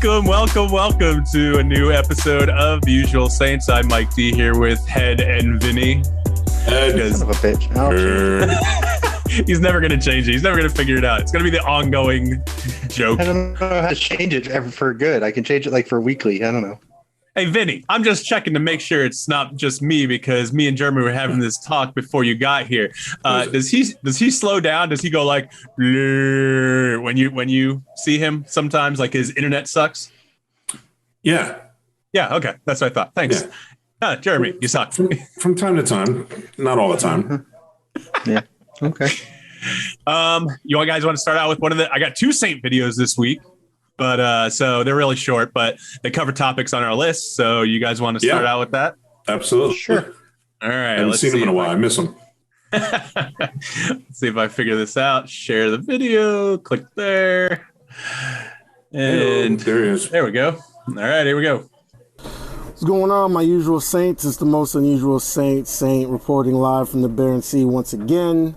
Welcome to a new episode of The Usual Saints. I'm Mike D here with Head and Vinnie. Son of a bitch. He's never going to change it. He's never going to figure it out. It's going to be the ongoing joke. I don't know how to change it for good. I can change it like for weekly. I don't know. Hey, Vinnie, I'm just checking to make sure it's not just me, because me and Jeremy were having this talk before you got here. Does he slow down? Does he go like when you see him sometimes, like his internet sucks? Yeah. Yeah. Okay. That's what I thought. Thanks. Yeah. Jeremy, you suck. From time to time. Not all the time. Yeah. Okay. You guys want to start out with I got 2 Saint videos this week. But so they're really short, but they cover topics on our list. So you guys want to start out with that? Absolutely. Sure. All right. I haven't seen them in a while. I miss them. Let's see if I figure this out. Share the video. Click there. And there he is. There we go. All right. Here we go. What's going on, my usual saints? It's the most unusual Saint reporting live from the Barren Sea once again.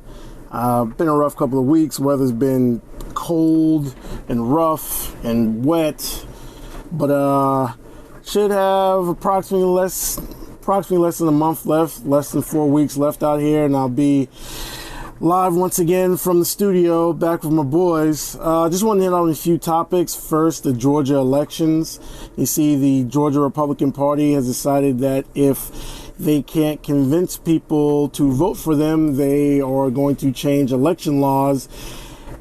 Been a rough couple of weeks. Weather's been cold and rough and wet, but should have approximately less than a month left, less than 4 weeks left out here, and I'll be live once again from the studio, back with my boys. Just want to hit on a few topics. First, the Georgia elections. You see, the Georgia Republican Party has decided that if they can't convince people to vote for them, they are going to change election laws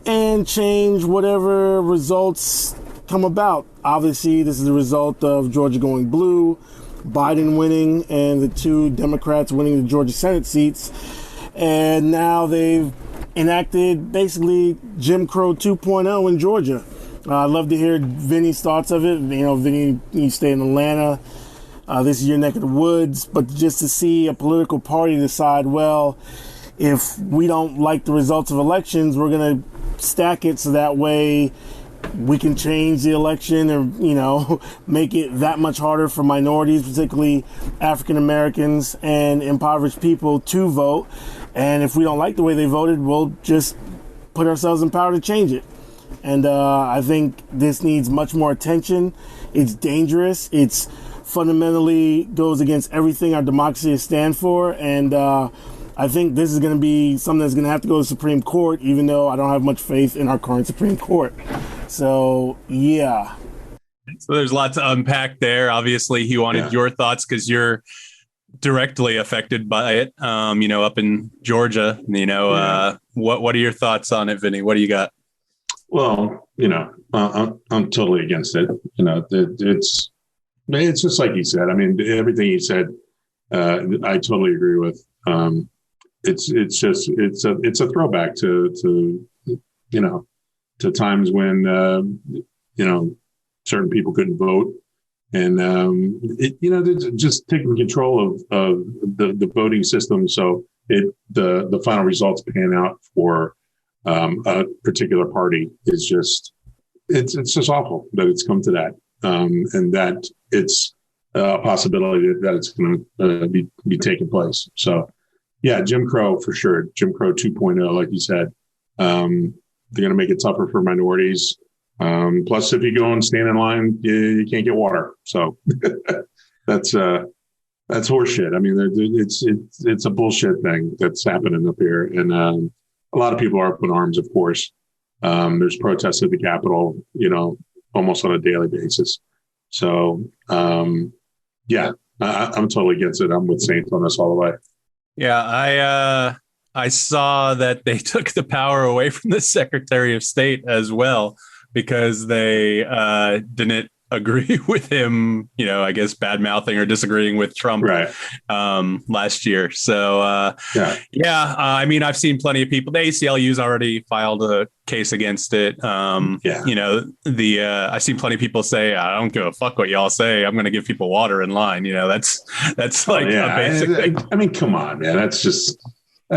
and change whatever results come about. Obviously, this is the result of Georgia going blue, Biden winning, and the 2 Democrats winning the Georgia Senate seats. And now they've enacted basically Jim Crow 2.0 in Georgia. I'd love to hear Vinnie's thoughts of it. You know, Vinnie, you stay in Atlanta. This is your neck of the woods, but just to see a political party decide, well, if we don't like the results of elections, we're going to stack it so that way we can change the election and, you know, make it that much harder for minorities, particularly African Americans and impoverished people, to vote. And if we don't like the way they voted, we'll just put ourselves in power to change it. And I think this needs much more attention. It's dangerous. It's fundamentally goes against everything our democracy stands for, and I think this is going to be something that's going to have to go to the Supreme Court, even though I don't have much faith in our current Supreme Court. So, yeah. So there's lots to unpack there. Obviously, he wanted your thoughts because you're directly affected by it, up in Georgia. What are your thoughts on it, Vinnie? What do you got? Well, I'm totally against it. It's just like he said. I mean, everything he said, I totally agree with. It's a throwback to times when certain people couldn't vote, and just taking control of the voting system, so the final results pan out for a particular party is just it's just awful that it's come to that. And that it's a possibility that it's going to be taking place. So, yeah, Jim Crow for sure. Jim Crow 2.0, like you said. They're going to make it tougher for minorities. Plus, if you go and stand in line, you can't get water. So that's horseshit. I mean, it's a bullshit thing that's happening up here, and a lot of people are up in arms. Of course, there's protests at the Capitol. Almost on a daily basis. So, I'm totally against it. I'm with Saints on this all the way. Yeah, I saw that they took the power away from the Secretary of State as well, because they didn't agree with him, I guess bad mouthing or disagreeing with Trump last year. So, I mean, I've seen plenty of people. The ACLU's already filed a case against it. I've seen plenty of people say, I don't give a fuck what y'all say. I'm going to give people water in line. That's like a basic thing. I mean, come on, man. That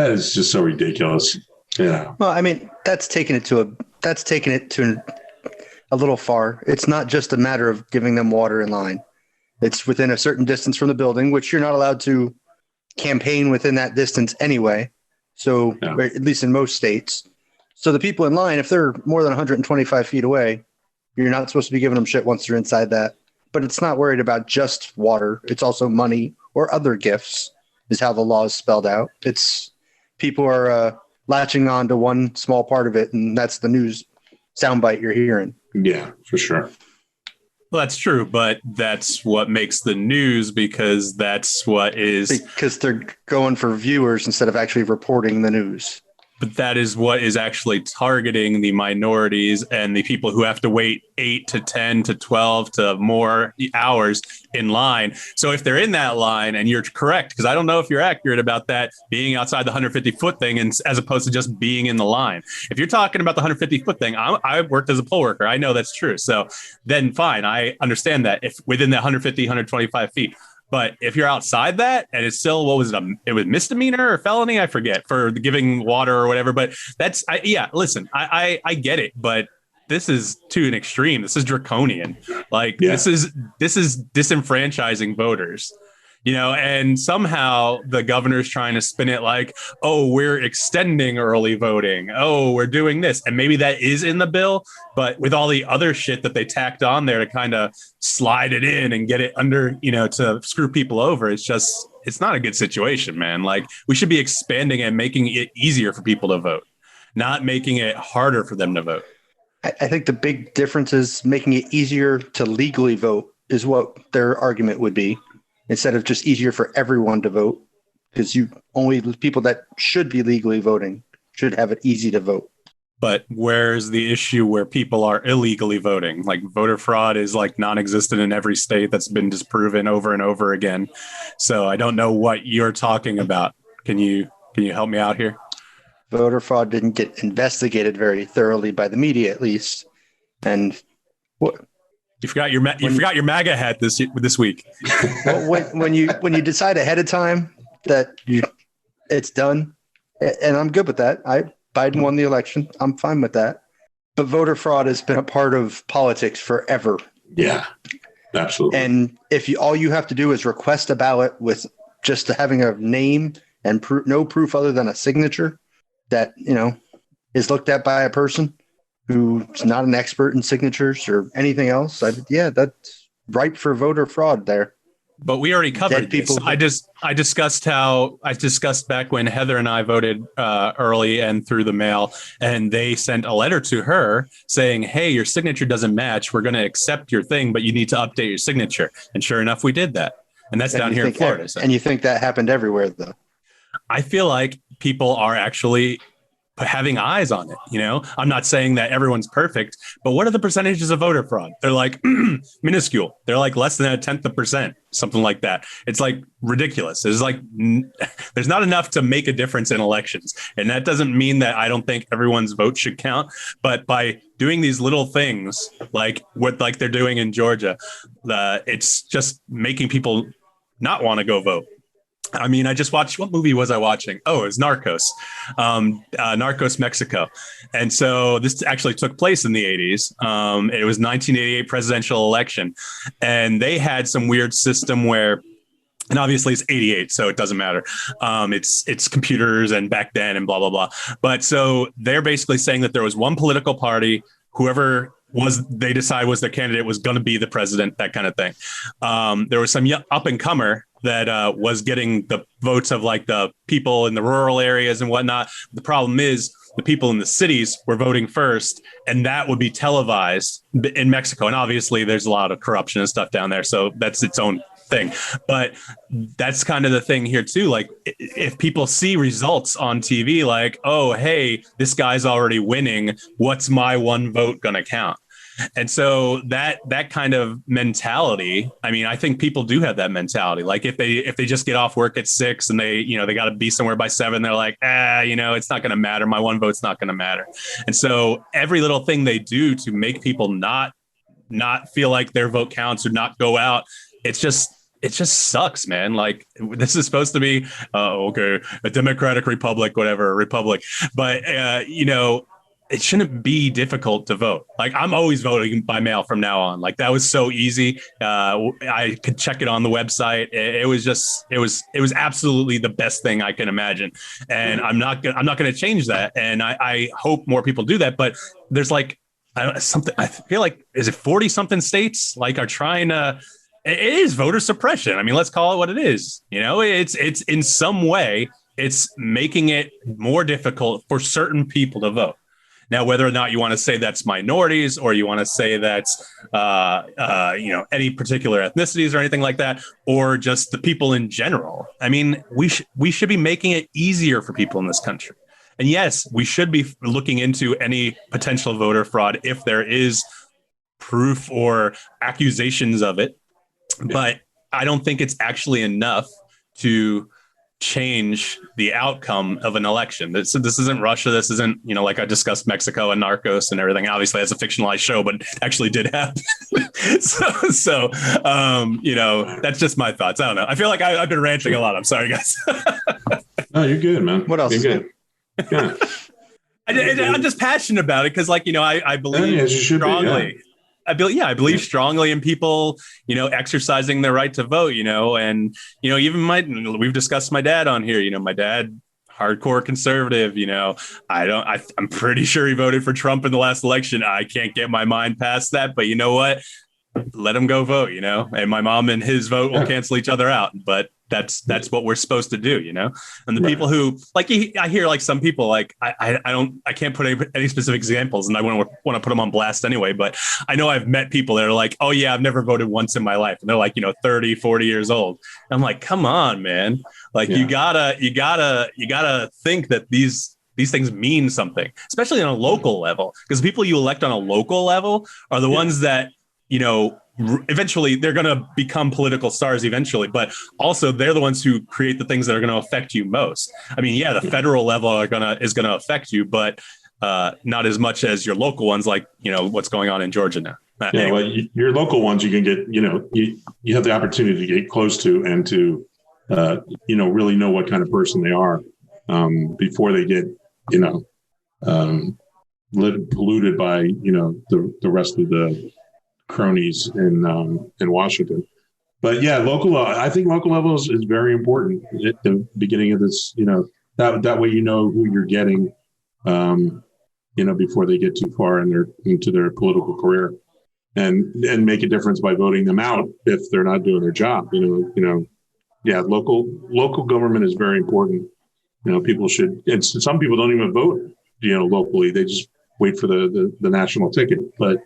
is just so ridiculous. Yeah. Well, I mean, that's taking it to a little far. It's not just a matter of giving them water in line. It's within a certain distance from the building, which you're not allowed to campaign within that distance anyway. So at least in most states. So the people in line, if they're more than 125 feet away, You're not supposed to be giving them shit once they're inside that. But it's not worried about just water. It's also money or other gifts is how the law is spelled out. It's people are latching on to one small part of it, and that's the news soundbite you're hearing. Yeah, for sure. Well, that's true, but that's what makes the news because that's what is... Because they're going for viewers instead of actually reporting the news. But that is what is actually targeting the minorities and the people who have to wait 8 to 10 to 12 to more hours in line. So if they're in that line, and you're correct, because I don't know if you're accurate about that being outside the 150-foot thing and as opposed to just being in the line. If you're talking about the 150-foot thing, I worked as a poll worker. I know that's true. So then fine, I understand that if within the 150, 125 feet. But if you're outside that and it's still, what was it? It was misdemeanor or felony? I forget, for giving water or whatever. But that's, listen, I get it. But this is to an extreme. This is draconian. Like this is disenfranchising voters. And somehow the governor's trying to spin it like, oh, we're extending early voting. Oh, we're doing this. And maybe that is in the bill, but with all the other shit that they tacked on there to kind of slide it in and get it under, to screw people over, it's not a good situation, man. Like, we should be expanding and making it easier for people to vote, not making it harder for them to vote. I think the big difference is making it easier to legally vote is what their argument would be. Instead of just easier for everyone to vote, because only the people that should be legally voting should have it easy to vote. But where's the issue where people are illegally voting? Like, voter fraud is like non-existent in every state. That's been disproven over and over again. So I don't know what you're talking about. Can you help me out here? Voter fraud didn't get investigated very thoroughly by the media, at least. And what? You forgot your MAGA hat this week. Well, when you decide ahead of time that it's done, and I'm good with that. Biden won the election. I'm fine with that. But voter fraud has been a part of politics forever. Yeah, absolutely. And if all you have to do is request a ballot with just having a name and no proof other than a signature that is looked at by a person who's not an expert in signatures or anything else, that's ripe for voter fraud there. But we already covered this. I discussed back when Heather and I voted early and through the mail, and they sent a letter to her saying, hey, your signature doesn't match. We're going to accept your thing, but you need to update your signature. And sure enough, we did that. And that's down here in Florida. And you think that happened everywhere, though? I feel like people are actually having eyes on it. I'm not saying that everyone's perfect, but what are the percentages of voter fraud? They're like minuscule. They're like less than 0.1%, something like that. It's like ridiculous. There's not enough to make a difference in elections. And that doesn't mean that I don't think everyone's vote should count, but by doing these little things like what they're doing in Georgia, it's just making people not want to go vote. I mean, I just watched, what movie was I watching? Oh, it was Narcos, Narcos Mexico. And so this actually took place in the 80s. It was 1988 presidential election. And they had some weird system where, and obviously it's 88, so it doesn't matter. It's computers and back then and blah, blah, blah. But so they're basically saying that there was one political party, whoever they decide was their candidate was going to be the president, that kind of thing. There was some up and comer that was getting the votes of like the people in the rural areas and whatnot. The problem is the people in the cities were voting first, and that would be televised in Mexico. And obviously there's a lot of corruption and stuff down there. So that's its own thing. But that's kind of the thing here too. Like, if people see results on TV, like, oh, hey, this guy's already winning, what's my one vote going to count? And so that kind of mentality, I mean, I think people do have that mentality. Like, if they just get off work at 6 and they got to be somewhere by 7, they're like, it's not going to matter. My one vote's not going to matter. And so every little thing they do to make people not feel like their vote counts or not go out, it just sucks, man. Like, this is supposed to be, a democratic republic, whatever, republic. But, it shouldn't be difficult to vote. Like, I'm always voting by mail from now on. Like, that was so easy. I could check it on the website. It was absolutely the best thing I can imagine. And I'm not going to change that. And I hope more people do that. But there's like I feel like, is it 40 something states like are trying to, it is voter suppression. I mean, let's call it what it is. It's in some way, it's making it more difficult for certain people to vote. Now, whether or not you want to say that's minorities or you want to say that's, any particular ethnicities or anything like that, or just the people in general. I mean, we should be making it easier for people in this country. And yes, we should be looking into any potential voter fraud if there is proof or accusations of it. But I don't think it's actually enough to change the outcome of an election. This isn't Russia. This isn't, like I discussed Mexico and Narcos and everything. Obviously, it's a fictionalized show, but it actually did happen. so, that's just my thoughts. I don't know. I feel like I've been ranting a lot. I'm sorry, guys. No, you're good, man. What else? You're good. Yeah. I'm just passionate about it because, I believe strongly. Be, I believe strongly in people, exercising their right to vote, and, even we've discussed my dad on here, my dad, hardcore conservative, I'm pretty sure he voted for Trump in the last election. I can't get my mind past that, but you know what? Let him go vote, and my mom and his vote will cancel each other out. But that's what we're supposed to do, and the people who I hear some people I can't put any specific examples and I want to put them on blast anyway. But I know I've met people that are like, oh yeah, I've never voted once in my life. And they're 30, 40 years old. And I'm like, come on, man. You gotta think that these things mean something, especially on a local level, because the people you elect on a local level are the ones that, eventually they're going to become political stars eventually, but also they're the ones who create the things that are going to affect you most. I mean, the federal level is going to affect you, but not as much as your local ones, what's going on in Georgia now. Anyway. Your local ones, you can get, you have the opportunity to get close to and to, really know what kind of person they are before they get, polluted by, the rest of the cronies in Washington. But I think local level is very important at the beginning of this, that way who you're getting, before they get too far into their political career, and make a difference by voting them out if they're not doing their job. Local government is very important. People should, and some people don't even vote, locally. They just wait for the national ticket. But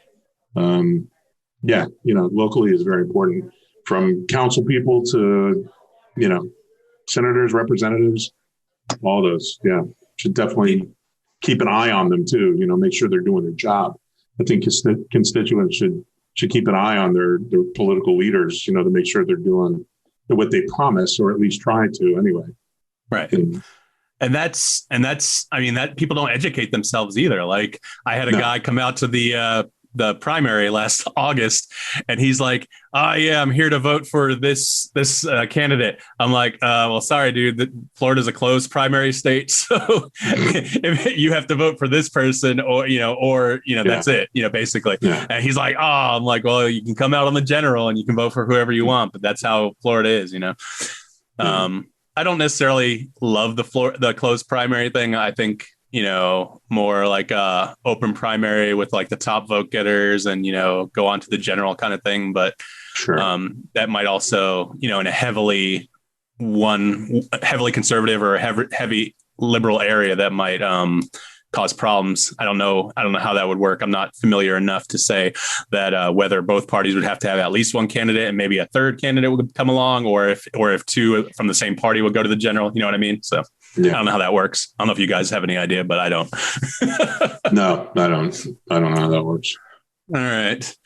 locally is very important, from council people to, senators, representatives, all those. Yeah. Should definitely keep an eye on them too, make sure they're doing their job. I think constituents should keep an eye on their political leaders, to make sure they're doing what they promise, or at least try to anyway. Right. And that's, I mean, that people don't educate themselves either. I had a guy come out to the primary last August, and he's like, oh yeah, I'm here to vote for this candidate. I'm like, well, sorry, dude, Florida's a closed primary state. So if you have to vote for this person or that's it, basically. Yeah. And he's like, oh, I'm like, well, you can come out on the general and you can vote for whoever you want, but that's how Florida is, I don't necessarily love the closed primary thing. I think, more like a open primary with the top vote getters and, go on to the general kind of thing. But sure. That might also, in a heavily conservative or heavy liberal area, that might cause problems. I don't know how that would work. I'm not familiar enough to say that whether both parties would have to have at least one candidate and maybe a third candidate would come along, or if two from the same party would go to the general. You know what I mean? So yeah. I don't know how that works. I don't know if you guys have any idea, but I don't. No, I don't know how that works. All right,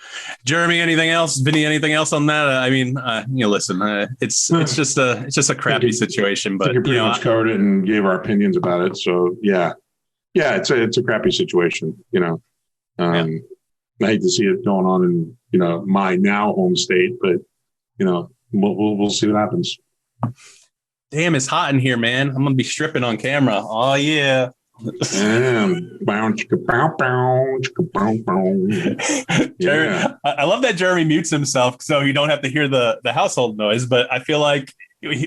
Jeremy, anything else? Vinny, anything else on that? I mean, listen, it's just a crappy situation, but you pretty much covered it and gave our opinions about it. So yeah, it's a crappy situation. I hate to see it going on in my now home state, but we'll see what happens. Damn, it's hot in here, man. I'm gonna be stripping on camera. Oh yeah. Jeremy, I love that Jeremy mutes himself so you don't have to hear the household noise, but I feel like,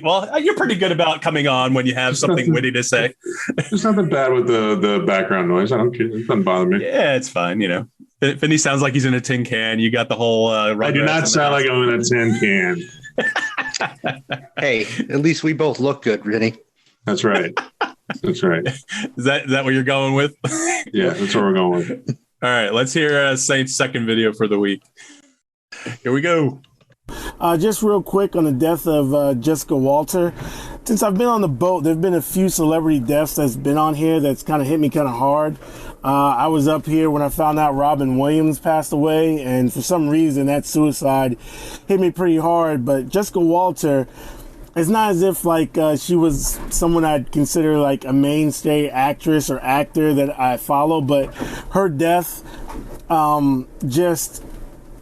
well, you're pretty good about coming on when you have something witty to say. There's nothing bad with the background noise. I don't care. It doesn't bother me. Yeah, it's fine. Vinnie sounds like he's in a tin can. You got the whole. I do not sound like I'm in a tin can. Hey, at least we both look good, Vinnie. That's right. That's right. Is that what you're going with? Yeah, that's what we're going with. All right, let's hear Saint's second video for the week. Here we go. Just real quick on the death of Jessica Walter. Since I've been on the boat, there have been a few celebrity deaths that's been on here that's kind of hit me kind of hard. I was up here when I found out Robin Williams passed away, and for some reason that suicide hit me pretty hard. But Jessica Walter, it's not as if like she was someone I'd consider like a mainstay actress or actor that I follow, but her death, just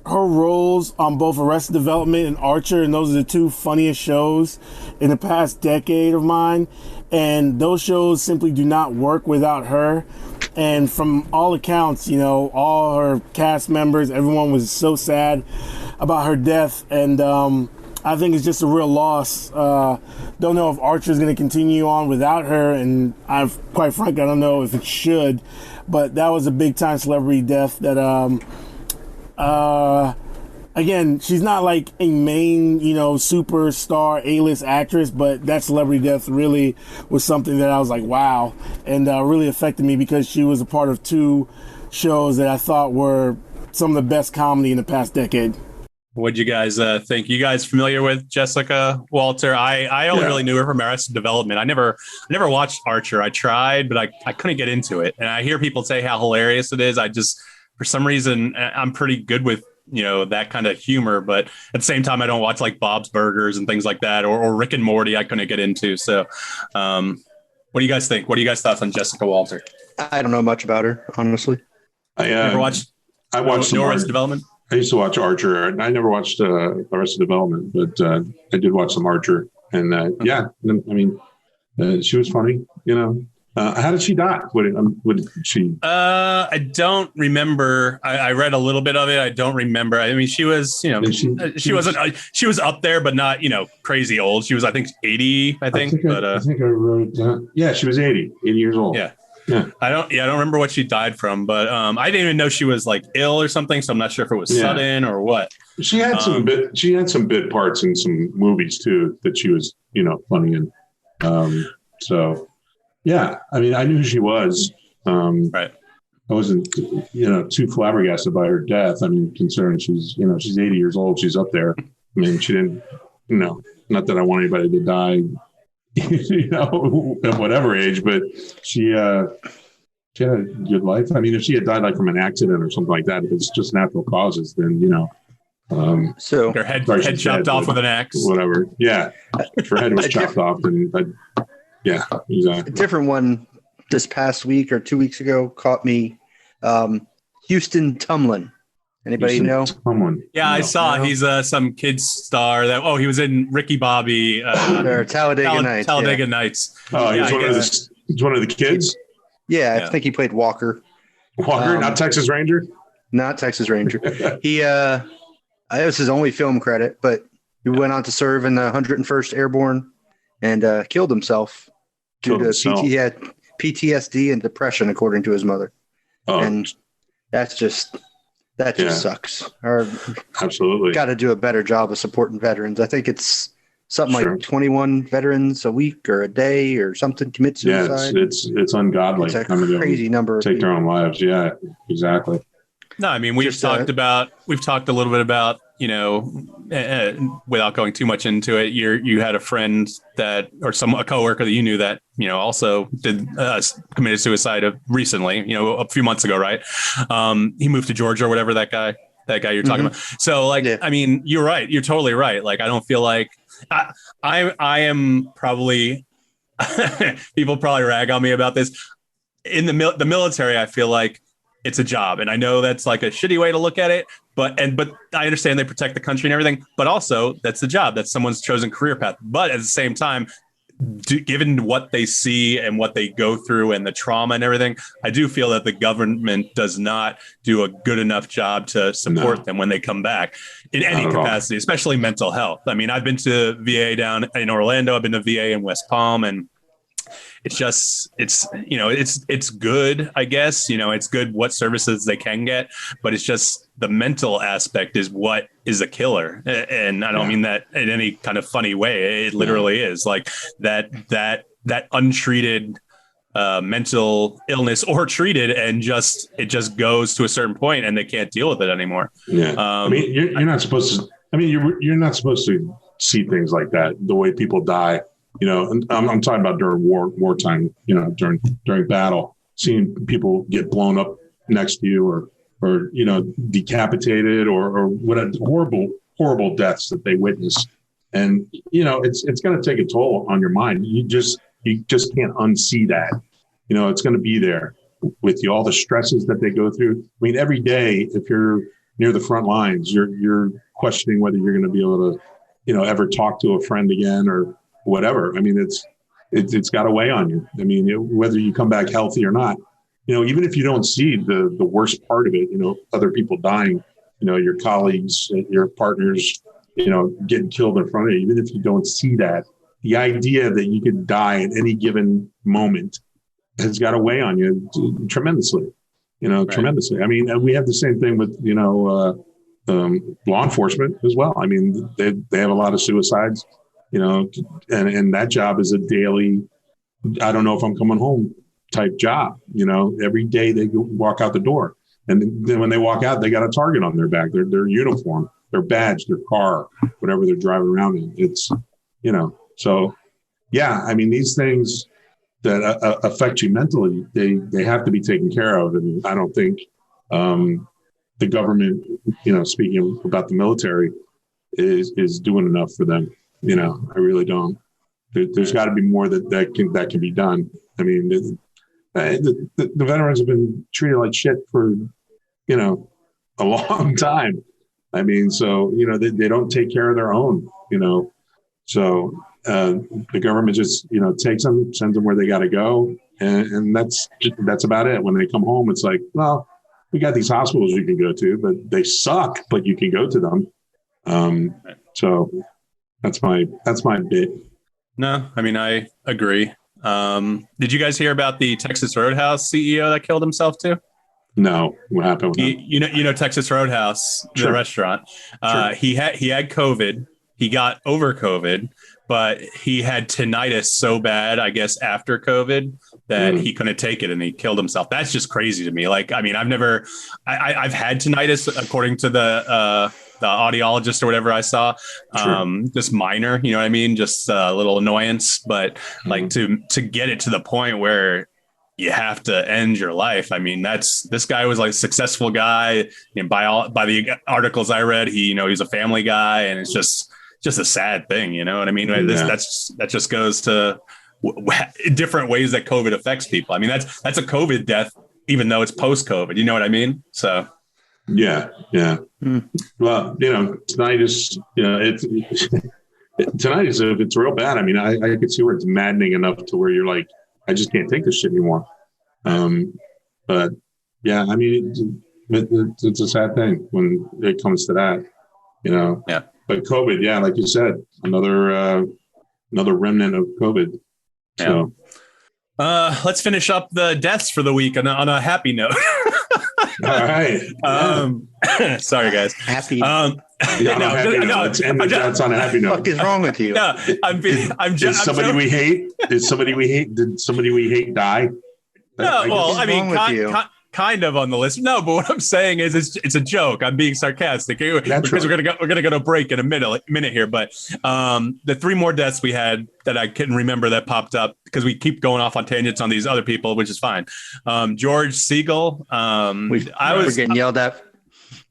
her roles on both Arrested Development and Archer, and those are the two funniest shows in the past decade of mine, and those shows simply do not work without her. And from all accounts, you know, all her cast members, everyone was so sad about her death, and I think it's just a real loss. Don't know if Archer's going to continue on without her, and quite frankly, I don't know if it should, but that was a big-time celebrity death that, again, she's not like a main, you know, superstar A-list actress, but that celebrity death really was something that I was like, wow, and really affected me because she was a part of two shows that I thought were some of the best comedy in the past decade. What'd you guys think? You guys familiar with Jessica Walter? I only really knew her from Arrested Development. I never watched Archer. I tried, but I couldn't get into it. And I hear people say how hilarious it is. I just, for some reason, I'm pretty good with, you know, that kind of humor, but at the same time, I don't watch like Bob's Burgers and things like that, or Rick and Morty. I couldn't get into. So, what do you guys think? What are you guys' thoughts on Jessica Walter? I don't know much about her, honestly. I watched Arrested Development. I used to watch Archer. I never watched Arrested Development, but I did watch some Archer. And yeah, I mean, she was funny, you know. How did she die? What did she? I don't remember. I read a little bit of it. I don't remember. I mean, she was, you know, she was up there, but not, you know, crazy old. She was, I think, 80. I think I wrote down. Yeah, she was 80 years old. Yeah. I don't remember what she died from, but I didn't even know she was like ill or something. So I'm not sure if it was sudden or what. She had some bit parts in some movies too that she was, you know, funny in. So. Yeah, I mean, I knew who she was. Right. I wasn't, you know, too flabbergasted by her death. I mean, considering she's 80 years old, she's up there. I mean, she didn't, you know, not that I want anybody to die, you know, at whatever age, but she had a good life. I mean, if she had died like from an accident or something like that, if it's just natural causes, then, you know. So her head chopped off with an axe. Whatever. Yeah. If her head was chopped off, then yeah, exactly. A different one this past week or 2 weeks ago caught me. Houston Tumlin. Anybody know? Tumlin. Yeah, I saw. He's some kid star that. Oh, he was in Ricky Bobby. Or Talladega Nights. Talladega Nights. Oh, he's one of the kids. Yeah, I think he played Walker. Walker, not Texas Ranger. Not Texas Ranger. He it was his only film credit, but he went on to serve in the 101st Airborne and killed himself. Due to he had PTSD and depression, according to his mother. Oh. And that just sucks. Absolutely. Got to do a better job of supporting veterans. I think it's something like 21 veterans a week or a day or something commit suicide. Yeah, it's ungodly. It's a crazy number. Take their own lives. Yeah, exactly. No, I mean, we've talked a little bit about, you know, without going too much into it, you had a friend that, or a coworker that you knew that, you know, also committed suicide recently, you know, a few months ago, right? He moved to Georgia or whatever, that guy you're talking about. So like, I mean, you're right. You're totally right. Like, I don't feel like I am probably, people probably rag on me about this. In the military, I feel like it's a job. And I know that's like a shitty way to look at it, but I understand they protect the country and everything, but also that's the job. That's someone's chosen career path. But at the same time, given what they see and what they go through and the trauma and everything, I do feel that the government does not do a good enough job to support them when they come back in any capacity, especially mental health. I mean, I've been to VA down in Orlando. I've been to VA in West Palm, and it's good, I guess. It's good what services they can get, but it's just the mental aspect is what is a killer. And I don't mean that in any kind of funny way. It literally is like that untreated mental illness or treated, and it just goes to a certain point and they can't deal with it anymore. I mean, you're not supposed to. I mean, you're not supposed to see things like that. The way people die, and I'm talking about during wartime. During battle, seeing people get blown up next to you, or decapitated, or what horrible deaths that they witness, and it's going to take a toll on your mind. You just can't unsee that. It's going to be there with you. All the stresses that they go through. I mean, every day, if you're near the front lines, you're questioning whether you're going to be able to, ever talk to a friend again or whatever. I mean, it's got to weigh on you. I mean, whether you come back healthy or not, even if you don't see the worst part of it, other people dying, your colleagues, your partners, getting killed in front of you, even if you don't see that, the idea that you could die at any given moment has got to weigh on you tremendously, right. Tremendously. I mean, we have the same thing with, law enforcement as well. I mean, they have a lot of suicides, and that job is a daily, I don't know if I'm coming home type job. Every day they walk out the door, and then when they walk out, they got a target on their back, their uniform, their badge, their car, whatever they're driving around in. It's, so yeah, I mean, these things that affect you mentally, they have to be taken care of. And I don't think, the government, speaking about the military, is doing enough for them. I really don't. There's got to be more that can be done. I mean, the veterans have been treated like shit for, a long time. I mean, so, they don't take care of their own, so the government just, takes them, sends them where they got to go. And that's about it. When they come home, it's like, well, we got these hospitals you can go to, but they suck, but you can go to them. So that's my bit. No, I mean, I agree. Did you guys hear about the Texas Roadhouse CEO that killed himself too? No, what happened with him? You know Texas Roadhouse, the restaurant. Sure. He had COVID. He got over COVID, but he had tinnitus so bad, I guess, after COVID that he couldn't take it and he killed himself. That's just crazy to me. Like, I mean, I've had tinnitus according to the audiologist or whatever I saw, just minor, you know what I mean? Just a little annoyance, but like to get it to the point where you have to end your life. I mean, this guy was like a successful guy, and by the articles I read, he's a family guy, and it's just a sad thing. You know what I mean? That just goes to different ways that COVID affects people. I mean, that's a COVID death, even though it's post COVID, you know what I mean? So. Yeah. Well, tinnitus, tinnitus, if it's real bad, I mean, I could see where it's maddening enough to where you're like, I just can't take this shit anymore. But yeah, I mean, it's a sad thing when it comes to that, Yeah. But COVID, yeah, like you said, another remnant of COVID. So, let's finish up the deaths for the week on a happy note. All right. Sorry, guys. Happy. Let's end the deaths on a happy note. What the fuck is wrong with you? No, Is somebody we hate? Did somebody we hate die? No, well, I mean, kind of on the list. No, but what I'm saying is it's a joke. I'm being sarcastic because we're gonna go to break in a minute here. But the three more deaths we had that I couldn't remember that popped up because we keep going off on tangents on these other people, which is fine. George Siegel. We're getting yelled at.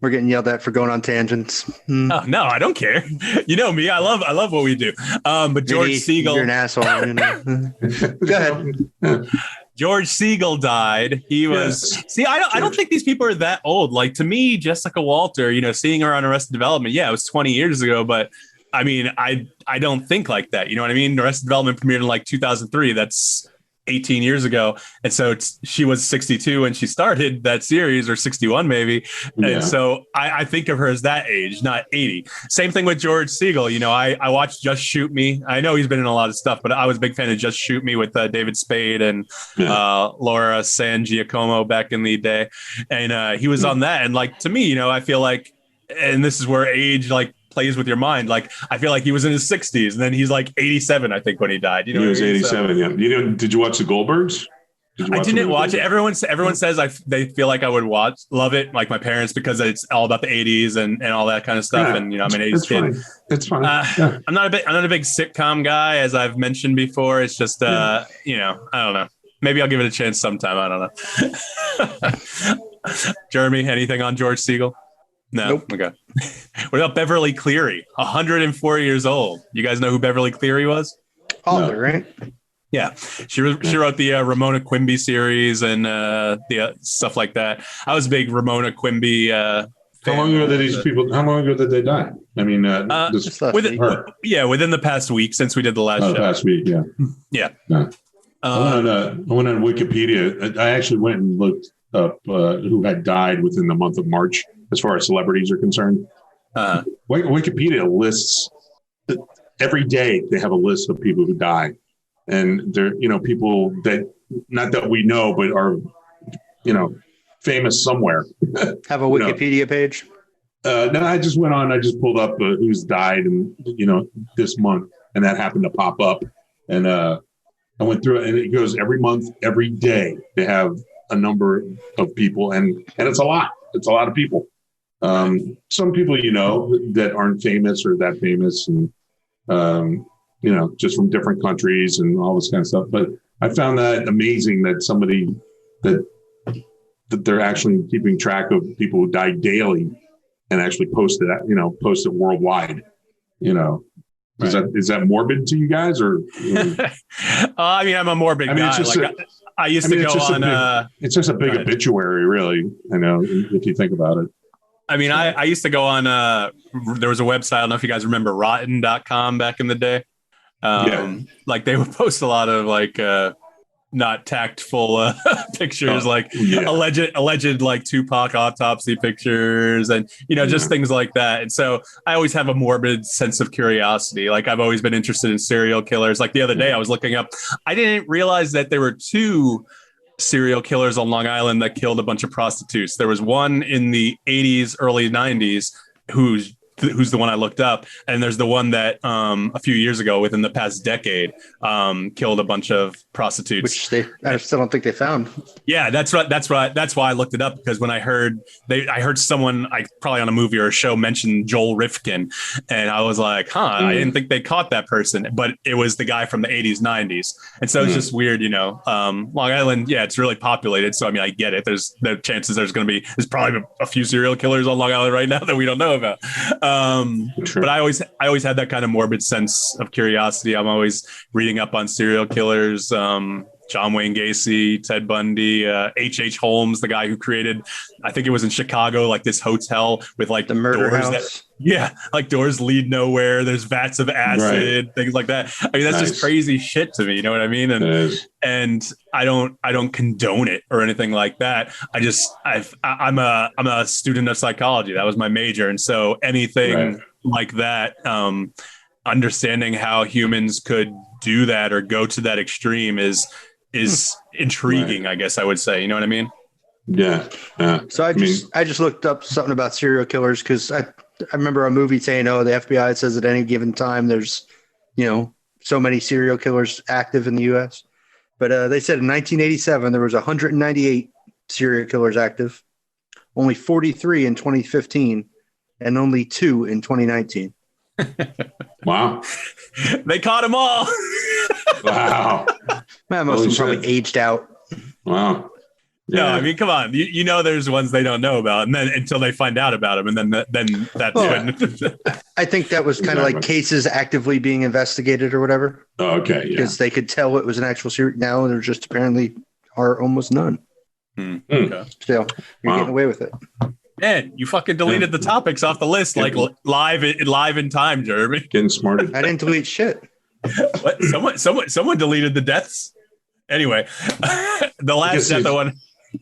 We're getting yelled at for going on tangents. Oh, no, I don't care. You know me. I love what we do. But George Siegel. You're an asshole. Go ahead. George Siegel died. He was I don't think these people are that old. Like, to me, Jessica Walter, seeing her on Arrested Development, yeah, it was 20 years ago, but I mean, I don't think like that. You know what I mean? Arrested Development premiered in like 2003. That's 18 years ago. And so she was 62 when she started that series, or 61 maybe. Yeah. And so I think of her as that age, not 80. Same thing with George Siegel. You know, I watched Just Shoot Me. I know he's been in a lot of stuff, but I was a big fan of Just Shoot Me with David Spade and Laura San Giacomo back in the day. And he was on that. And like, to me, you know, I feel like, and this is where age like plays with your mind. Like, I feel like he was in his 60s, and then he's like 87, I think, when he died. You know, he was 87. Yeah. Did you watch the Goldbergs? I didn't watch it. Everyone says they feel like I would love it, like my parents, because it's all about the 80s and all that kind of stuff. Yeah, and you know, I'm an 80s kid. Fine. It's fine. Yeah. I'm not a big sitcom guy, as I've mentioned before. It's just you know, I don't know. Maybe I'll give it a chance sometime. I don't know. Jeremy, anything on George Siegel? No. Nope. Okay. What about Beverly Cleary? 104 years old. You guys know who Beverly Cleary was? Author, right? Yeah, she wrote the Ramona Quimby series and the stuff like that. I was a big Ramona Quimby. How long ago did they die? I mean, within the past week since we did the last show. Past week, yeah. Yeah. I went on Wikipedia. I actually went and looked up who had died within the month of March, as far as celebrities are concerned. Wikipedia lists every day. They have a list of people who die. And they're, you know, people that not that we know, but are, you know, famous somewhere. Have a Wikipedia page? No, I just went on. I just pulled up who's died, and you know, this month, and that happened to pop up. And I went through it, and it goes every month, every day. They have a number of people, and it's a lot. It's a lot of people. Some people, you know, that aren't famous or that famous, and you know, just from different countries and all this kind of stuff. But I found that amazing that somebody that they're actually keeping track of people who die daily and actually post it worldwide. You know, is that morbid to you guys, or? I mean, I'm a morbid guy. I used to go on. It's just a big obituary, really. I know, if you think about it. I mean, I used to go on. There was a website. I don't know if you guys remember Rotten.com back in the day. Like they would post a lot of like not tactful pictures, alleged like Tupac autopsy pictures, and you know, just things like that. And so I always have a morbid sense of curiosity. Like I've always been interested in serial killers. Like the other day I was looking up, I didn't realize that there were two serial killers on Long Island that killed a bunch of prostitutes. There was one in the 80s, early 90s who's the one I looked up, and there's the one that a few years ago, within the past decade, killed a bunch of prostitutes, which I still don't think they found. Yeah, that's why I looked it up, because when I heard someone, probably on a movie or a show, mention Joel Rifkin, and I was like, I didn't think they caught that person, but it was the guy from the 80s, 90s, and so it's just weird, you know. Long Island, it's really populated, so I mean, I get it. There's the chances there's probably a few serial killers on Long Island right now that we don't know about. But I always had that kind of morbid sense of curiosity. I'm always reading up on serial killers, John Wayne Gacy, Ted Bundy, H.H. Holmes, the guy who created, I think it was in Chicago, like this hotel with like the murder doors house. Like doors lead nowhere. There's vats of acid, things like that. I mean, that's just crazy shit to me. You know what I mean? And I don't condone it or anything like that. I'm a student of psychology. That was my major. And so anything like that, understanding how humans could do that or go to that extreme is intriguing, I guess I would say. You know what I mean? Yeah. So I just looked up something about serial killers, because I remember a movie saying, the FBI says at any given time there's, you know, so many serial killers active in the U.S. But they said in 1987 there was 198 serial killers active, only 43 in 2015, and only 2 in 2019. Wow. They caught them all. Wow. Man, most of them probably aged out. Wow. Yeah. No, I mean, come on. You know, there's ones they don't know about, and then until they find out about them, and then that's when. I think that was kind of like cases actively being investigated or whatever. Oh, okay. Yeah. Because they could tell it was an actual serial. Now there just apparently are almost none. Okay. So you're getting away with it. Man, you fucking deleted the topics off the list, like live in time, Jeremy. Getting smarter. I didn't delete shit. What? Someone deleted the deaths. Anyway, the last death one.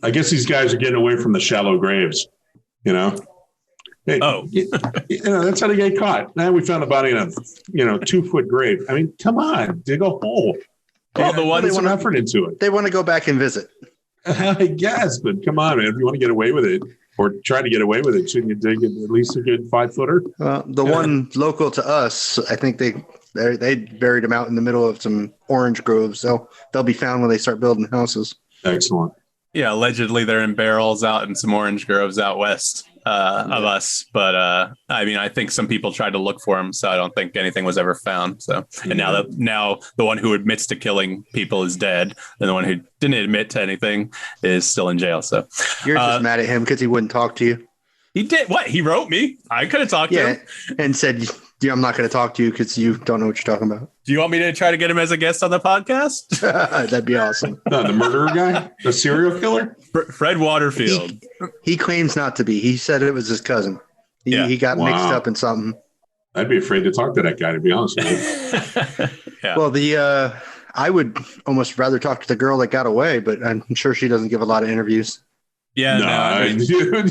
I guess these guys are getting away from the shallow graves, you know? Hey, that's how they get caught. Now we found a body in a 2-foot grave. I mean, come on, dig a hole. Well, the ones put some effort into it. They want to go back and visit. I guess, but come on, man. If you want to get away with it or try to get away with it, shouldn't you dig at least a good 5-footer? The one local to us, I think they buried them out in the middle of some orange groves. So they'll be found when they start building houses. Excellent. Yeah, allegedly they're in barrels out in some orange groves out west of us. But I mean, I think some people tried to look for him, so I don't think anything was ever found. So, and now the one who admits to killing people is dead, and the one who didn't admit to anything is still in jail. So you're just mad at him because he wouldn't talk to you. He did what? He wrote me. I could have talked to him and said, "I'm not going to talk to you because you don't know what you're talking about." Do you want me to try to get him as a guest on the podcast? That'd be awesome. The murderer guy, the serial killer, Fred Waterfield. He claims not to be. He said it was his cousin. He got mixed up in something. I'd be afraid to talk to that guy, to be honest with you. Yeah. Well, I would almost rather talk to the girl that got away, but I'm sure she doesn't give a lot of interviews. Yeah. Dude.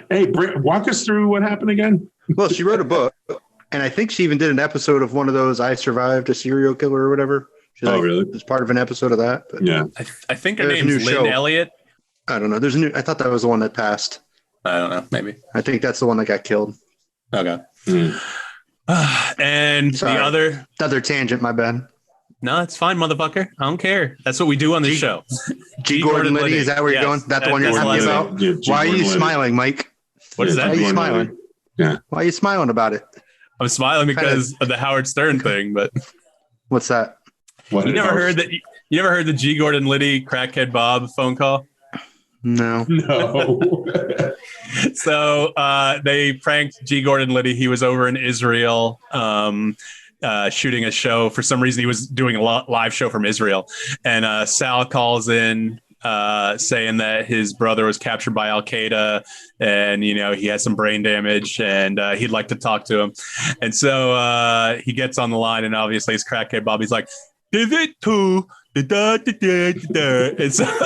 Hey, walk us through what happened again. Well, she wrote a book, and I think she even did an episode of one of those "I Survived a Serial Killer" or whatever. Really? It's part of an episode of that. But yeah. I think her name's Lynn Elliott. I don't know. There's a new. I thought that was the one that passed. I don't know. Maybe. I think that's the one that got killed. Okay. And Sorry. the other tangent. My bad. No, it's fine, motherfucker. I don't care. That's what we do on this show. G. Gordon Liddy. Is that where you're going? That's the one you're talking about? Yeah, why are you smiling, Mike? What is that? Why are you smiling? Yeah. Why are you smiling about it? I'm smiling because of the Howard Stern thing, but what's that? You never heard the G. Gordon Liddy crackhead Bob phone call? No. So they pranked G. Gordon Liddy. He was over in Israel shooting a show. For some reason, he was doing a live show from Israel. And Sal calls in saying that his brother was captured by Al-Qaeda and, he had some brain damage and he'd like to talk to him. And so he gets on the line and obviously it's crackhead Bob. He's like, "Is it too?" And so,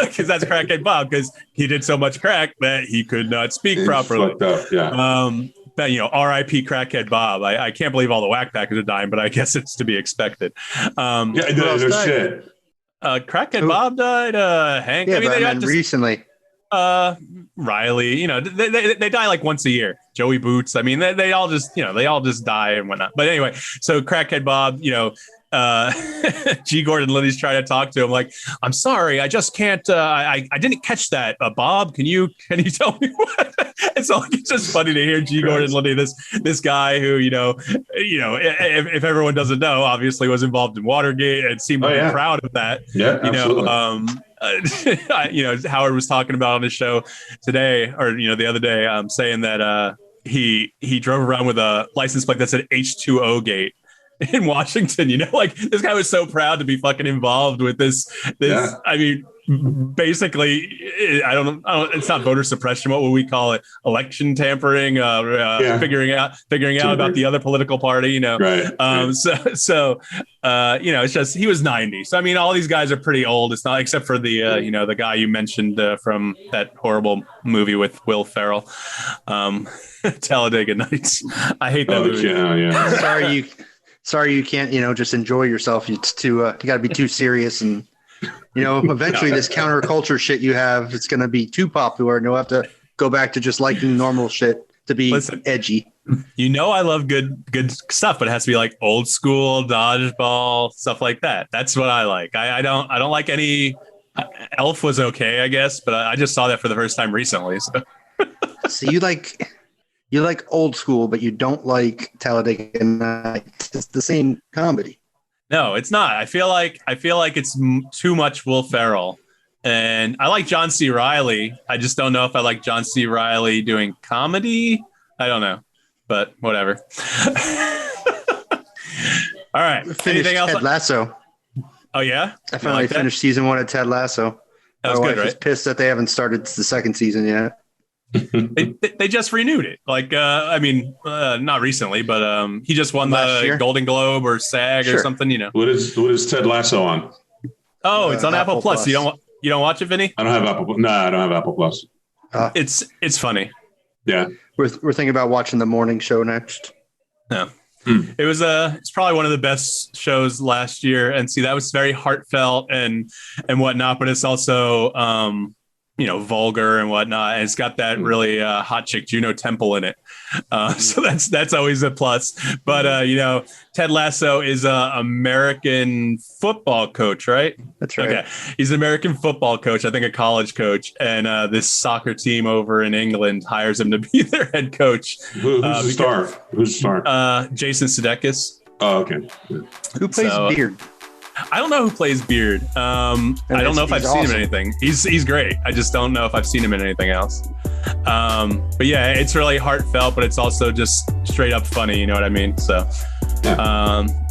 because that's crackhead Bob, because he did so much crack that he could not speak properly. Fucked up, yeah. But, R.I.P. crackhead Bob. I can't believe all the whack packers are dying, but I guess it's to be expected. No shit. Crackhead Bob died. Hank. Yeah, they just recently. Riley. They die like once a year. Joey Boots. I mean, they all just die and whatnot. But anyway, so crackhead Bob. G. Gordon Liddy's trying to talk to him like, "I'm sorry, I just can't. I didn't catch that. Bob, can you tell me what?" It's just funny to hear G. Gordon Liddy, this guy who if everyone doesn't know, obviously was involved in Watergate and seemed to be proud of that. Yeah, absolutely. Howard was talking about on his show today, or the other day, saying that he drove around with a license plate that said H2O Gate in Washington. This guy was so proud to be fucking involved with this. Yeah. I mean, basically, I don't know. It's not voter suppression. What would we call it? Election tampering. Figuring out about the other political party. Right. It's just he was 90. So I mean, all these guys are pretty old. It's not except for the the guy you mentioned from that horrible movie with Will Ferrell, Talladega Nights. I hate that movie. Yeah. Sorry, you can't, just enjoy yourself. It's too, you got to be too serious. And, eventually this counterculture shit you have, it's going to be too popular. And you'll have to go back to just liking normal shit to be edgy. I love good stuff, but it has to be like old school dodgeball, stuff like that. That's what I like. I don't like any. Elf was okay, I guess, but I just saw that for the first time recently. So you like old school, but you don't like Talladega Nights. It's the same comedy. No, it's not. I feel like it's too much Will Ferrell, and I like John C. Reilly. I just don't know if I like John C. Reilly doing comedy. I don't know, but whatever. All right. Anything else? Ted Lasso. Oh yeah, I finally finished season 1 of Ted Lasso. That was good, right? Is pissed that they haven't started the second season yet. they just renewed it. Not recently, but he just won the Golden Globe or SAG or something. What is Ted Lasso on? Oh, it's on Apple Plus. You don't watch it, Vinny? I don't have Apple. No, I don't have Apple Plus. It's funny. Yeah, we're thinking about watching the morning show next. No. It's probably one of the best shows last year, and see, that was very heartfelt and whatnot, but it's also vulgar and whatnot, and it's got that really hot chick Juno Temple in it, so that's always a plus. But Ted Lasso is a American football coach, right? That's right. Okay, he's an American football coach, I think a college coach, and this soccer team over in England hires him to be their head coach. Who's the star? Who's the star? Jason Sudeikis. Oh, okay. Yeah. Who plays Beard? I don't know who plays Beard. I don't know if I've seen him in anything. He's great. I just don't know if I've seen him in anything else. But yeah, it's really heartfelt, but it's also just straight up funny. You know what I mean? So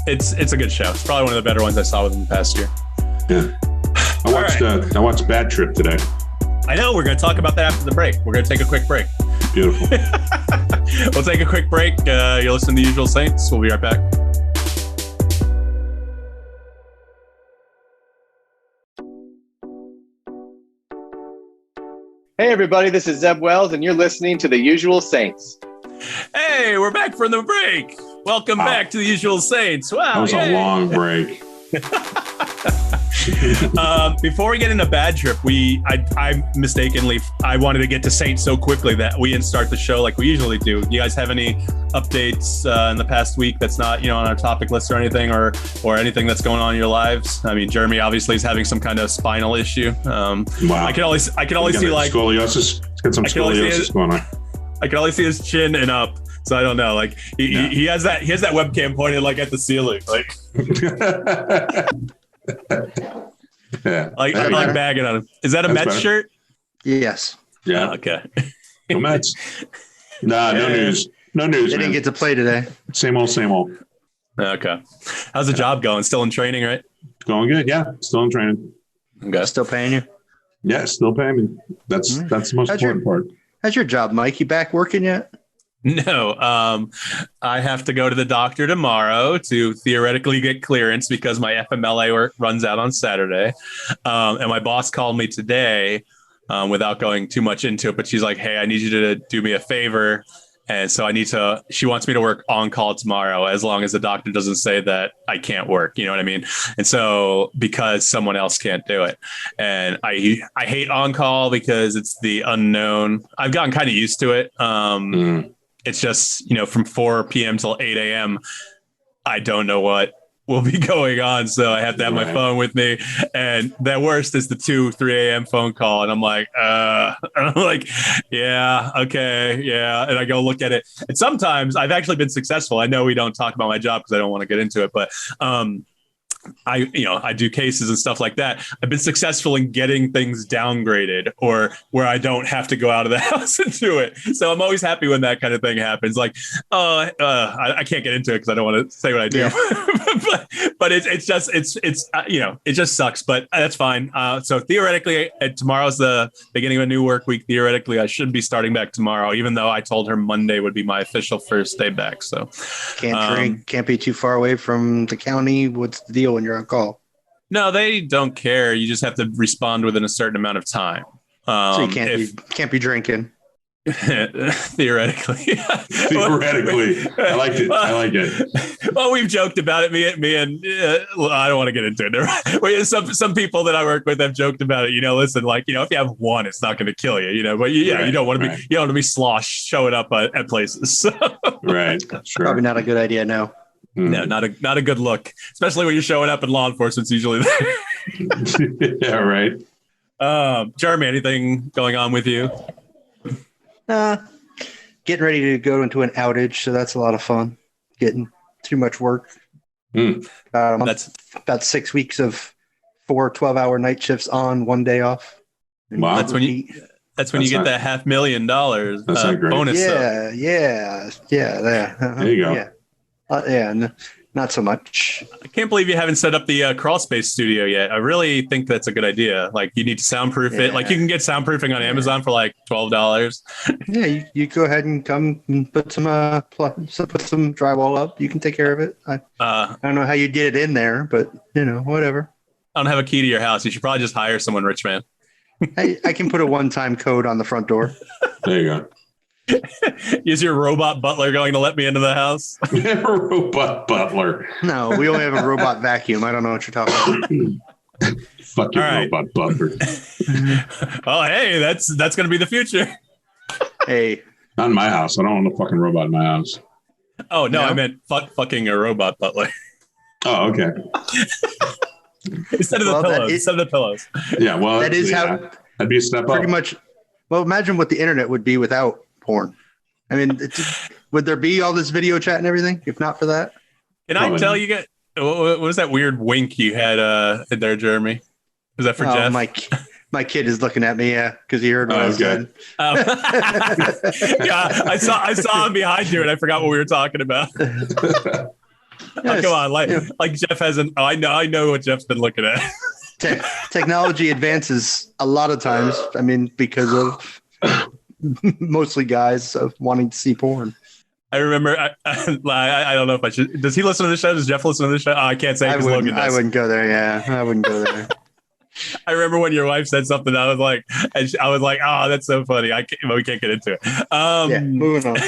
it's a good show. It's probably one of the better ones I saw within the past year. Yeah. I watched Bad Trip today. I know. We're going to talk about that after the break. We're going to take a quick break. Beautiful. We'll take a quick break. You're listening to The Usual Saints. We'll be right back. Hey everybody, this is Zeb Wells, and you're listening to The Usual Saints. Hey, we're back from the break. Welcome back to The Usual Saints. Wow, that was a long break. Before we get into Bad Trip, I mistakenly wanted to get to Saints so quickly that we didn't start the show like we usually do. You guys have any updates in the past week that's not on our topic list or anything, or anything that's going on in your lives? I mean, Jeremy obviously is having some kind of spinal issue. Wow. I can only see like scoliosis. It's got some scoliosis going on. I can only see his chin and up. So I don't know. Like he has that webcam pointed like at the ceiling, like like bagging on him. Is that a Mets shirt? Yes. Yeah. Oh, okay. No Mets. No news. No news. They didn't get to play today. Same old. Okay. How's the job going? Still in training, right? It's going good. Yeah. Still in training. Okay. Still paying you? Yeah. Still paying me. That's the most important part. How's your job, Mike? You back working yet? No, I have to go to the doctor tomorrow to theoretically get clearance because my FMLA work runs out on Saturday. And my boss called me today without going too much into it, but she's like, hey, I need you to do me a favor. And so she wants me to work on call tomorrow, as long as the doctor doesn't say that I can't work. You know what I mean? And so because someone else can't do it, and I hate on call because it's the unknown. I've gotten kind of used to it. It's just, from 4 p.m. till 8 a.m., I don't know what will be going on. So I have to have my phone with me. And the worst is the 3 a.m. phone call. And I'm like, yeah, okay. Yeah. And I go look at it. And sometimes I've actually been successful. I know we don't talk about my job because I don't want to get into it, but I do cases and stuff like that. I've been successful in getting things downgraded, or where I don't have to go out of the house and do it. So I'm always happy when that kind of thing happens. Like, I can't get into it because I don't want to say what I do, but it just sucks, but that's fine. So theoretically, tomorrow's the beginning of a new work week. Theoretically, I should be starting back tomorrow, even though I told her Monday would be my official first day back. So can't be too far away from the county. What's the deal when you're on call? No, they don't care. You just have to respond within a certain amount of time. So you can't be drinking. Theoretically. I like it. Well, we've joked about it. Me and I don't want to get into it. Some people that I work with have joked about it. Listen, like, if you have one, it's not going to kill you. But you don't want to be slosh showing up at places. So. Right. Sure. Probably not a good idea. No. No, not a good look, especially when you're showing up in law enforcement's usually there. Yeah, right. Jeremy, anything going on with you? Getting ready to go into an outage, so that's a lot of fun. Getting too much work. That's about 6 weeks of 4 12-hour night shifts on, 1 day off. Wow. That's when you get that $500,000 bonus. Yeah. There you go. Yeah. Not so much. I can't believe you haven't set up the crawl space studio yet. I really think that's a good idea. Like, you need to soundproof it. Like, you can get soundproofing on Amazon for like $12. Yeah, you go ahead and come and put some drywall up. You can take care of it. I don't know how you get it in there, but whatever. I don't have a key to your house. You should probably just hire someone, rich man. I can put a one-time code on the front door. There you go. Is your robot butler going to let me into the house? Robot butler. No, we only have a robot vacuum. I don't know what you're talking about. Fucking All right. robot butler. Oh, hey, that's going to be the future. Hey, Not in my house. I don't want a fucking robot in my house. Oh, no, No? I meant fucking a robot butler. Oh, okay. Instead of the Well, pillows. Yeah, well, that is how that'd be a step pretty up. much. Well, imagine what the internet would be without porn. I mean, would there be all this video chat and everything if not for that? Can I tell you guys, what was that weird wink you had there, Jeremy? Was that for Jeff? My kid is looking at me, yeah, because he heard what I said. Yeah, I saw him behind you, and I forgot what we were talking about. Yes, Come on, like Jeff hasn't. Oh, I know what Jeff's been looking at. Technology advances a lot of times. I mean, because of mostly guys of wanting to see porn. I remember. I don't know if I should. Does he listen to the show? Does Jeff listen to the show? Oh, I can't say because Logan does. I wouldn't go there. Yeah, I wouldn't go there. I remember when your wife said something. I was like, oh, that's so funny. We can't get into it. Yeah, moving on.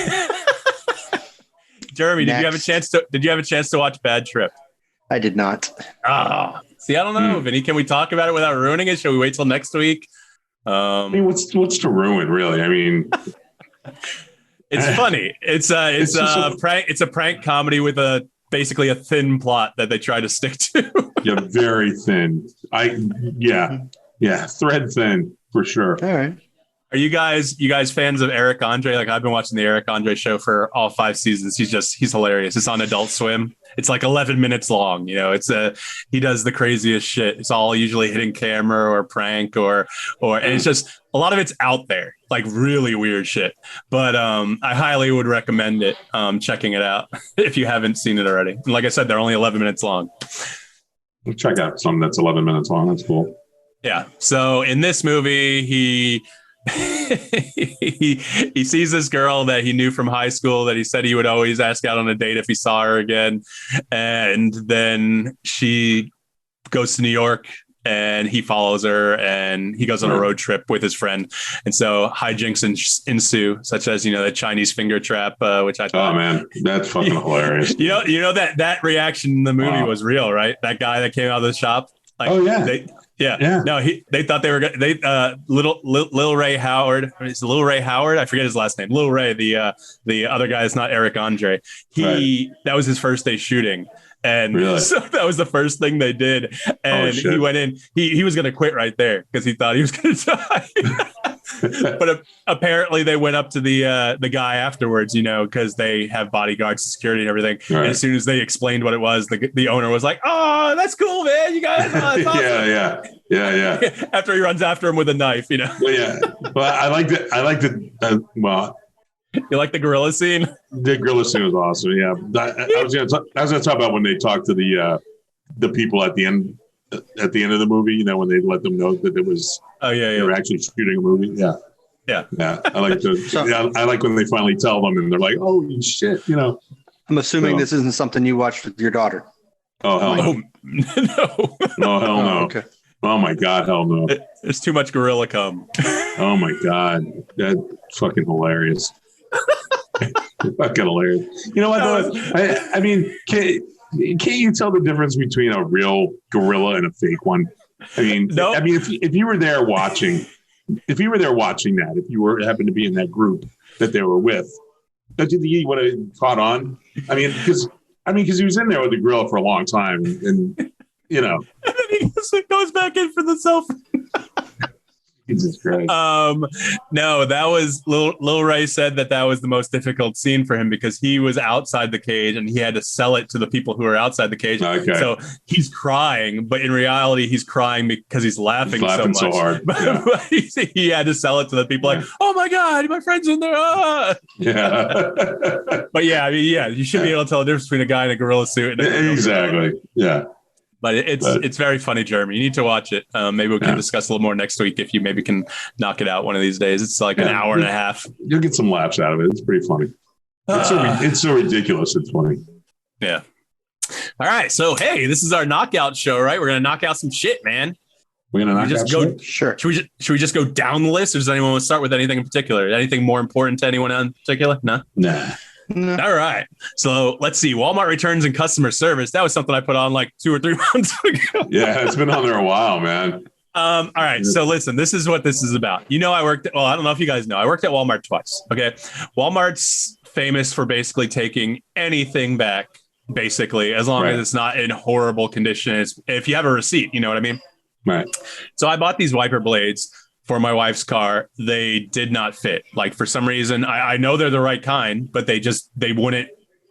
Jeremy, Next. did you have a chance to watch Bad Trip? I did not. Oh, see, I don't know, Vinny. Can we talk about it without ruining it? Shall we wait till next week? I mean, what's to ruin, really? I mean, it's funny. It's a prank comedy with basically a thin plot that they try to stick to. Yeah, very thin. Thread thin for sure. All right. Are you guys fans of Eric Andre? Like, I've been watching the Eric Andre show for all 5 seasons. He's hilarious. It's on Adult Swim. It's like 11 minutes long. You know, he does the craziest shit. It's all usually hidden camera or prank or and it's just a lot of it's out there, like really weird shit. But I highly would recommend it. Checking it out if you haven't seen it already. And like I said, they're only 11 minutes long. We'll check out something that's 11 minutes long. That's cool. Yeah. So in this movie, he sees this girl that he knew from high school that he said he would always ask out on a date if he saw her again. And then she goes to New York and he follows her and he goes on a road trip with his friend. And so hijinks ensue, such as, the Chinese finger trap, which I thought, oh man, that's fucking hilarious. You know that reaction in the movie was real, right? That guy that came out of the shop. Like, oh yeah. Yeah. No, they thought they were going to, Lil Ray Howard. It's Lil Ray Howard. I forget his last name. Lil Ray, the other guy is not Eric Andre. That was his first day shooting. And really? So that was the first thing they did. And he went in, he was going to quit right there because he thought he was going to die. But apparently they went up to the guy afterwards, because they have bodyguards, security and everything. Right. And as soon as they explained what it was, the owner was like, "Oh, that's cool, man. You guys, that's awesome." Yeah. After he runs after him with a knife, Well, yeah. Well, I liked it. You like the gorilla scene? The gorilla scene was awesome. Yeah. I was going to talk about when they talked to the people at the end of the movie, when they let them know that it was, they were actually shooting a movie. Yeah. I like when they finally tell them and they're like, "Holy shit," I'm assuming this isn't something you watched with your daughter. Oh, hell no. No. Oh, hell no. Okay. Oh my God, hell no. There's too much gorilla cum. Oh my God. That's fucking hilarious. Fucking hilarious. You know what though? I mean, can't you tell the difference between a real gorilla and a fake one? I mean, no. I mean, if you were there watching that, if you happened to be in that group that they were with, don't you think he would have caught on? I mean, because he was in there with the gorilla for a long time, and And then he goes back in for the selfie. Jesus Christ. No, that was Lil Ray said that was the most difficult scene for him because he was outside the cage and he had to sell it to the people who were outside the cage. Okay. So he's crying, but in reality, he's crying because he's laughing so much. So hard. Yeah. But he had to sell it to the people like, "Oh my God, my friend's in there." Ah! Yeah. But yeah, I mean, you should be able to tell the difference between a guy in a gorilla suit and a gorilla exactly. suit. Yeah. But it's very funny, Jeremy. You need to watch it. Maybe we can discuss a little more next week if you maybe can knock it out one of these days. It's like an hour and a half. You'll get some laughs out of it. It's pretty funny. It's so ridiculous. It's funny. Yeah. All right. So, hey, this is our knockout show, right? We're going to knock out some shit, man. We're gonna knock just out go. shit? Sure. Should we just go down the list, or does anyone want to start with anything in particular? Anything more important to anyone in particular? No. Nah. No. All right. So let's see. Walmart returns and customer service. That was something I put on like 2 or 3 months ago. Yeah, it's been on there a while, man. All right. So listen, this is what this is about. You know, I don't know if you guys know. I worked at Walmart twice. Okay. Walmart's famous for basically taking anything back, basically, as long as it's not in horrible condition. If you have a receipt, you know what I mean? Right. So I bought these wiper blades for my wife's car. They did not fit. Like for some reason, I know they're the right kind, but they wouldn't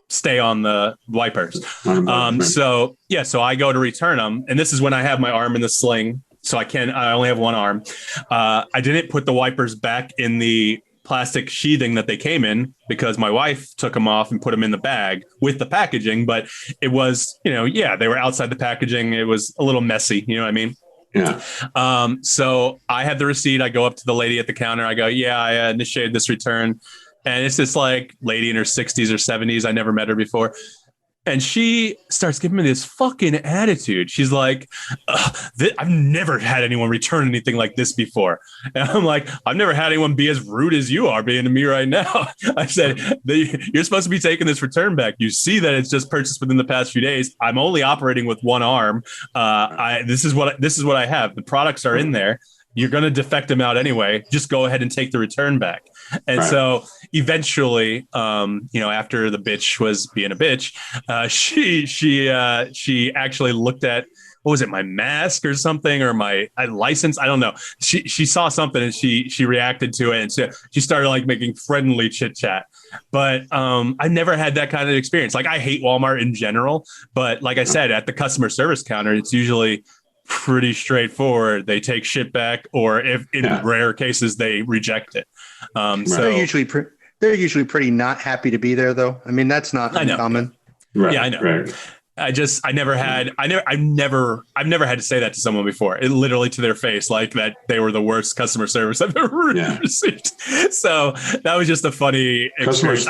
stay on the wipers. So I go to return them. And this is when I have my arm in the sling. So I only have one arm. I didn't put the wipers back in the plastic sheathing that they came in because my wife took them off and put them in the bag with the packaging. But it was, they were outside the packaging. It was a little messy. You know what I mean? Yeah. So I had the receipt. I go up to the lady at the counter. I go, I initiated this return. And it's this like lady in her 60s or 70s. I never met her before. And she starts giving me this fucking attitude. She's like, I've never had anyone return anything like this before. And I'm like, I've never had anyone be as rude as you are being to me right now. I said, you're supposed to be taking this return back. You see that it's just purchased within the past few days. I'm only operating with one arm. This is what I have. The products are in there. You're going to defect them out anyway. Just go ahead and take the return back. And so eventually, after the bitch was being a bitch, she actually looked at, what was it, my mask or something, or my license? I don't know. She saw something and she reacted to it. And she started like making friendly chit chat. But I never had that kind of experience. Like I hate Walmart in general. But like I said, at the customer service counter, it's usually pretty straightforward. They take shit back, or if in rare cases they reject it. So they're usually pretty not happy to be there, though. I mean, that's not uncommon. Right. Yeah, I know. Right. I've never had to say that to someone before. It literally to their face, like that they were the worst customer service I've ever received. So that was just a funny experience.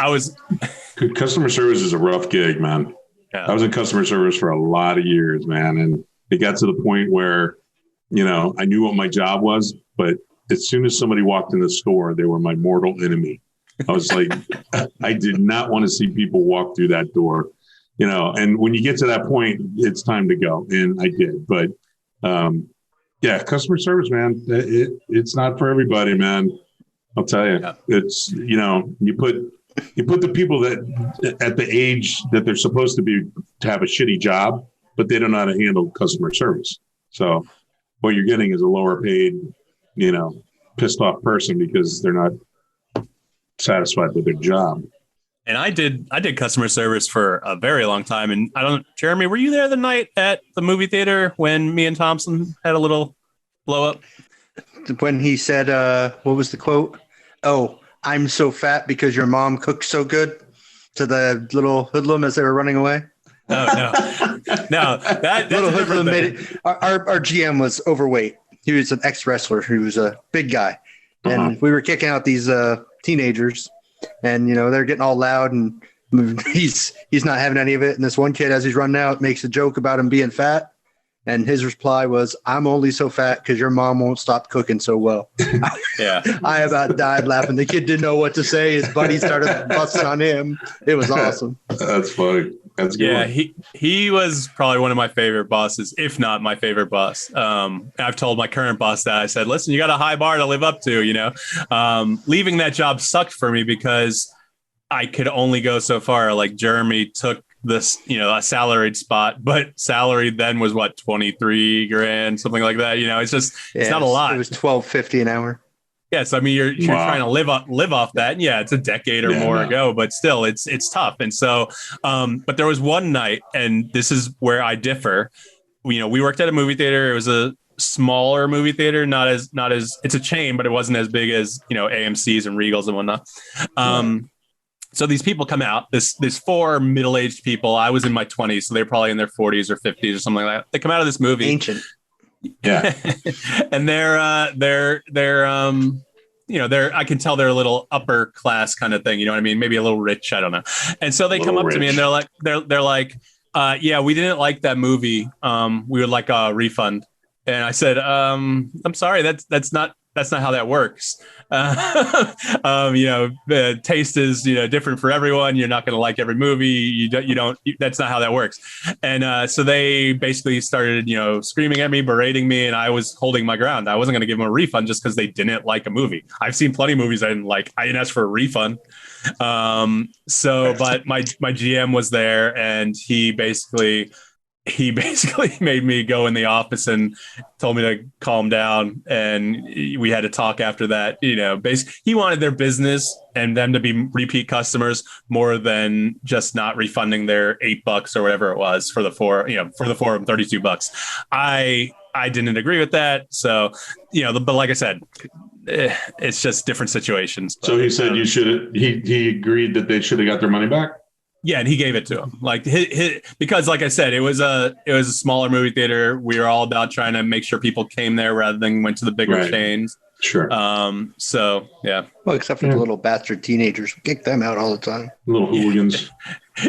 Customer service is a rough gig, man. Yeah. I was in customer service for a lot of years, man, and it got to the point where, I knew what my job was, but as soon as somebody walked in the store, they were my mortal enemy. I was like, I did not want to see people walk through that door, and when you get to that point, it's time to go. And I did. But customer service, man, it's not for everybody, man. I'll tell you, it's, you put the people that at the age that they're supposed to have a shitty job, but they don't know how to handle customer service. So what you're getting is a lower paid, pissed off person because they're not satisfied with their job. And I did customer service for a very long time. And Jeremy, were you there the night at the movie theater when me and Thompson had a little blow up? When he said, what was the quote? Oh, I'm so fat because your mom cooks so good, to the little hoodlum as they were running away. Oh, no, that's little hoodlum made it. Our GM was overweight. He was an ex-wrestler who was a big guy. And we were kicking out these teenagers, and they're getting all loud, and he's not having any of it. And this one kid, as he's running out, makes a joke about him being fat, and his reply was, "I'm only so fat because your mom won't stop cooking so well." Yeah, I about died laughing. The kid didn't know what to say. His buddy started busting on him. It was awesome. That's funny. That's good. Yeah, he was probably one of my favorite bosses, if not my favorite boss. I've told my current boss that. I said, listen, you got a high bar to live up to, leaving that job sucked for me because I could only go so far. Like Jeremy took this, a salaried spot, but salaried then was what, 23 grand, something like that. It's not a lot. It was $12.50 an hour. Yes, I mean you're trying to live off that. And yeah, it's a decade or more ago, but still, it's tough. And so, but there was one night, and this is where I differ. We worked at a movie theater. It was a smaller movie theater, not as it's a chain, but it wasn't as big as AMC's and Regals and whatnot. So these people come out. This 4 middle-aged people. I was in my 20s, so they're probably in their 40s or 50s or something like that. They come out of this movie. Ancient. Yeah. And they're I can tell they're a little upper class kind of thing. You know what I mean? Maybe a little rich. I don't know. And so they come up to me and they're like, Yeah, we didn't like that movie. We would like a refund. And I said, I'm sorry, that's not how that works. Taste is different for everyone. You're not going to like every movie. You don't. That's not how that works. And so they basically started screaming at me, berating me, and I was holding my ground. I wasn't going to give them a refund just because they didn't like a movie. I've seen plenty of movies I didn't like. I didn't ask for a refund. But my GM was there, and he basically made me go in the office and told me to calm down. And we had to talk after that. Basically, he wanted their business and them to be repeat customers more than just not refunding their $8 or whatever it was for the four of them, $32. I didn't agree with that. So, but like I said, it's just different situations. So he said he agreed that they should have got their money back. Yeah, and he gave it to him. Like because, like I said, it was a smaller movie theater. We were all about trying to make sure people came there rather than went to the bigger chains. Sure. So yeah. Well, except for the little bastard teenagers, we kick them out all the time. Little hooligans.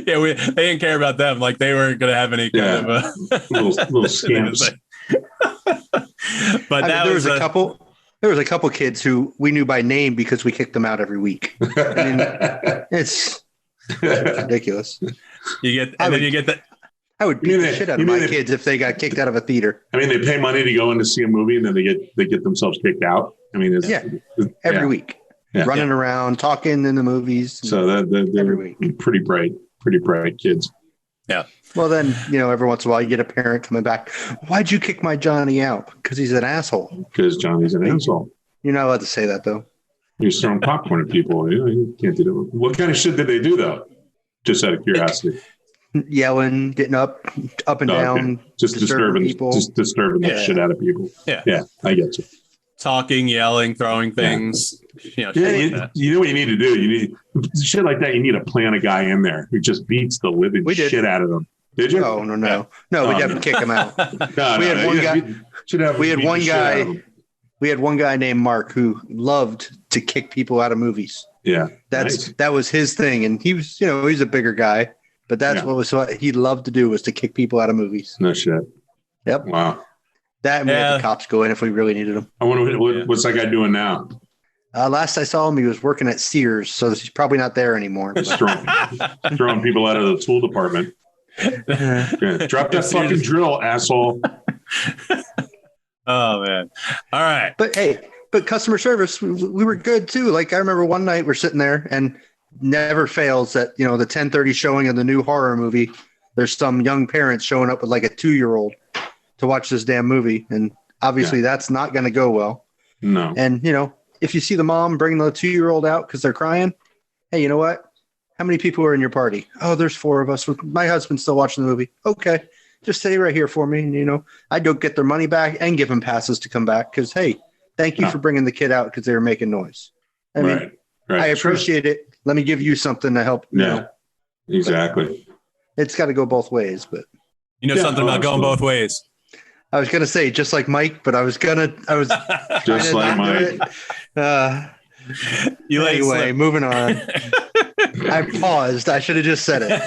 Yeah, they didn't care about them. Like they weren't going to have any kind of little scamps. But there was a couple. There was a couple kids who we knew by name because we kicked them out every week. I mean, it's ridiculous. I would beat the shit out of my kids if they got kicked out of a theater. I mean, they pay money to go in to see a movie, and then they get themselves kicked out. I mean, every week, running around, talking in the movies. So they're every week. Pretty bright kids. Yeah. Well, then every once in a while you get a parent coming back. Why'd you kick my Johnny out? Because he's an asshole. Because Johnny's an asshole. You're not allowed to say that though. You're throwing popcorn at people. You can't do that. What kind of shit did they do though? Just out of curiosity. Yelling, getting up and down, just disturbing people, just disturbing the shit out of people. Yeah, I get you. Talking, yelling, throwing things. You know what you need to do? You need shit like that. You need to plant a guy in there who just beats the living shit out of them. Did you? No. We didn't kick him out. We had one guy. We had one guy named Mark who loved to kick people out of movies. Yeah, that was his thing, and he was he's a bigger guy, but that's what he loved to do was to kick people out of movies. No shit. Yep. Wow. That and we had the cops go in if we really needed them. I wonder what's that guy doing now? Last I saw him, he was working at Sears, so he's probably not there anymore. Throwing people out of the tool department. Drop that fucking drill, asshole. Oh man! All right, but customer service, we were good too. Like I remember one night we're sitting there, and never fails that the 10:30 showing of the new horror movie. There's some young parents showing up with like a 2-year-old to watch this damn movie, and obviously that's not going to go well. No. And if you see the mom bring the 2-year-old out because they're crying, hey, you know what? How many people are in your party? Oh, there's 4 of us. My husband's still watching the movie. Okay. Just stay right here for me. And, I don't get their money back and give them passes to come back because, hey, thank you for bringing the kid out because they were making noise. I mean, I appreciate it. Let me give you something to help. Exactly. It's got to go both ways. But something about going both ways. I was going to say just like Mike, but I was just like Mike. Anyway, moving on. I paused. I should have just said it.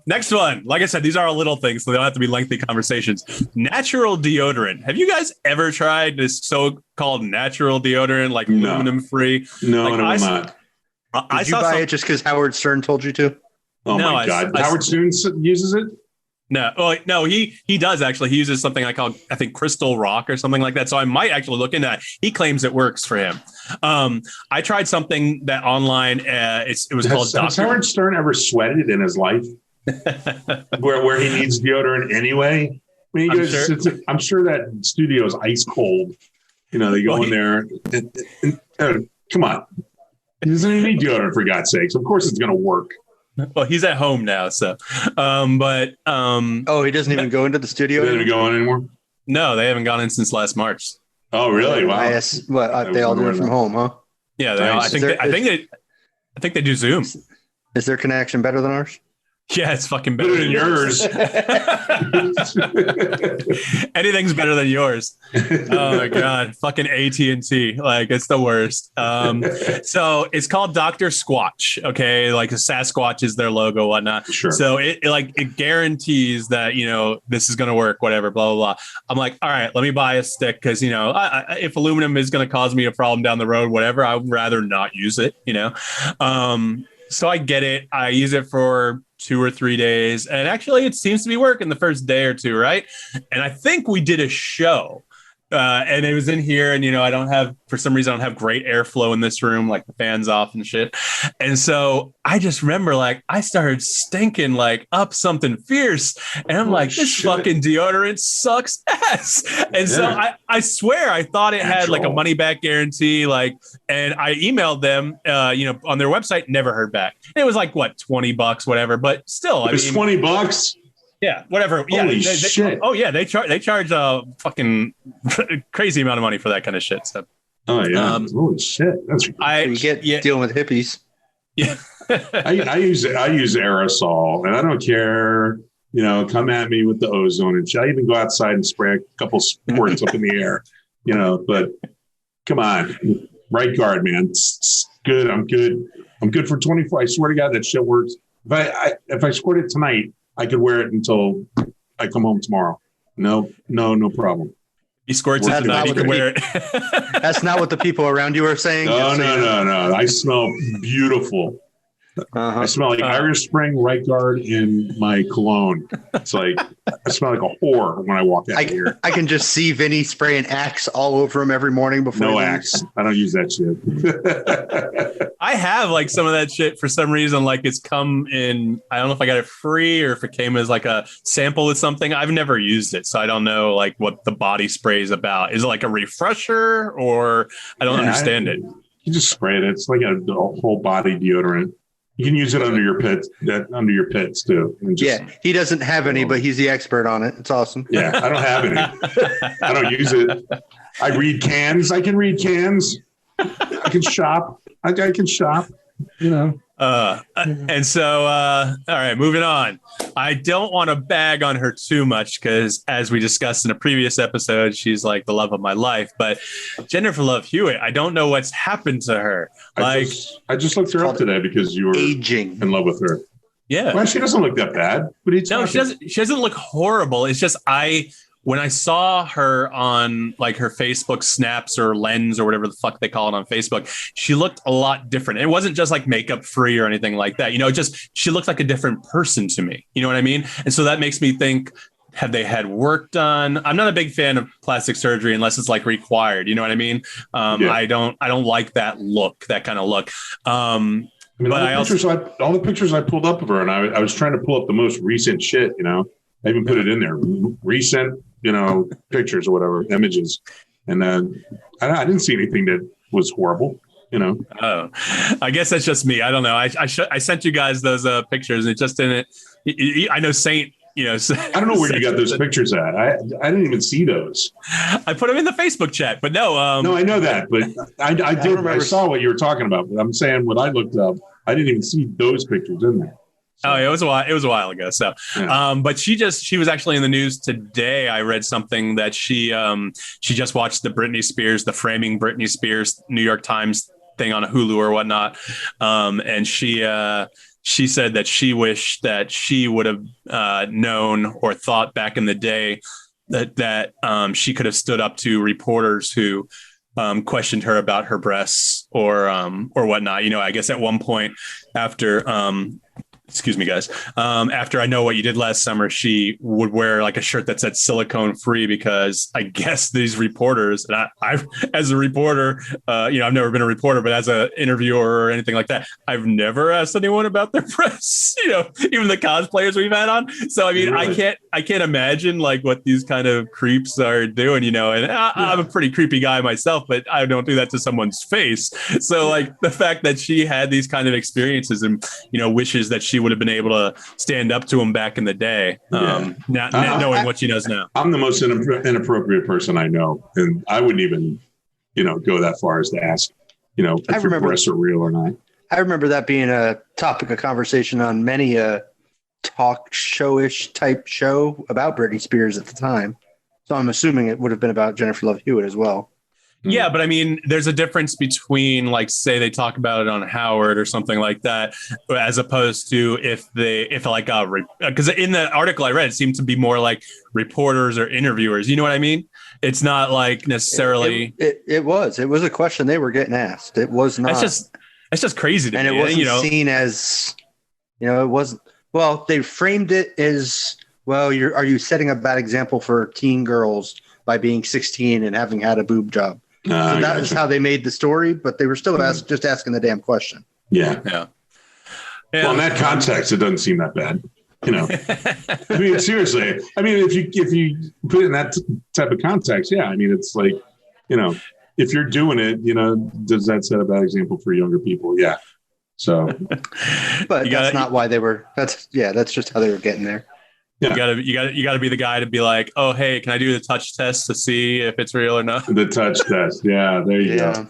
Next one. Like I said, these are all little things, so they don't have to be lengthy conversations. Natural deodorant. Have you guys ever tried this so-called natural deodorant, like aluminum-free? No, like, I will not. Did you buy it just because Howard Stern told you to? Oh my God! Howard Stern uses it. No, he does actually. He uses something I think Crystal Rock or something like that. So I might actually look into that. He claims it works for him. I tried something that online. It was called. Has Howard Stern ever sweated in his life? where he needs deodorant anyway? I mean, I'm sure that studio is ice cold. They go in there. Come on, he doesn't even need deodorant for God's sakes. Of course, it's going to work. Well, he's at home now, so. He doesn't even go into the studio. He doesn't even go in anymore. No, they haven't gone in since last March. Oh, really? Wow. They all do it from home, huh? Yeah, they all, I think they do Zoom. Is their connection better than ours? Yeah, it's fucking better Better than yours. Anything's better than yours. Oh my god, fucking AT&T, like it's the worst. So it's called Dr. Squatch. Okay, like a Sasquatch is their logo, whatnot. Sure. So it guarantees that this is gonna work, whatever, blah blah blah. I'm like, all right, let me buy a stick because if aluminum is gonna cause me a problem down the road, whatever, I'd rather not use it. So I get it. I use it for 2 or 3 days. And actually, it seems to be working the first day or two, right? And I think we did a show. And it was in here. And, for some reason, I don't have great airflow in this room, like the fan's off and shit. And so I just remember, I started stinking, up something fierce. And I'm this fucking deodorant sucks ass. And so I swear I thought it had a money back guarantee, and I emailed them, on their website, never heard back. It was $20, whatever. But still, it was $20. Yeah, whatever. Holy shit. Oh yeah, they charge a fucking crazy amount of money for that kind of shit. So. Oh yeah. Holy shit. That's dealing with hippies. Yeah. I use aerosol, and I don't care. Come at me with the ozone and shit. I even go outside and spray a couple squirts up in the air. But come on, right guard, man. It's good. I'm good. I'm good for 24. I swear to God, that shit works. If I squirt it tonight, I could wear it until I come home tomorrow. No problem. He squirts it tonight. He can wear it. That's not what the people around you are saying. No. I smell beautiful. I smell like Irish Spring, Right Guard in my cologne. It's I smell like a whore when I walk out here. I can just see Vinnie spraying Axe all over him every morning before. No Axe. I don't use that shit. I have some of that shit for some reason. It's come in. I don't know if I got it free or if it came as a sample with something. I've never used it, so I don't know what the body spray is about. Is it a refresher or I don't understand it? You just spray it. It's like a whole body deodorant. You can use it under your pits too. He doesn't have any, but he's the expert on it. It's awesome. Yeah, I don't have any. I don't use it. I read cans. I can read cans. I can shop. I can shop. And so, all right, moving on. I don't want to bag on her too much because, as we discussed in a previous episode, she's the love of my life. But Jennifer Love Hewitt, I don't know what's happened to her. I just looked her up today because you were aging in love with her. Yeah, well, she doesn't look that bad. No, she doesn't look horrible. It's just when I saw her on her Facebook snaps or lens or whatever the fuck they call it on Facebook, she looked a lot different. It wasn't just makeup free or anything like that. She looked like a different person to me. You know what I mean? And so that makes me think, have they had work done? I'm not a big fan of plastic surgery unless it's required. You know what I mean? I don't like that look, that kind of look. All the pictures I pulled up of her, and I was trying to pull up the most recent shit, I even put it in there. Recent, pictures or whatever, images. And I didn't see anything that was horrible, Oh, I guess that's just me. I don't know. I sent you guys those pictures and it just didn't. I know Saint, I don't know where you got those pictures at. I didn't even see those. I put them in the Facebook chat, but no. No, I know that, but I saw what you were talking about. But I'm saying what I looked up, I didn't even see those pictures in there. So. Oh, it was a while ago. So, yeah. But she was actually in the news today. I read something that she just watched the framing Britney Spears New York Times thing on Hulu or whatnot. And she said that she wished that she would have known or thought back in the day that she could have stood up to reporters who questioned her about her breasts or whatnot. I guess at one point after excuse me, guys. After I Know What You Did Last Summer, she would wear a shirt that said silicone free because I guess these reporters, and I've as a reporter, I've never been a reporter, but as an interviewer or anything like that, I've never asked anyone about their breasts, even the cosplayers we've had on. So, I mean, really? I can't imagine what these kind of creeps are doing, and I'm a pretty creepy guy myself, but I don't do that to someone's face. So the fact that she had these kind of experiences and, wishes that she would have been able to stand up to him back in the day, not knowing what she knows now. I'm the most inappropriate person I know, and I wouldn't even, go that far as to ask, if your breasts are real or not. I remember that being a topic of conversation on many talk showish type show about Britney Spears at the time. So I'm assuming it would have been about Jennifer Love Hewitt as well. Yeah, but I mean, there's a difference between like, say they talk about it on Howard or something like that, as opposed to because in the article I read, it seemed to be more like reporters or interviewers. You know what I mean? It's not like necessarily. It was a question they were getting asked. It was not. It's just crazy to me. And it wasn't seen as, it wasn't. Well, they framed it as, well, are you setting a bad example for teen girls by being 16 and having had a boob job? So that is how they made the story, but they were still just asking the damn question. Yeah. Well, in that context, it doesn't seem that bad. I mean, seriously. I mean, if you put it in that type of context, yeah. I mean, it's like, if you're doing it, does that set a bad example for younger people? Yeah. So, but that's not why they were. That's just how they were getting there. Yeah. You gotta be the guy to be like, oh, hey, can I do the touch test to see if it's real or not? The touch test. Yeah, there you go.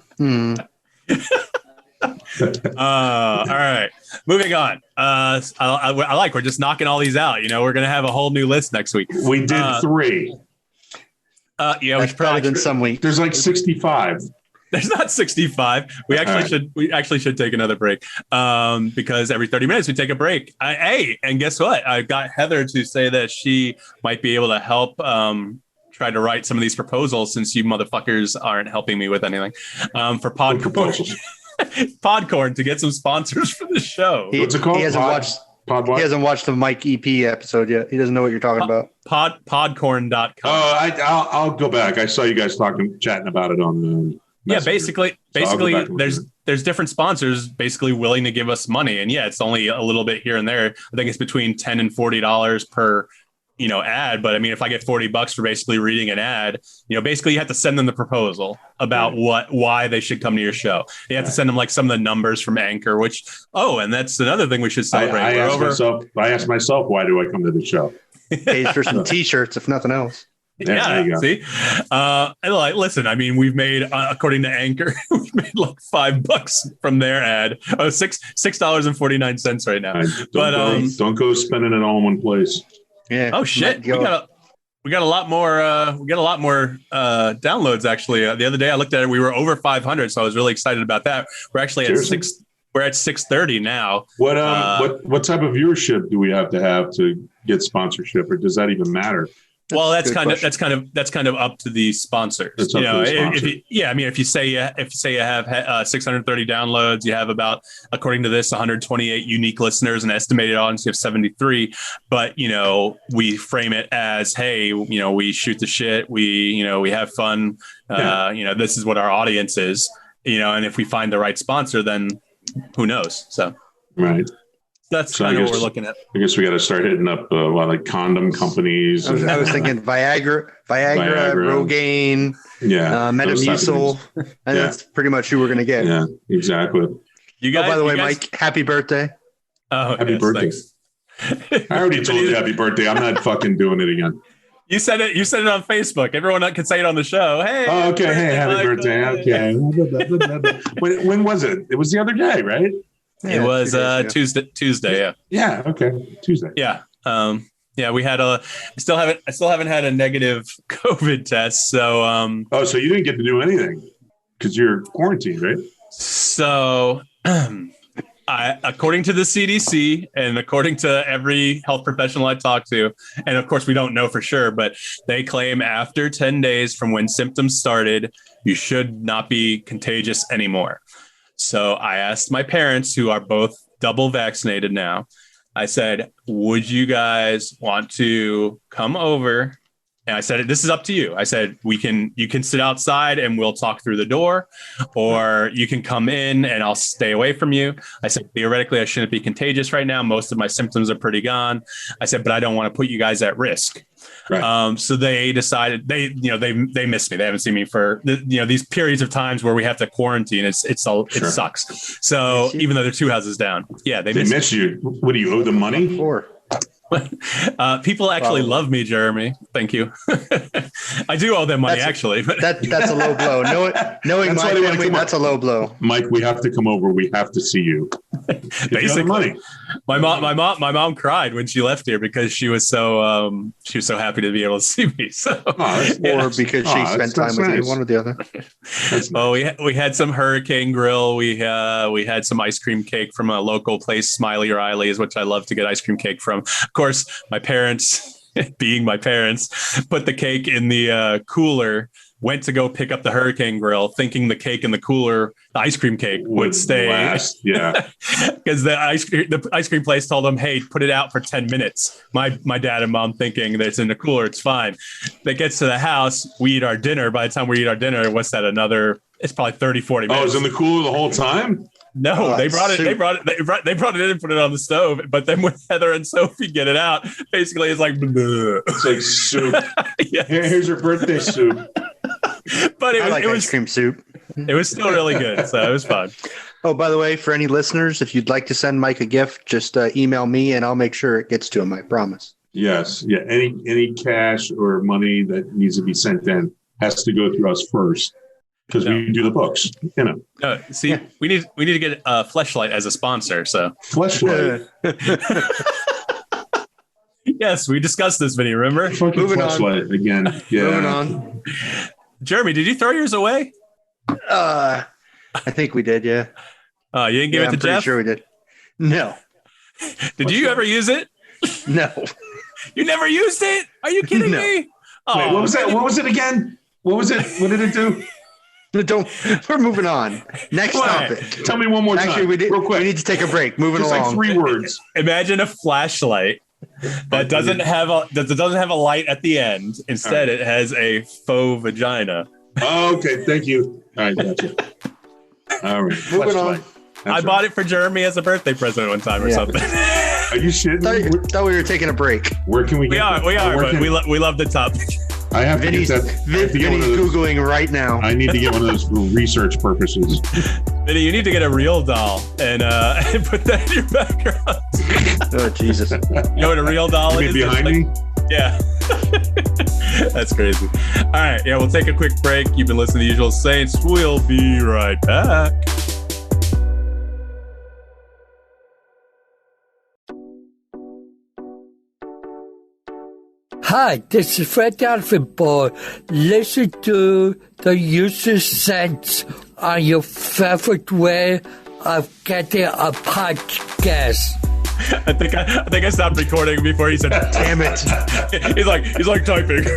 All right, moving on. I like we're just knocking all these out. We're gonna have a whole new list next week. We did 3. Yeah, we should probably did some week. There's like 65. There's not 65. We actually should take another break because every 30 minutes we take a break. And guess what? I got Heather to say that she might be able to help try to write some of these proposals since you motherfuckers aren't helping me with anything for Podcorn. Podcorn to get some sponsors for the show. What's it called? He hasn't watched the Mike EP episode yet. He doesn't know what you're talking about. Podcorn.com. Oh, I'll go back. I saw you guys chatting about it on the. Yeah, basically, there's different sponsors basically willing to give us money, and it's only a little bit here and there. I think it's between $10 and $40 per, ad. But I mean, if I get $40 for basically reading an ad, basically you have to send them the proposal about why they should come to your show. You have to send them like some of the numbers from Anchor, and that's another thing we should celebrate. I asked myself, why do I come to the show? Pays for some T-shirts, if nothing else. Yeah, see, listen. I mean, we've made, according to Anchor, we've made like $5 from their ad. Oh, $6.49 right now. Don't go spending it all in one place. Yeah. Oh shit, we got a lot more. Downloads actually. The other day I looked at it, we were over 500, so I was really excited about that. We're actually at We're at 630 now. What type of viewership do we have to get sponsorship, or does that even matter? Well, that's kind of up to the sponsors. If you say you have 630 downloads, you have about, according to this, 128 unique listeners, and estimated audience you have 73. But we frame it as, hey, we shoot the shit, we have fun. This is what our audience is. And if we find the right sponsor, then who knows? So right. That's kind of what we're looking at. I guess we got to start hitting up like condom companies. I was thinking Viagra, Rogaine, Metamucil, and that's pretty much who we're going to get. Yeah, exactly. You guys, by the way, Mike, happy birthday! Oh, happy birthday! I already told you happy birthday. I'm not fucking doing it again. You said it on Facebook. Everyone can say it on the show. Hey. Oh, okay. Hey, happy birthday. Okay. When was it? It was the other day, right? Yeah, it was Tuesday. Yeah. Yeah. Okay. Tuesday. Yeah. We had I still haven't had a negative COVID test. So. So you didn't get to do anything because you're quarantined, right? So, according to the CDC and according to every health professional I talk to, and of course we don't know for sure, but they claim after 10 days from when symptoms started, you should not be contagious anymore. So I asked my parents, who are both double vaccinated now, I said, would you guys want to come over? And I said, this is up to you. I said, you can sit outside and we'll talk through the door, or you can come in and I'll stay away from you. I said, theoretically, I shouldn't be contagious right now. Most of my symptoms are pretty gone. I said, but I don't want to put you guys at risk. Right. So they decided they miss me. They haven't seen me for these periods of times where we have to quarantine. It sucks. So even though they're 2 houses down, they miss you. What do you owe them money for? People actually love me, Jeremy. Thank you. I do owe them money, actually. But that's a low blow. Knowing my family, that's a low blow. Mike, we have to come over. We have to see you. Basically, money. My mom cried when she left here because she was so happy to be able to see me. So, or because she spent time with you, one or the other. Well, we had some hurricane grill. We had some ice cream cake from a local place, Smiley Riley's, which I love to get ice cream cake from. Of course, my parents, being my parents, put the cake in the cooler. Went to go pick up the hurricane grill, thinking the cake in the cooler, the ice cream cake, would stay. Last. Yeah, because the ice cream place told them, "Hey, put it out for 10 minutes." My dad and mom thinking that it's in the cooler, it's fine. That gets to the house, we eat our dinner. By the time we eat our dinner, what's that? It's probably 30, 40 minutes. Oh, it was in the cooler the whole time? No, they brought it in and put it on the stove. But then when Heather and Sophie get it out, basically it's like, bleh. It's like soup. Yes. Here's your birthday soup. But it was ice cream soup. It was still really good, so it was fun. Oh, by the way, for any listeners, if you'd like to send Mike a gift, just email me and I'll make sure it gets to him. I promise. Yes, yeah. Any cash or money that needs to be sent in has to go through us first. Because we do the books, we need to get Fleshlight as a sponsor. So Fleshlight. Yes, we discussed this, Vinnie. Remember? Fucking Fleshlight again. Yeah. Moving on. Jeremy, did you throw yours away? I think we did. Yeah. You didn't give it to Jeff? Sure we did. No. Did you ever use it? No. You never used it? Are you kidding me? Oh, wait, what was that? What was it again? What was it? What did it do? We're moving on. Next topic. Tell me one more time. Actually, real quick. We need to take a break. Moving Just along. like 3 words. Imagine a flashlight that doesn't have a light at the end. Instead, it has a faux vagina. Oh, okay. Thank you. All right, gotcha. All right. Moving on. I bought it for Jeremy as a birthday present one time or something. Are you shitting? Thought we were taking a break. Where can we get We are, but we love the topic. I have Vinny's Googling right now. I need to get one of those for research purposes. Vinny, you need to get a real doll and put that in your background. Oh, Jesus. You know what a real doll is? Behind me? Yeah. That's crazy. All right. Yeah, we'll take a quick break. You've been listening to Usual Saints. We'll be right back. Hi, this is Fred Davenport. Listen to the Usual Saints on your favorite way of getting a podcast. I think I stopped recording before he said, "Damn it!" he's like typing. A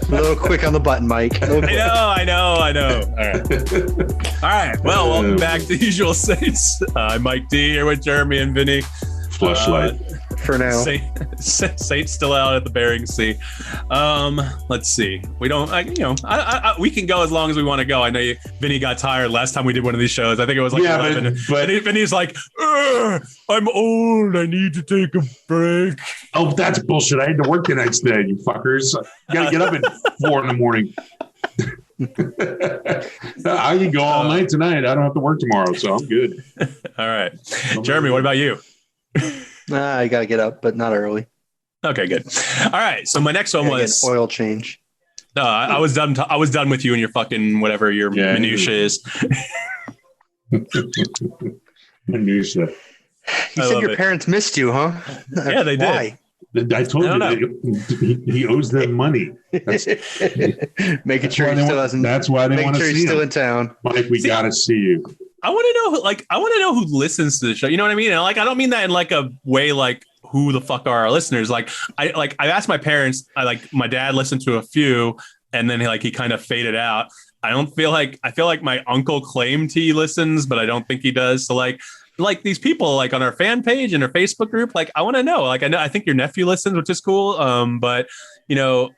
little quick on the button, Mike. I know. All right. Well, welcome back to Usual Saints. I'm Mike D here with Jeremy and Vinny. Fleshlight. For now, Saint's still out at the Bering Sea. Let's see. We don't. We can go as long as we want to go. I know Vinny got tired last time we did one of these shows. I think it was like 11. But Vinny's like, I'm old. I need to take a break. Oh, that's bullshit. I had to work the next day. You fuckers. You gotta get up at 4 a.m. I can go all night tonight. I don't have to work tomorrow, so I'm good. All right, Jeremy. What about you? I got to get up, but not early. Okay, good. All right. So my next one was oil change. I was done. I was done with you and your fucking whatever your minutia is. Minutia. You said your parents missed you, huh? Yeah, they did. Why? I told you he owes them money. Making sure he still hasn't. That's why they want to see him. Making sure he's still in town. Mike, we gotta see you. I want to know who listens to the show. You know what I mean? And I don't mean that in like a way like who the fuck are our listeners? I asked my parents. My dad listened to a few, and then he kind of faded out. I feel like my uncle claimed he listens, but I don't think he does. So like these people on our fan page and our Facebook group, I want to know. I think your nephew listens, which is cool. But I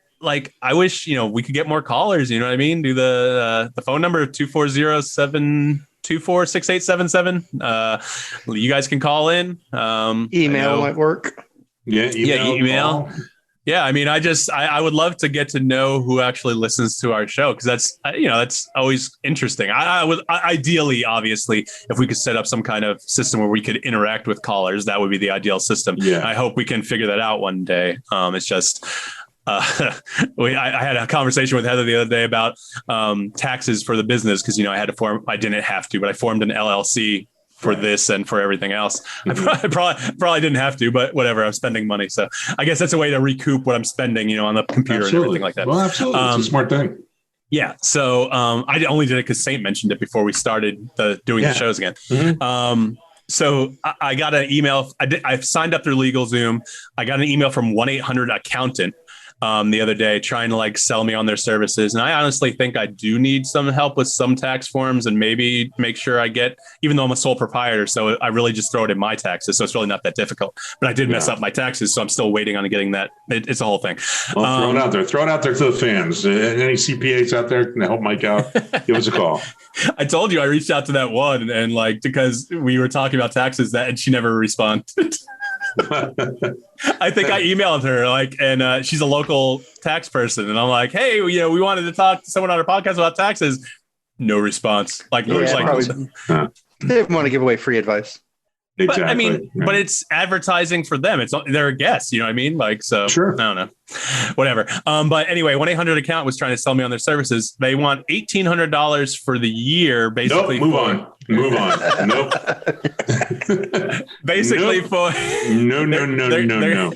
wish we could get more callers. You know what I mean? Do the phone number 240-724-6877. You guys can call in. Email might work. Yeah, email. Yeah, I mean, I would love to get to know who actually listens to our show, because that's always interesting. I would ideally, obviously, if we could set up some kind of system where we could interact with callers, that would be the ideal system. Yeah. I hope we can figure that out one day. It's just I had a conversation with Heather the other day about taxes for the business because I had to form. I didn't have to, but I formed an LLC for this and for everything else. I probably didn't have to, but whatever. I'm spending money, so I guess that's a way to recoup what I'm spending, on the computer and everything like that. Well, absolutely, it's a smart thing. Yeah. So I only did it because Saint mentioned it before we started doing the shows again. Mm-hmm. So I got an email. I signed up through LegalZoom. I got an email from 1-800-ACCOUNTANT the other day trying to sell me on their services. And I honestly think I do need some help with some tax forms and maybe make sure I get, even though I'm a sole proprietor, so I really just throw it in my taxes. So it's really not that difficult, but I did mess up my taxes. So I'm still waiting on getting that. It's a whole thing. Well, throw it out there to the fans. Any CPAs out there can help Mike out. Give us a call. I told you I reached out to that one and because we were talking about taxes and she never responded. I think I emailed her and she's a local tax person and I'm like, hey, we wanted to talk to someone on our podcast about taxes. No response. They didn't want to give away free advice. Exactly. But but it's advertising for them. They're a guest, you know what I mean? So sure. I don't know, whatever. But anyway, 1-800-ACCOUNT was trying to sell me on their services. They want $1,800 for the year, basically. Nope, move on. Nope. Basically nope. No.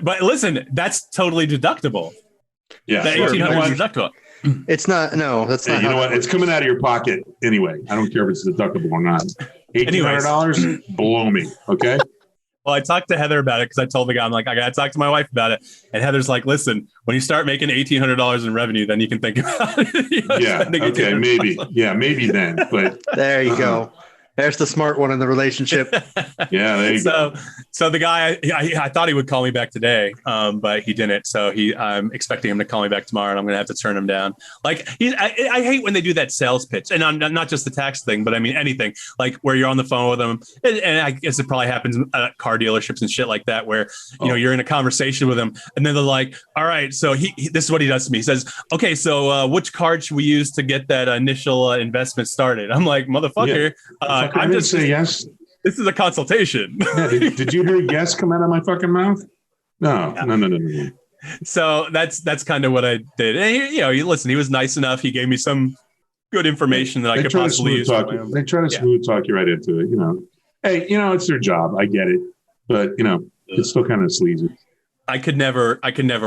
But listen, that's totally deductible. Yeah. That $1,800 is deductible. It's not. No, that's not. You know what? It's coming out of your pocket anyway. I don't care if it's deductible or not. $1,800, blow me. Okay. Well, I talked to Heather about it because I told the guy, I'm like, I got to talk to my wife about it. And Heather's like, listen, when you start making $1,800 in revenue, then you can think about it. Yeah. Okay. Maybe. Yeah. Maybe then. But there you go. There's the smart one in the relationship. Yeah, there you go. So the guy, I thought he would call me back today, but he didn't. So I'm expecting him to call me back tomorrow, and I'm going to have to turn him down. I hate when they do that sales pitch, and I'm not just the tax thing, but I mean anything where you're on the phone with them, and I guess it probably happens at car dealerships and shit like that, where you're in a conversation with them, and then they're like, "All right, so this is what he does to me. He says, okay, so which card should we use to get that initial investment started?" I'm like, motherfucker. Yeah. I'm just say yes. This is a consultation. Yeah, did you hear yes come out of my fucking mouth? No. So that's kind of what I did. And listen, he was nice enough. He gave me some good information that I could possibly use. They try to smooth talk you right into it. Hey, it's their job. I get it, but it's still kind of sleazy. I could never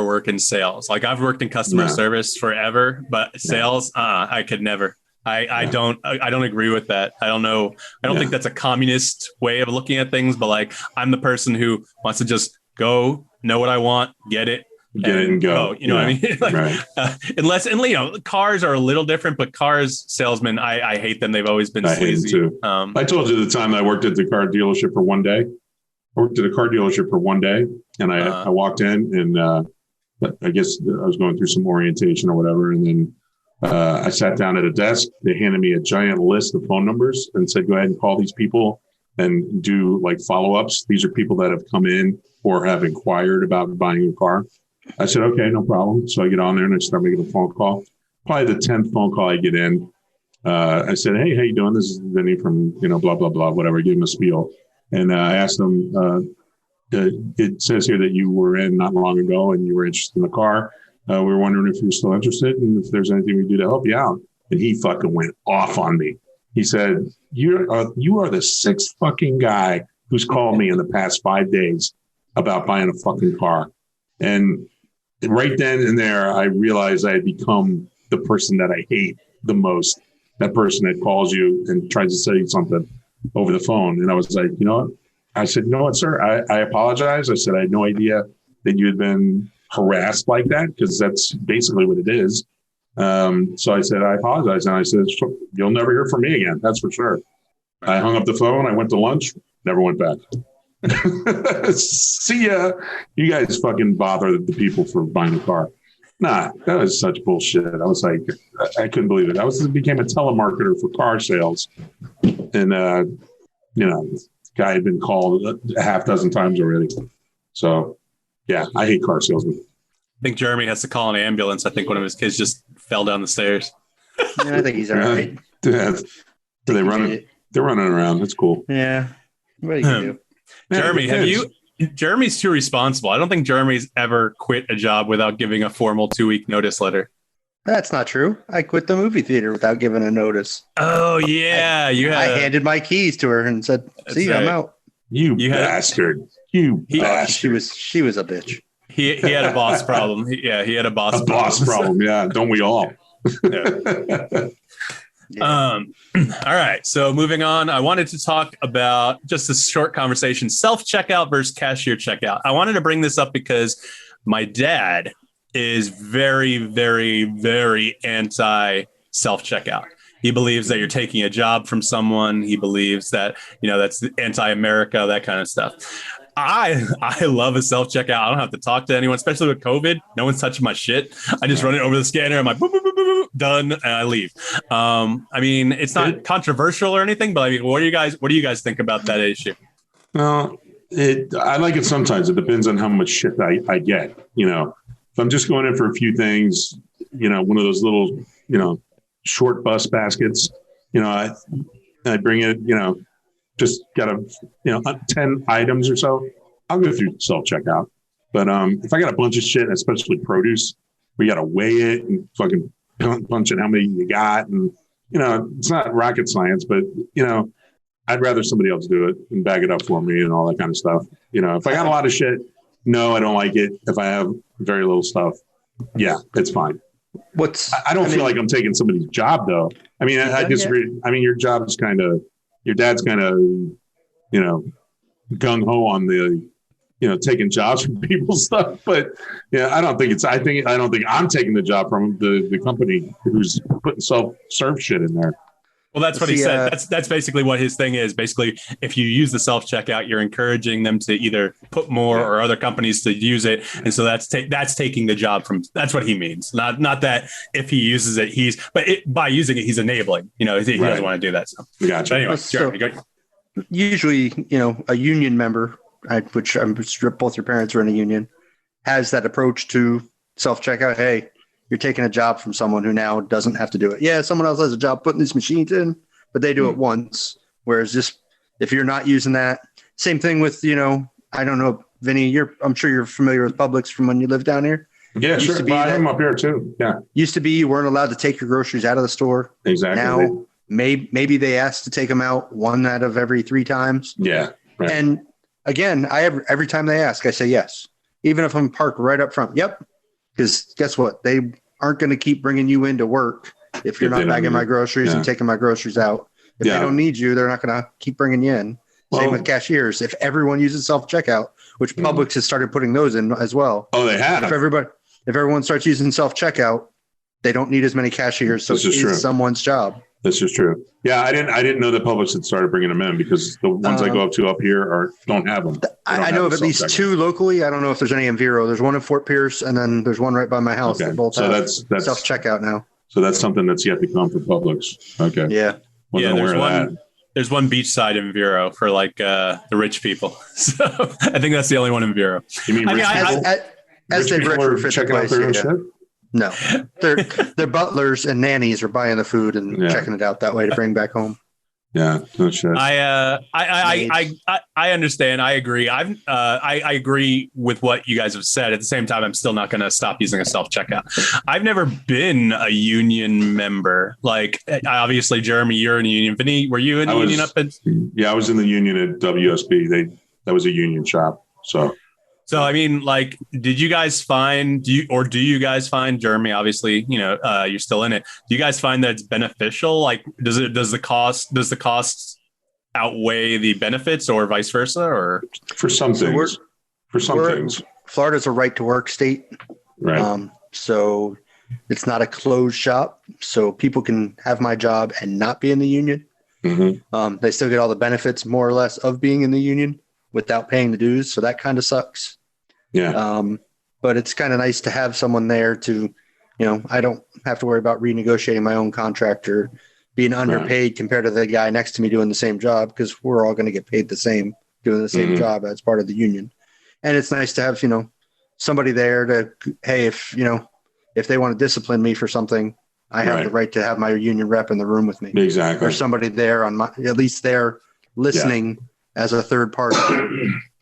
work in sales. I've worked in customer service forever, but sales, I could never. I don't agree with that. I don't know. I don't think that's a communist way of looking at things, but I'm the person who wants to just go, know what I want, get it and go. You know what I mean? Unless, cars are a little different, but cars salesmen, I hate them. They've always been sleazy. I hate them too. I told you the time I worked at the car dealership for one day. And I walked in and I guess I was going through some orientation or whatever. And then I sat down at a desk. They handed me a giant list of phone numbers and said, go ahead and call these people and do follow-ups. These are people that have come in or have inquired about buying a car. I said, okay, no problem. So I get on there and I start making a phone call. Probably the 10th phone call I get in. I said, hey, how you doing? This is Vinnie from, blah, blah, blah, whatever. I gave him a spiel. And I asked him, it says here that you were in not long ago and you were interested in the car. We were wondering if you're still interested and if there's anything we can do to help you out. And he fucking went off on me. He said, you are the sixth fucking guy who's called me in the past 5 days about buying a fucking car. And right then and there, I realized I had become the person that I hate the most. That person that calls you and tries to sell you something over the phone. And I was like, you know what? I said, you know what, sir? I apologize. I said, I had no idea that you had been harassed like that, because that's basically what it is. So I said, I apologize. And I said, you'll never hear from me again. That's for sure. I hung up the phone. I went to lunch, never went back. See ya. You guys fucking bother the people for buying a car. Nah, that was such bullshit. I was like, I couldn't believe it. I became a telemarketer for car sales. And, this guy had been called a half dozen times already. So, yeah, I hate car salesmen. I think Jeremy has to call an ambulance. I think one of his kids just fell down the stairs. Yeah, I think he's all right. Yeah. They're running around. That's cool. Yeah. What are you going to do? Jeremy, Jeremy's too responsible. I don't think Jeremy's ever quit a job without giving a formal 2-week notice letter. That's not true. I quit the movie theater without giving a notice. Oh yeah, I handed my keys to her and said, "See, right. I'm out." You bastard! Bastard. She was a bitch. He had a boss problem. He had a boss problem. Yeah, don't we all? Yeah. All right. So moving on, I wanted to talk about just a short conversation: self-checkout versus cashier checkout. I wanted to bring this up because my dad is very, very, very anti self-checkout. He believes that you're taking a job from someone. He believes that, that's anti-America, that kind of stuff. I love a self-checkout. I don't have to talk to anyone, especially with COVID. No one's touching my shit. I just run it over the scanner. I'm like, boop, boop, boop, boop, done, and I leave. It's not controversial or anything, but what do you guys think about that issue? Well, I like it sometimes. It depends on how much shit I get. If I'm just going in for a few things, one of those little, short bus baskets, I bring it, just got 10 items or so, I'll go through self-checkout. But if I got a bunch of shit, especially produce, we got to weigh it and fucking punch in how many you got. And, it's not rocket science, but, I'd rather somebody else do it and bag it up for me and all that kind of stuff. If I got a lot of shit, no, I don't like it. If I have very little stuff, yeah, it's fine. I don't feel like I'm taking somebody's job, though. I mean, I disagree. Yet? I mean, your dad's kind of, gung-ho on the, taking jobs from people's stuff. But yeah, I don't think I'm taking the job from the company who's putting self-serve shit in there. Well, that's what he said. That's basically what his thing is. Basically, if you use the self-checkout, you're encouraging them to either put more or other companies to use it. And so that's taking the job from, that's what he means. Not that if he uses it, by using it, he's enabling, he doesn't want to do that. So, gotcha. Anyway, usually, a union member, which I'm sure both your parents are in a union, has that approach to self-checkout. Hey, you're taking a job from someone who now doesn't have to do it. Yeah, someone else has a job putting these machines in, but they do it once. Whereas just if you're not using that, same thing with, I don't know, Vinnie, I'm sure you're familiar with Publix from when you lived down here. Yeah, sure. I'm up here too. Yeah. Used to be you weren't allowed to take your groceries out of the store. Exactly. Now, maybe they asked to take them out 1 out of every 3 times. Yeah. Right. And again, every time they ask, I say yes. Even if I'm parked right up front. Yep. Because guess what? They aren't going to keep bringing you into work if you're not bagging my groceries and taking my groceries out. If they don't need you, they're not going to keep bringing you in. Same with cashiers. If everyone uses self-checkout, which Publix has started putting those in as well. Oh, they have. If everyone starts using self-checkout, they don't need as many cashiers. So it's someone's job. This is true. Yeah, I didn't know that Publix had started bringing them in because the ones I go up here don't have them. I know of at least 2 locally. I don't know if there's any in Vero. There's one in Fort Pierce, and then there's one right by my house. Okay. They both have self-checkout now. So that's something that's yet to come for Publix. Okay. Yeah. There's one beachside in Vero for like the rich people. So I think that's the only one in Vero. You mean as they retrofit checking out their own shit? No, their butlers and nannies are buying the food and checking it out that way to bring back home. Yeah, no shit. I understand. I agree. I agree with what you guys have said. At the same time, I'm still not going to stop using a self-checkout. I've never been a union member. Like, obviously, Jeremy, you're in a union. Vinnie, were you in a union up in? Yeah, I was in the union at WSB. That was a union shop. So I mean, like, do you guys find, Jeremy, obviously, you're still in it. Do you guys find that it's beneficial? Like, does the cost outweigh the benefits or vice versa? Or for some things, Florida's a right to work state. Right. So it's not a closed shop. So people can have my job and not be in the union. Mm-hmm. They still get all the benefits more or less of being in the union without paying the dues. So that kind of sucks. Yeah. But it's kind of nice to have someone there to, I don't have to worry about renegotiating my own contract or being underpaid compared to the guy next to me doing the same job, because we're all going to get paid the same doing the same job as part of the union. And it's nice to have, somebody there to, hey, if they want to discipline me for something, I have the right to have my union rep in the room with me. Exactly. Or somebody there at least there listening as a third party.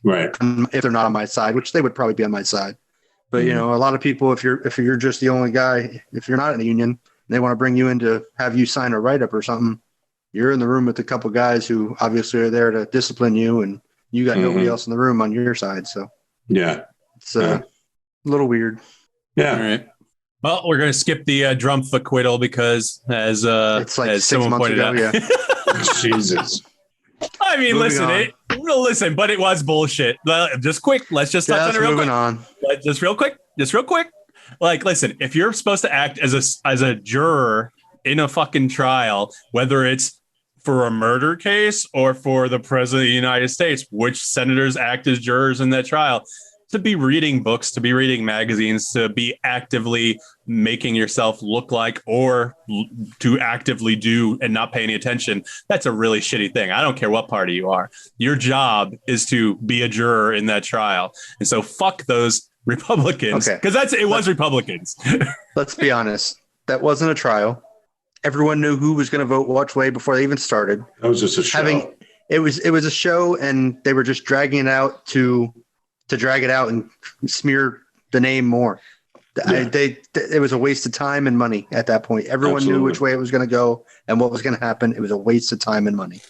Right. if they're not on my side, which they would probably be on my side. But you know, a lot of people, if you're just the only guy, if you're not in the union, and they want to bring you in to have you sign a write up or something, you're in the room with a couple guys who obviously are there to discipline you, and you got nobody else in the room on your side. So it's a little weird. Yeah. All right. Well, we're going to skip the Drumpf acquittal because, as it's like as 6 someone months pointed ago. out, Yeah. Jesus. I mean, Moving listen, but it was bullshit. Just quick, let's just touch on it real quick. On. Just real quick. Like, listen, if you're supposed to act as a juror in a fucking trial, whether it's for a murder case or for the president of the United States, which senators act as jurors in that trial, to be reading books, to be reading magazines, to be actively making yourself look like or to actively do and not pay any attention, that's a really shitty thing. I don't care what party you are. Your job is to be a juror in that trial. And so fuck those Republicans, because it was Republicans. Let's be honest. That wasn't a trial. Everyone knew who was going to vote which way before they even started. That was just a show. It was a show, and they were just dragging it out to drag it out and smear the name more. Yeah. It was a waste of time and money at that point. Everyone knew which way it was going to go and what was going to happen. It was a waste of time and money.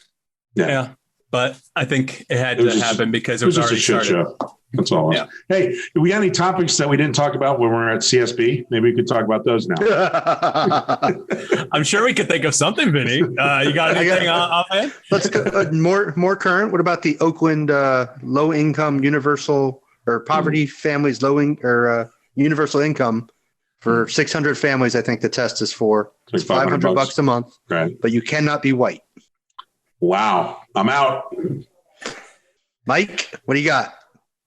Yeah. But I think it had to happen because it was already just a shit started. Show. That's all. Yeah. Hey, do we got any topics that we didn't talk about when we were at CSB? Maybe we could talk about those now. I'm sure we could think of something, Vinnie. You got anything offhand? Let's go more current. What about the Oakland low income universal or poverty families universal income for 600 families? I think the test is for. It's $500 a month, right? But you cannot be white. Wow, I'm out. Mike, what do you got?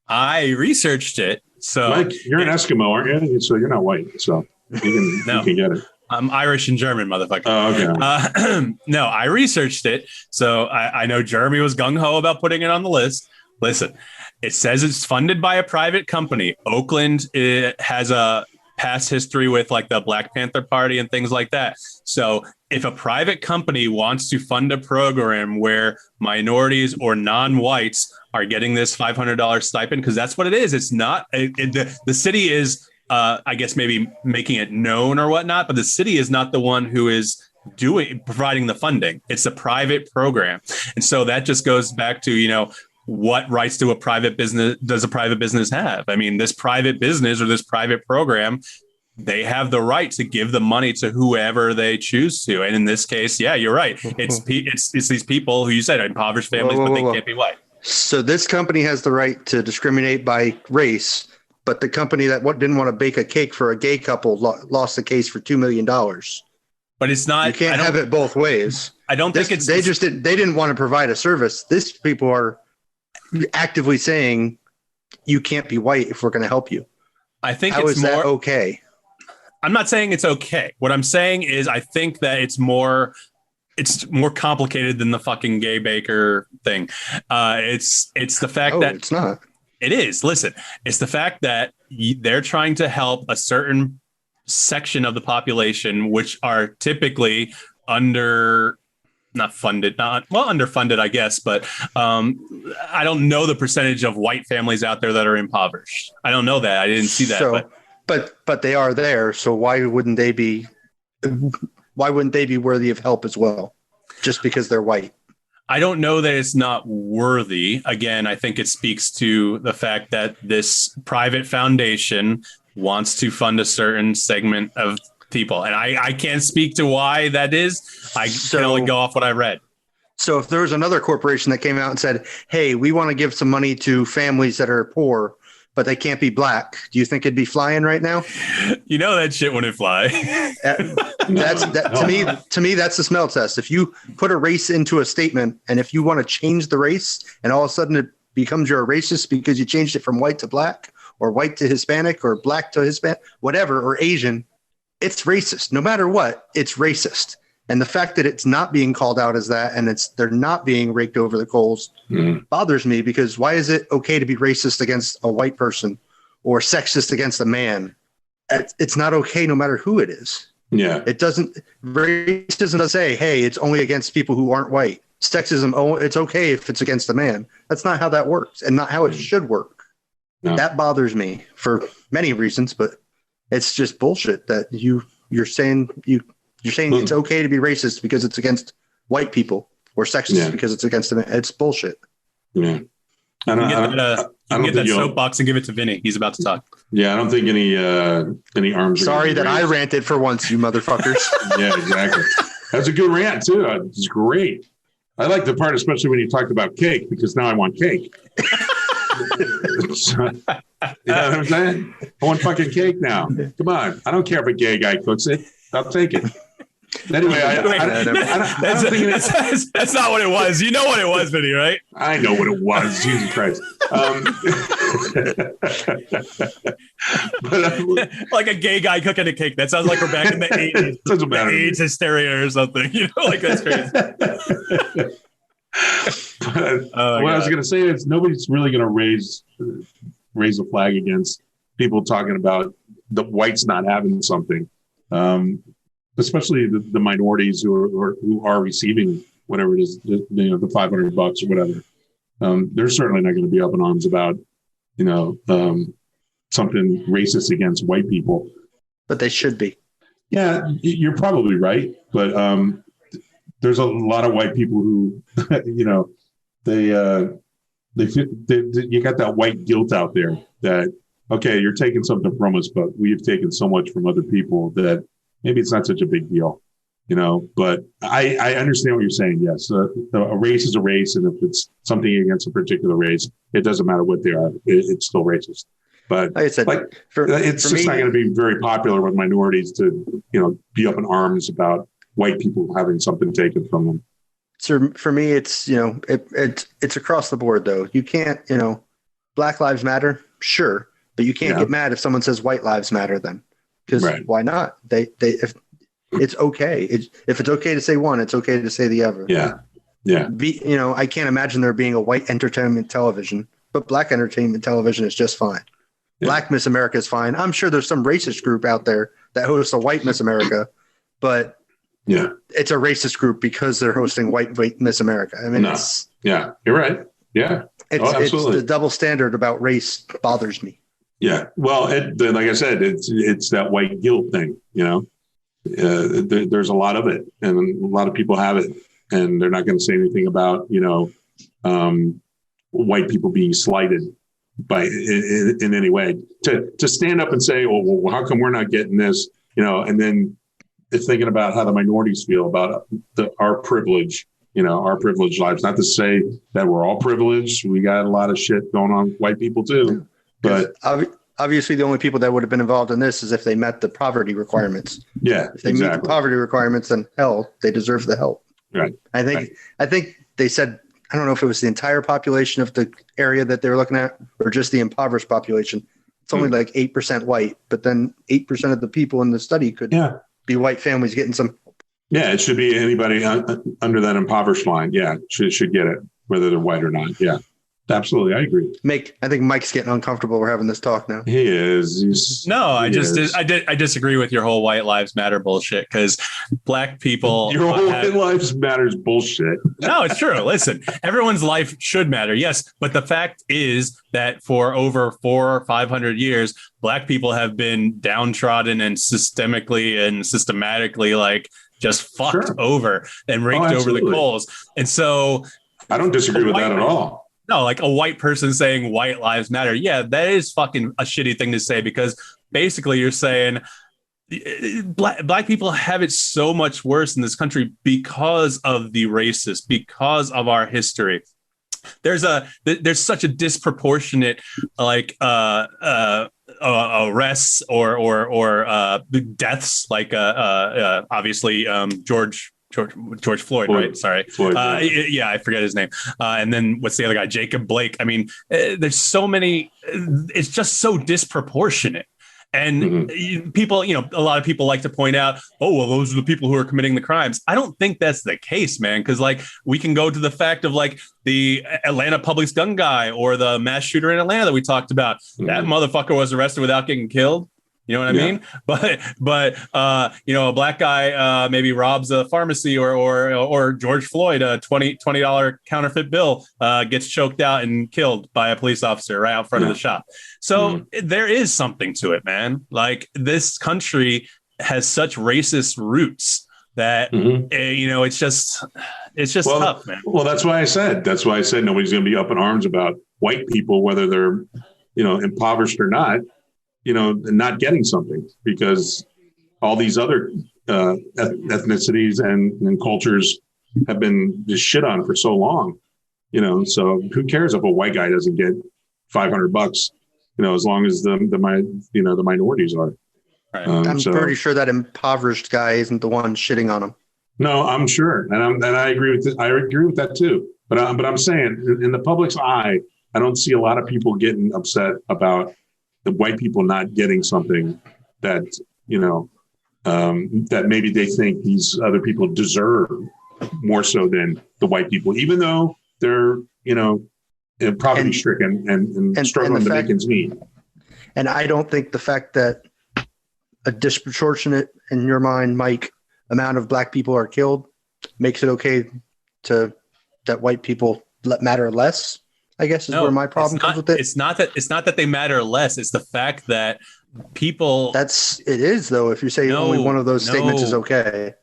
I researched it. So Mike, you're an Eskimo, aren't you? So you're not white. So you can get it. I'm Irish and German, motherfucker. Oh, okay. No, I researched it. So I know Jeremy was gung-ho about putting it on the list. Listen, it says it's funded by a private company. Oakland has a past history with like the Black Panther Party and things like that. So if a private company wants to fund a program where minorities or non-whites are getting this $500 stipend, because that's what it is. It's not the city is, I guess, maybe making it known or whatnot, but the city is not the one who is providing the funding. It's a private program. And so that just goes back to, what rights does a private business have? I mean, this private business or this private program, they have the right to give the money to whoever they choose to. And in this case, yeah, you're right. It's these people who you said are impoverished families, but they can't be white. So this company has the right to discriminate by race, but the company that didn't want to bake a cake for a gay couple lost the case for $2 million. But it's not. You can't have it both ways. I don't think it's. They didn't want to provide a service. These people are actively saying you can't be white if we're going to help you. I think How is that okay? I'm not saying it's okay. What I'm saying is I think that it's more complicated than the fucking gay baker thing. It's the fact that it's not. It is. Listen, it's the fact that they're trying to help a certain section of the population, which are typically underfunded, I guess, but I don't know the percentage of white families out there that are impoverished. I don't know that. I didn't see that. But they are there. So why wouldn't they be worthy of help as well? Just because they're white? I don't know that it's not worthy. Again, I think it speaks to the fact that this private foundation wants to fund a certain segment of people. And I can't speak to why that is. I can only go off what I read. So if there was another corporation that came out and said, hey, we want to give some money to families that are poor, but they can't be black, do you think it'd be flying right now? That shit wouldn't fly. To me, that's the smell test. If you put a race into a statement, and if you want to change the race, and all of a sudden it becomes you're a racist because you changed it from white to black, or white to Hispanic, or black to Hispanic, whatever, or Asian, it's racist. No matter what, it's racist. And the fact that it's not being called out as that, and they're not being raked over the coals, bothers me, because why is it okay to be racist against a white person or sexist against a man? It's not okay no matter who it is. Yeah. It doesn't, racism doesn't say, hey, it's only against people who aren't white. sexism. Oh, it's okay if it's against a man. That's not how that works, and not how it should work. No. That bothers me for many reasons, but it's just bullshit that you're saying it's okay to be racist because it's against white people, or sexist because it's against them. It's bullshit. Yeah. I don't get that soapbox and give it to Vinnie. He's about to talk. Yeah, I don't think any arms. Sorry that I ranted for once, you motherfuckers. Yeah, exactly. That's a good rant too. It's great. I like the part, especially when you talked about cake, because now I want cake. So, you know what I'm saying? I want fucking cake now. Come on. I don't care if a gay guy cooks it. I'll take it. Anyway, that's not what it was. You know what it was, Vinnie, right? I know what it was. Jesus Christ. Like a gay guy cooking a cake. That sounds like we're back in the 80s. Doesn't matter. AIDS hysteria or something. You know, like that's crazy. What I was going to say is nobody's really going to raise a flag against people talking about the whites not having something. Especially the minorities who are receiving whatever it is, the $500 or whatever. They're certainly not going to be up in arms about, something racist against white people. But they should be. Yeah, you're probably right. But there's a lot of white people who, they you got that white guilt out there that, okay, you're taking something from us, but we've taken so much from other people that maybe it's not such a big deal, but I understand what you're saying. Yes. A race is a race. And if it's something against a particular race, it doesn't matter what they are. It's still racist. But like I said, it's just not going to be very popular with minorities to, be up in arms about white people having something taken from them. So for me, it's, it's across the board though. You can't, Black Lives Matter. Sure. But you can't get mad if someone says white lives matter then. Because why not? If it's okay. If it's okay to say one, it's okay to say the other. Yeah. Yeah. I can't imagine there being a white entertainment television, but black entertainment television is just fine. Yeah. Black Miss America is fine. I'm sure there's some racist group out there that hosts a white Miss America, but it's a racist group because they're hosting white Miss America. I mean, you're right. Yeah. It's the double standard about race bothers me. Yeah, well, like I said, it's that white guilt thing. There's a lot of it, and a lot of people have it, and they're not going to say anything about white people being slighted by in any way. To stand up and say, well, how come we're not getting this? And then it's thinking about how the minorities feel about our privilege. Our privileged lives. Not to say that we're all privileged. We got a lot of shit going on with white people too. But obviously, the only people that would have been involved in this is if they met the poverty requirements. Yeah, if they meet the poverty requirements, then they deserve the help. Right. I think they said, I don't know if it was the entire population of the area that they were looking at or just the impoverished population. It's only like 8% white, but then 8% of the people in the study could be white families getting some. Yeah, it should be anybody under that impoverished line. Yeah, should get it, whether they're white or not. Yeah. Absolutely, I agree. I think Mike's getting uncomfortable. We're having this talk now. He is. I disagree with your whole white lives matter bullshit because black people. Your whole white lives matters bullshit. No, it's true. Listen, everyone's life should matter. Yes, but the fact is that for over 400 or 500 years, black people have been downtrodden and systematically just fucked over and raked over the coals. And so, I don't disagree with that at all. No, like a white person saying white lives matter. Yeah, that is fucking a shitty thing to say because basically you're saying black people have it so much worse in this country because of the racist, because of our history. There's such a disproportionate arrests or deaths, like obviously George Floyd, right? Sorry. Floyd, I forget his name. And then what's the other guy? Jacob Blake. I mean, there's so many, it's just so disproportionate. And people, a lot of people like to point out, oh, well, those are the people who are committing the crimes. I don't think that's the case, man. Because we can go to the fact of the Atlanta Publix gun guy or the mass shooter in Atlanta that we talked about. That motherfucker was arrested without getting killed. You know what I mean? But a black guy maybe robs a pharmacy or George Floyd, a $20 counterfeit bill, gets choked out and killed by a police officer right out front of the shop. So there is something to it, man. Like, this country has such racist roots that it's just tough, man. Well, that's why I said nobody's going to be up in arms about white people, whether they're impoverished or not, not getting something, because all these other ethnicities and cultures have been just shit on for so long. So who cares if a white guy doesn't get $500? As long as the minorities are. Right. I'm pretty sure that impoverished guy isn't the one shitting on him. No, I'm sure, and I agree with I agree with that too. But I'm saying, in the public's eye, I don't see a lot of people getting upset about the white people not getting something that that maybe they think these other people deserve more so than the white people, even though they're poverty stricken and struggling to make ends meet. And I don't think the fact that a disproportionate, in your mind, Mike, amount of black people are killed makes it okay that white people matter less, I guess, is where my problem comes with it. It's not that they matter less. It's the fact that people. It is, though, if you say only one of those statements is okay.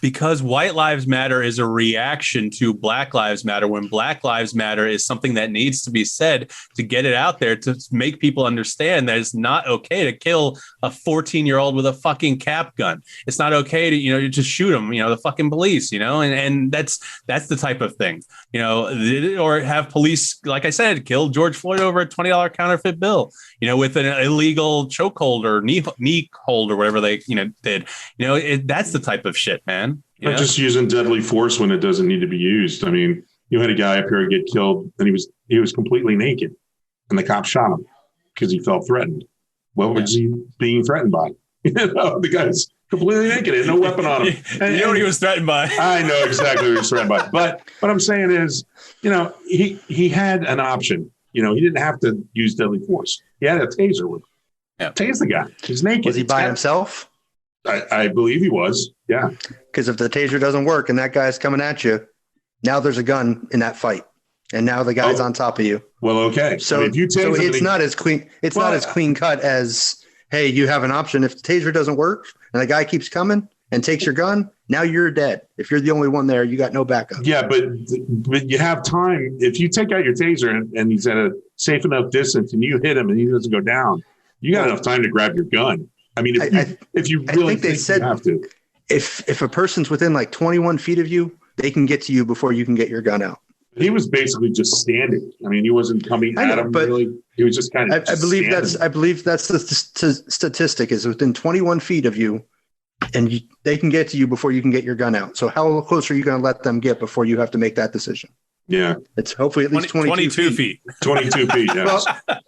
Because white lives matter is a reaction to Black Lives Matter, when Black Lives Matter is something that needs to be said to get it out there, to make people understand that it's not okay to kill a 14-year-old with a fucking cap gun. It's not okay to, you just shoot them, the fucking police, and that's the type of thing, or have police, like I said, kill George Floyd over a $20 counterfeit bill, with an illegal chokehold or knee hold or whatever they, did. That's the type of shit, man. Not just using deadly force when it doesn't need to be used. I mean, you had a guy up here get killed, and he was completely naked, and the cop shot him because he felt threatened. What was he being threatened by? The guy's completely naked, and no weapon on him. And what he was threatened by? I know exactly what he was threatened by. But what I'm saying is, he had an option. He didn't have to use deadly force. He had a taser with him. Yeah. Tase the guy. He's naked. Was he by himself? I believe he was. Yeah. Because if the taser doesn't work and that guy's coming at you, now there's a gun in that fight, and now the guy's on top of you. Well, okay. So, if you it's not as clean. It's not as clean cut as, hey, you have an option. If the taser doesn't work and the guy keeps coming and takes your gun, now you're dead. If you're the only one there, you got no backup. Yeah, but you have time. If you take out your taser and he's at a safe enough distance and you hit him and he doesn't go down, you got enough time to grab your gun. I mean, if you really think you have to. If a person's within like 21 feet of you, they can get to you before you can get your gun out. He was basically just standing. I mean, he wasn't coming at him really. He was just kind of. I believe that's the statistic, is within 21 feet of you, and they can get to you before you can get your gun out. So how close are you going to let them get before you have to make that decision? Yeah, it's hopefully at least 22 feet. 22 feet. Yeah. Well,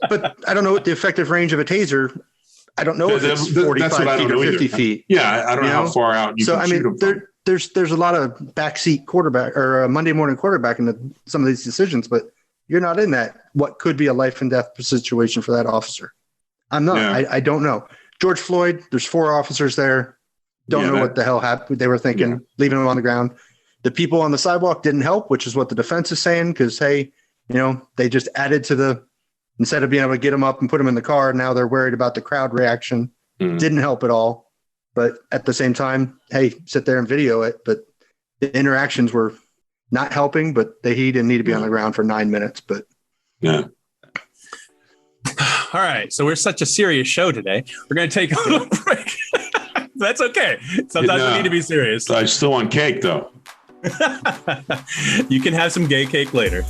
but I don't know what the effective range of a taser. I don't know if it's 45 feet or 50 feet. Yeah, I don't know how far out you can shoot them. There's a lot of backseat quarterback or Monday morning quarterback in some of these decisions, but you're not in that what could be a life and death situation for that officer. I'm not. Yeah. I don't know. George Floyd, there's 4 officers there. Don't know what the hell happened. They were thinking, leaving him on the ground. The people on the sidewalk didn't help, which is what the defense is saying, because, hey, they just added to the, instead of being able to get him up and put him in the car, now they're worried about the crowd reaction. Didn't help at all. But at the same time, hey, sit there and video it. But the interactions were not helping, but he didn't need to be on the ground for 9 minutes. But yeah. All right. So we're such a serious show today. We're going to take a little break. That's okay. Sometimes we need to be serious. I still want cake, though. You can have some gay cake later.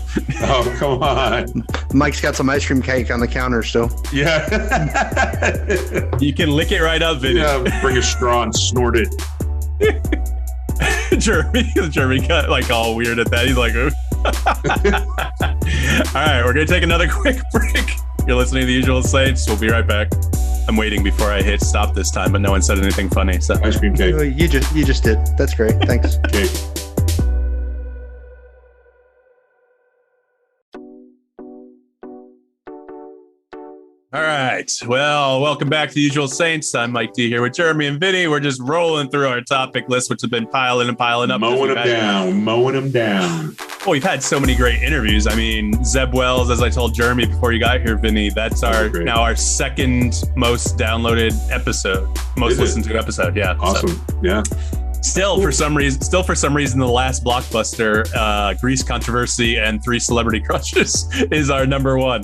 Oh, come on. Mike's got some ice cream cake on the counter still. Yeah. You can lick it right up, Vinnie. Yeah, bring a straw and snort it. Jeremy got like all weird at that. He's like, ooh. All right, we're going to take another quick break. You're listening to The Usual Saints. We'll be right back. I'm waiting before I hit stop this time, but no one said anything funny. So ice cream cake. You just did. That's great. Thanks. Cake. All right, right. Well, welcome back to the Usual Saints. I'm Mike D here with Jeremy and Vinnie. We're just rolling through our topic list, which have been piling and piling up. Mowing them down. Well, we've had so many great interviews. I mean, Zeb Wells, as I told Jeremy before you got here, Vinnie, that's our second most downloaded episode, most listened to episode. Yeah. Awesome. So. Yeah. Still for some reason, the last blockbuster, Grease Controversy and 3 Celebrity Crushes is our number one.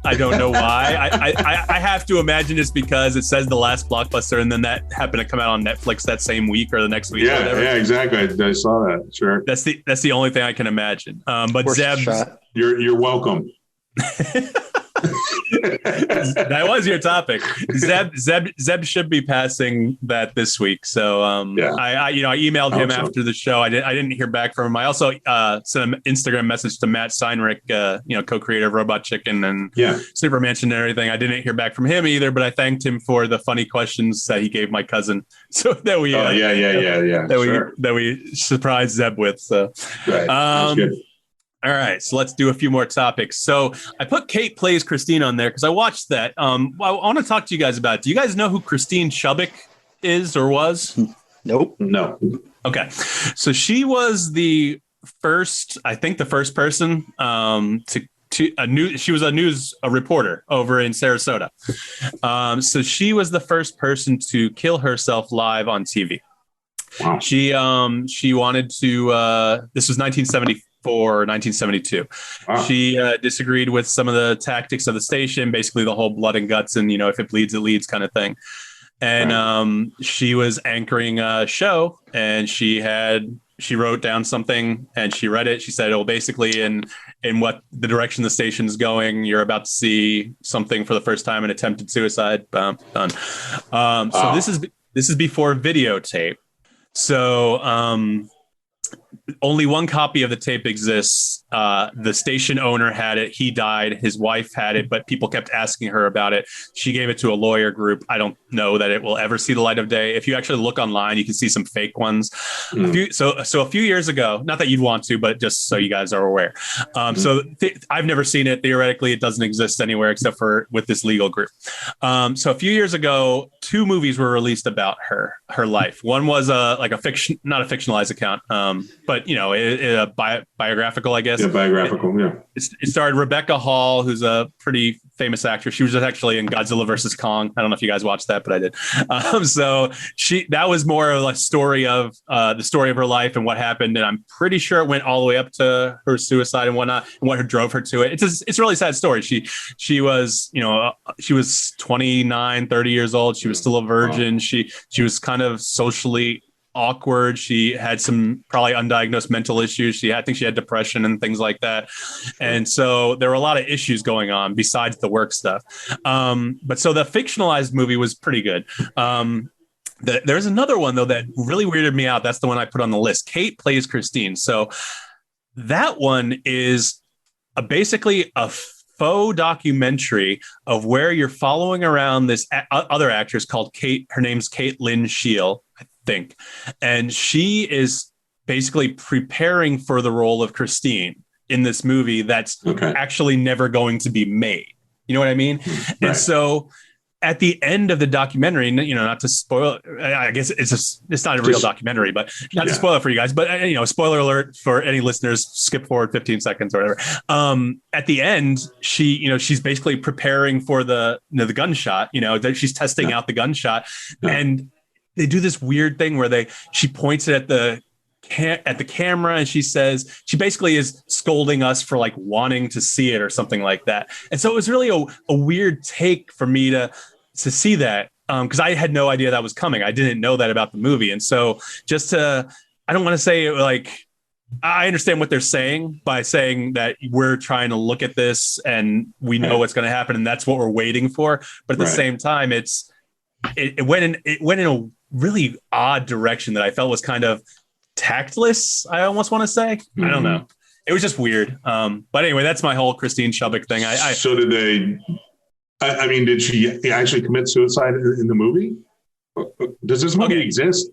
I don't know why. I have to imagine it's because it says the last blockbuster, and then that happened to come out on Netflix that same week or the next week. Yeah, yeah, exactly. I saw that. Sure. That's the only thing I can imagine. But Zeb, you're welcome. That was your topic. Zeb should be passing that this week. So I emailed him after the show. I didn't hear back from him. I also sent an Instagram message to Matt Steinrich, co-creator of Robot Chicken and Super Mansion and everything. I didn't hear back from him either, but I thanked him for the funny questions that he gave my cousin. So that we that we surprised Zeb with. So right. That's good. All right, so let's do a few more topics. So I put Kate Plays Christine on there because I watched that. I want to talk to you guys about it. Do you guys know who Christine Chubbuck is or was? Nope. No. Okay. So she was the first person she was a reporter over in Sarasota. So she was the first person to kill herself live on TV. Wow. She wanted to, this was 1974. 1972. Wow. She disagreed with some of the tactics of the station, basically the whole blood and guts and, if it bleeds, it leads kind of thing. And she was anchoring a show and she wrote down something and she read it. She said, basically in what the direction the station's going, you're about to see something for the first time, an attempted suicide. Done. So this is before videotape. So, only one copy of the tape exists. The station owner had it. He died. His wife had it, but people kept asking her about it. She gave it to a lawyer group. I don't know that it will ever see the light of day. If you actually look online, you can see some fake ones. So a few years ago, not that you'd want to, but just so you guys are aware. I've never seen it. Theoretically, it doesn't exist anywhere except for with this legal group. So a few years ago, 2 movies were released about her life. One was not a fictionalized account, but a biographical, I guess. Yeah, biographical. Yeah. It starred Rebecca Hall, who's a pretty famous actress. She was actually in Godzilla versus Kong. I don't know if you guys watched that, but I did. So that was more of a story of the story of her life and what happened. And I'm pretty sure it went all the way up to her suicide and whatnot, and what drove her to it. It's a really sad story. She was 29, 30 years old. She was still a virgin. Wow. She was kind of socially awkward. She had some probably undiagnosed mental issues. I think she had depression and things like that. And so there were a lot of issues going on besides the work stuff. But so the fictionalized movie was pretty good. There's another one though that really weirded me out. That's the one I put on the list. Kate Plays Christine. So that one is basically a faux documentary of where you're following around this other actress called Kate. Her name's Kate Lynn Shield, I think. And she is basically preparing for the role of Christine in this movie that's actually never going to be made. You know what I mean? Right. And so at the end of the documentary, not to spoil, I guess it's not a real documentary, but not to spoil it for you guys, but spoiler alert for any listeners, skip forward 15 seconds or whatever. At the end, she's basically preparing for the gunshot, that she's testing out the gunshot. And they do this weird thing where she points it at the camera and she basically is scolding us for like wanting to see it or something like that. And so it was really a weird take for me to see that because I had no idea that was coming. I didn't know that about the movie. And so I don't want to say like, I understand what they're saying by saying that we're trying to look at this and we know what's going to happen and that's what we're waiting for. But at the same time, it went in a really odd direction that I felt was kind of tactless. I almost want to say, I don't know. It was just weird. But anyway, that's my whole Christine Chubbuck thing. So did they? I mean, did she actually commit suicide in the movie? Does this movie exist?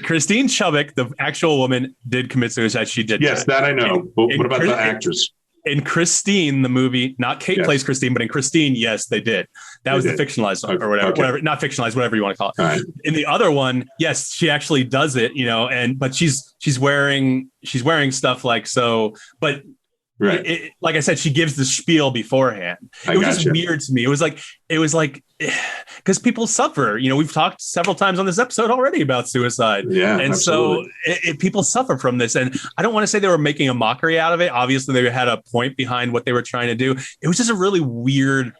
Christine Chubbuck, the actual woman, did commit suicide. She did. Yes, that I know. But what about the actress? in Christine, the movie, not Kate Yes. plays Christine, but in Christine, yes, they did. That They was did. the fictionalized one, or Okay. whatever, not fictionalized, whatever you want to call it. All right. In the other one, yes, she actually does it, but she's wearing stuff like so, but Right. like I said, she gives the spiel beforehand. I It was just gotcha. weird to me. It was like because people suffer. We've talked several times on this episode already about suicide. Yeah. And absolutely. so people suffer from this. And I don't want to say they were making a mockery out of it. Obviously, they had a point behind what they were trying to do. It was just a really weird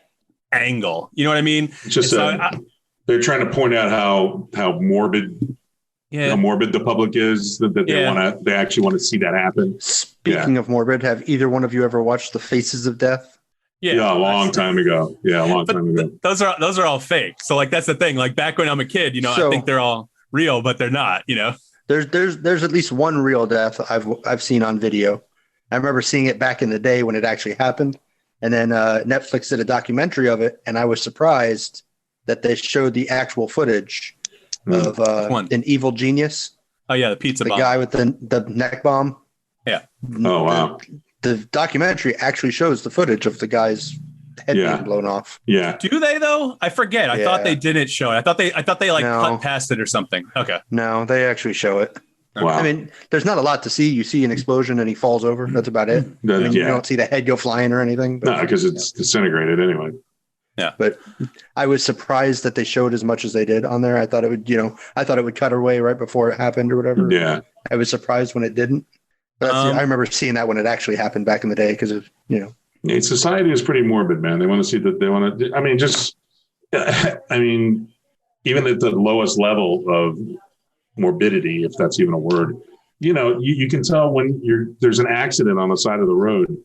angle. You know what I mean? It's just And so they're trying to point out how morbid yeah. how morbid the public is, that they actually want to see that happen. Speaking of morbid, have either one of you ever watched The Faces of Death? Yeah, a long time ago. Yeah, a long time ago. Those are all fake. So like that's the thing. Like back when I'm a kid, I think they're all real, but they're not. There's at least one real death I've seen on video. I remember seeing it back in the day when it actually happened, and then Netflix did a documentary of it, and I was surprised that they showed the actual footage of an evil genius. Oh yeah, the pizza the bomb. guy with the neck bomb. Yeah. Oh wow. The documentary actually shows the footage of the guy's head being blown off. Yeah. Do they though? I forget. I thought they didn't show it. I thought they like cut past it or something. Okay. No, they actually show it. Wow. I mean, there's not a lot to see. You see an explosion and he falls over. That's about it. You don't see the head go flying or anything. No, because it's disintegrated anyway. Yeah. But I was surprised that they showed as much as they did on there. I thought it would cut away right before it happened or whatever. Yeah. I was surprised when it didn't. But I remember seeing that when it actually happened back in the day because Society is pretty morbid, man. They want to see that. They want to. Even at the lowest level of morbidity, if that's even a word, you can tell when there's an accident on the side of the road,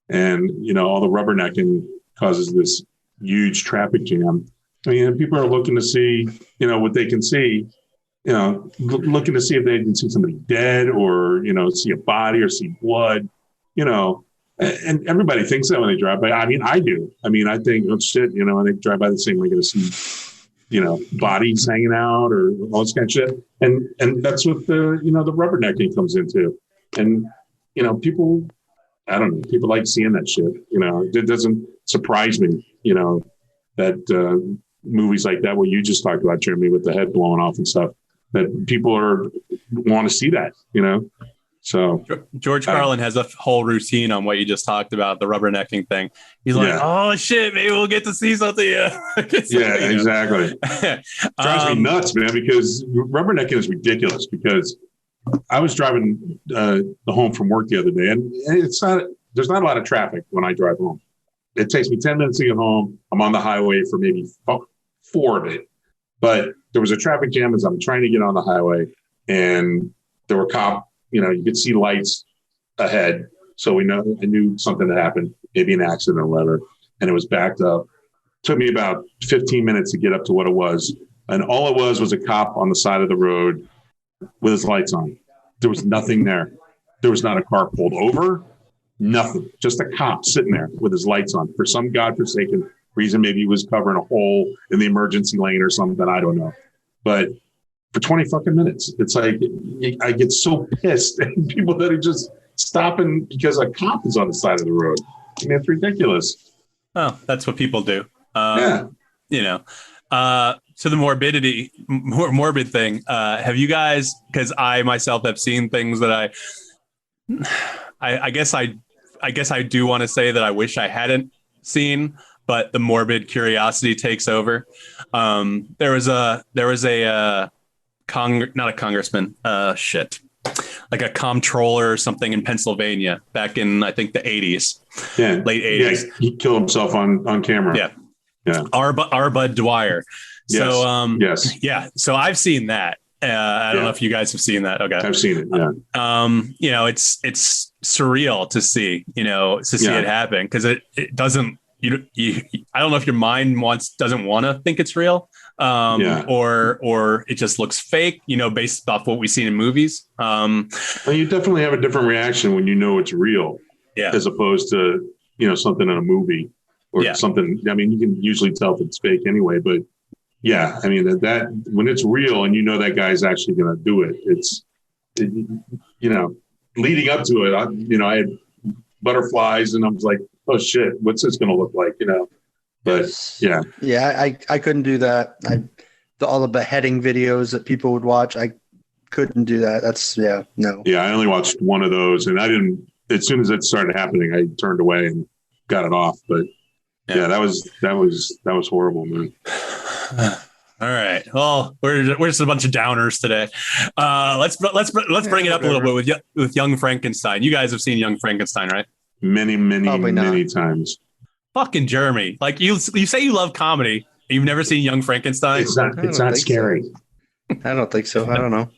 and all the rubbernecking causes this huge traffic jam. I mean, people are looking to see, what they can see. Looking to see if they can see somebody dead or, see a body or see blood, and everybody thinks that when they drive by. I mean, I do. I mean, I think, oh shit, when they drive by the same, we're going to see, bodies hanging out or all this kind of shit. And that's what the rubbernecking comes into. And, people, I don't know, people like seeing that shit. It doesn't surprise me, that movies like that, what you just talked about, Jeremy, with the head blowing off and stuff, that people want to see that, So George Carlin has a whole routine on what you just talked about, the rubbernecking thing. He's like, oh shit, maybe we'll get to see something. Exactly. Drives me nuts, man, because rubbernecking is ridiculous. Because I was driving home from work the other day, and there's not a lot of traffic when I drive home. It takes me 10 minutes to get home. I'm on the highway for maybe 4 of it. But there was a traffic jam as I'm trying to get on the highway, and there were you could see lights ahead. So I knew something had happened, maybe an accident or whatever, and it was backed up. It took me about 15 minutes to get up to what it was. And all it was a cop on the side of the road with his lights on. There was nothing there. There was not a car pulled over, nothing. Just a cop sitting there with his lights on for some godforsaken reason. Maybe he was covering a hole in the emergency lane or something. I don't know. But for 20 fucking minutes, it's like I get so pissed at people that are just stopping because a cop is on the side of the road. I mean, it's ridiculous. Oh, that's what people do. Yeah. So the morbid thing. Have you guys? Because I myself have seen things that I guess I do want to say that I wish I hadn't seen, but the morbid curiosity takes over. There was a not a congressman, like a comptroller or something in Pennsylvania back in, I think, the 80s, late 80s. Yeah, he killed himself on camera. Yeah. R. Bud Dwyer. Yes. So, yes. Yeah. So I've seen that. I don't know if you guys have seen that. Okay. I've seen it. Yeah. It's surreal to see, it happen, because it doesn't, I don't know if your mind doesn't want to think it's real, or it just looks fake, based off what we've seen in movies. Well, you definitely have a different reaction when you know it's real, as opposed to something in a movie or something. I mean, you can usually tell if it's fake anyway, but I mean that when it's real and that guy's actually going to do it, leading up to it, I had butterflies, and I was like, oh shit, what's this going to look like? But yeah. I couldn't do that. All the beheading videos that people would watch, I couldn't do that. That's no. Yeah, I only watched one of those, and I didn't. As soon as it started happening, I turned away and got it off. But yeah, that was horrible, man. All right. Well, we're just a bunch of downers today. Let's bring it up a little bit with Young Frankenstein. You guys have seen Young Frankenstein, right? Many times. Fucking Jeremy, like you say you love comedy. You've never seen Young Frankenstein? It's not scary. So. I don't think so. I don't know.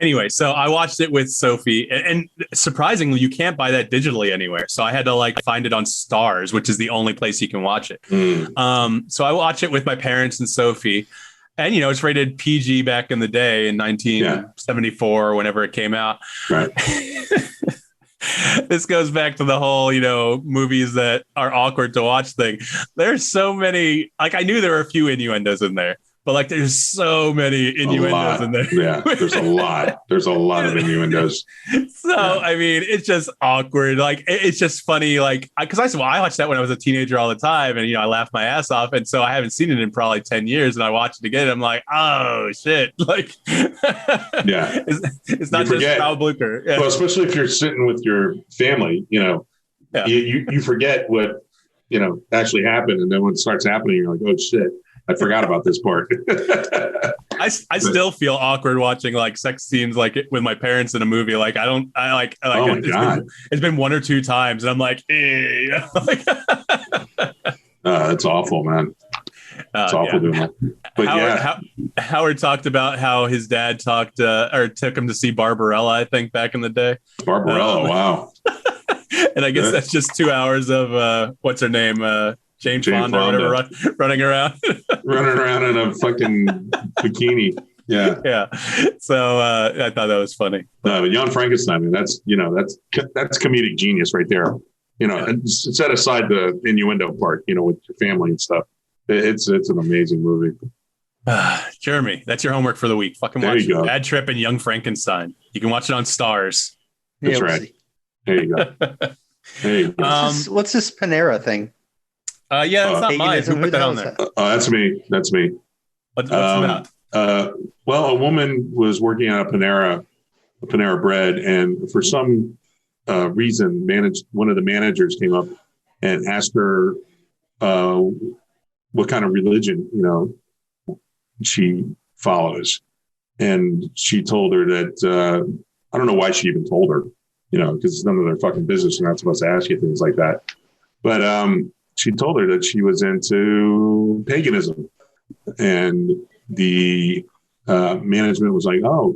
Anyway, so I watched it with Sophie, and surprisingly, you can't buy that digitally anywhere. So I had to find it on Stars, which is the only place you can watch it. So I watched it with my parents and Sophie, and it's rated PG back in the day in 1974 or whenever it came out. Right. This goes back to the whole, movies that are awkward to watch thing. There's so many, I knew there were a few innuendos in there, but there's so many innuendos in there. Yeah, there's a lot. There's a lot of innuendos. So, I mean, it's just awkward. It's just funny. Because I watched that when I was a teenager all the time, and I laughed my ass off. And so I haven't seen it in probably 10 years, and I watched it again. And I'm like, oh shit! Yeah, it's not just Kyle Blucher. Yeah. Well, especially if you're sitting with your family, you forget what actually happened, and then when it starts happening, you're like, oh shit. I forgot about this part. I still feel awkward watching sex scenes with my parents in a movie. Oh my God. It's been one or two times, and I'm like, eh. That's awful, man. It's awful doing that. But Howard talked about how his dad took him to see Barbarella, I think, back in the day. Barbarella, wow. And I guess that's just 2 hours of what's her name? Jane Fonda, whatever, running around. Running around in a fucking bikini. Yeah. Yeah. So I thought that was funny. But Young Frankenstein, I mean, that's comedic genius right there. And set aside the innuendo part, with your family and stuff. It's an amazing movie. Jeremy, that's your homework for the week. Fucking watch Bad Trip and Young Frankenstein. You can watch it on Stars. That's right. There you go. There you go. What's this Panera thing? It's not mine. Who put that on there? That's me. What's about? Well, a woman was working on a Panera Bread, and for some reason, one of the managers came up and asked her what kind of religion, she follows, and she told her that I don't know why she even told her, because it's none of their fucking business. They're not supposed to ask you things like that, but she told her that she was into paganism, and the management was like, oh,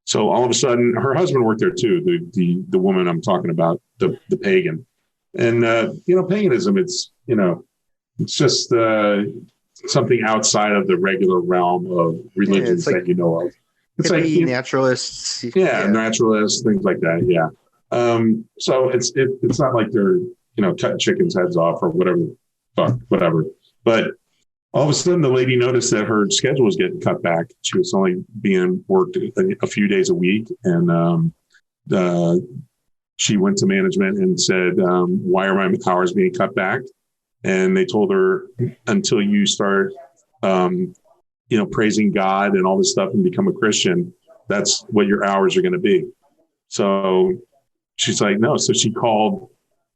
so all of a sudden her husband worked there too. The woman I'm talking about, the pagan, and paganism. It's just something outside of the regular realm of religions that you know of. It's naturalists. Yeah, naturalists, things like that. Yeah. So it's not like they're cutting chickens' heads off or whatever. But all of a sudden, the lady noticed that her schedule was getting cut back. She was only being worked a few days a week. And she went to management and said, why are my hours being cut back? And they told her, until you start, praising God and all this stuff and become a Christian, that's what your hours are going to be. So she's like, no. So she called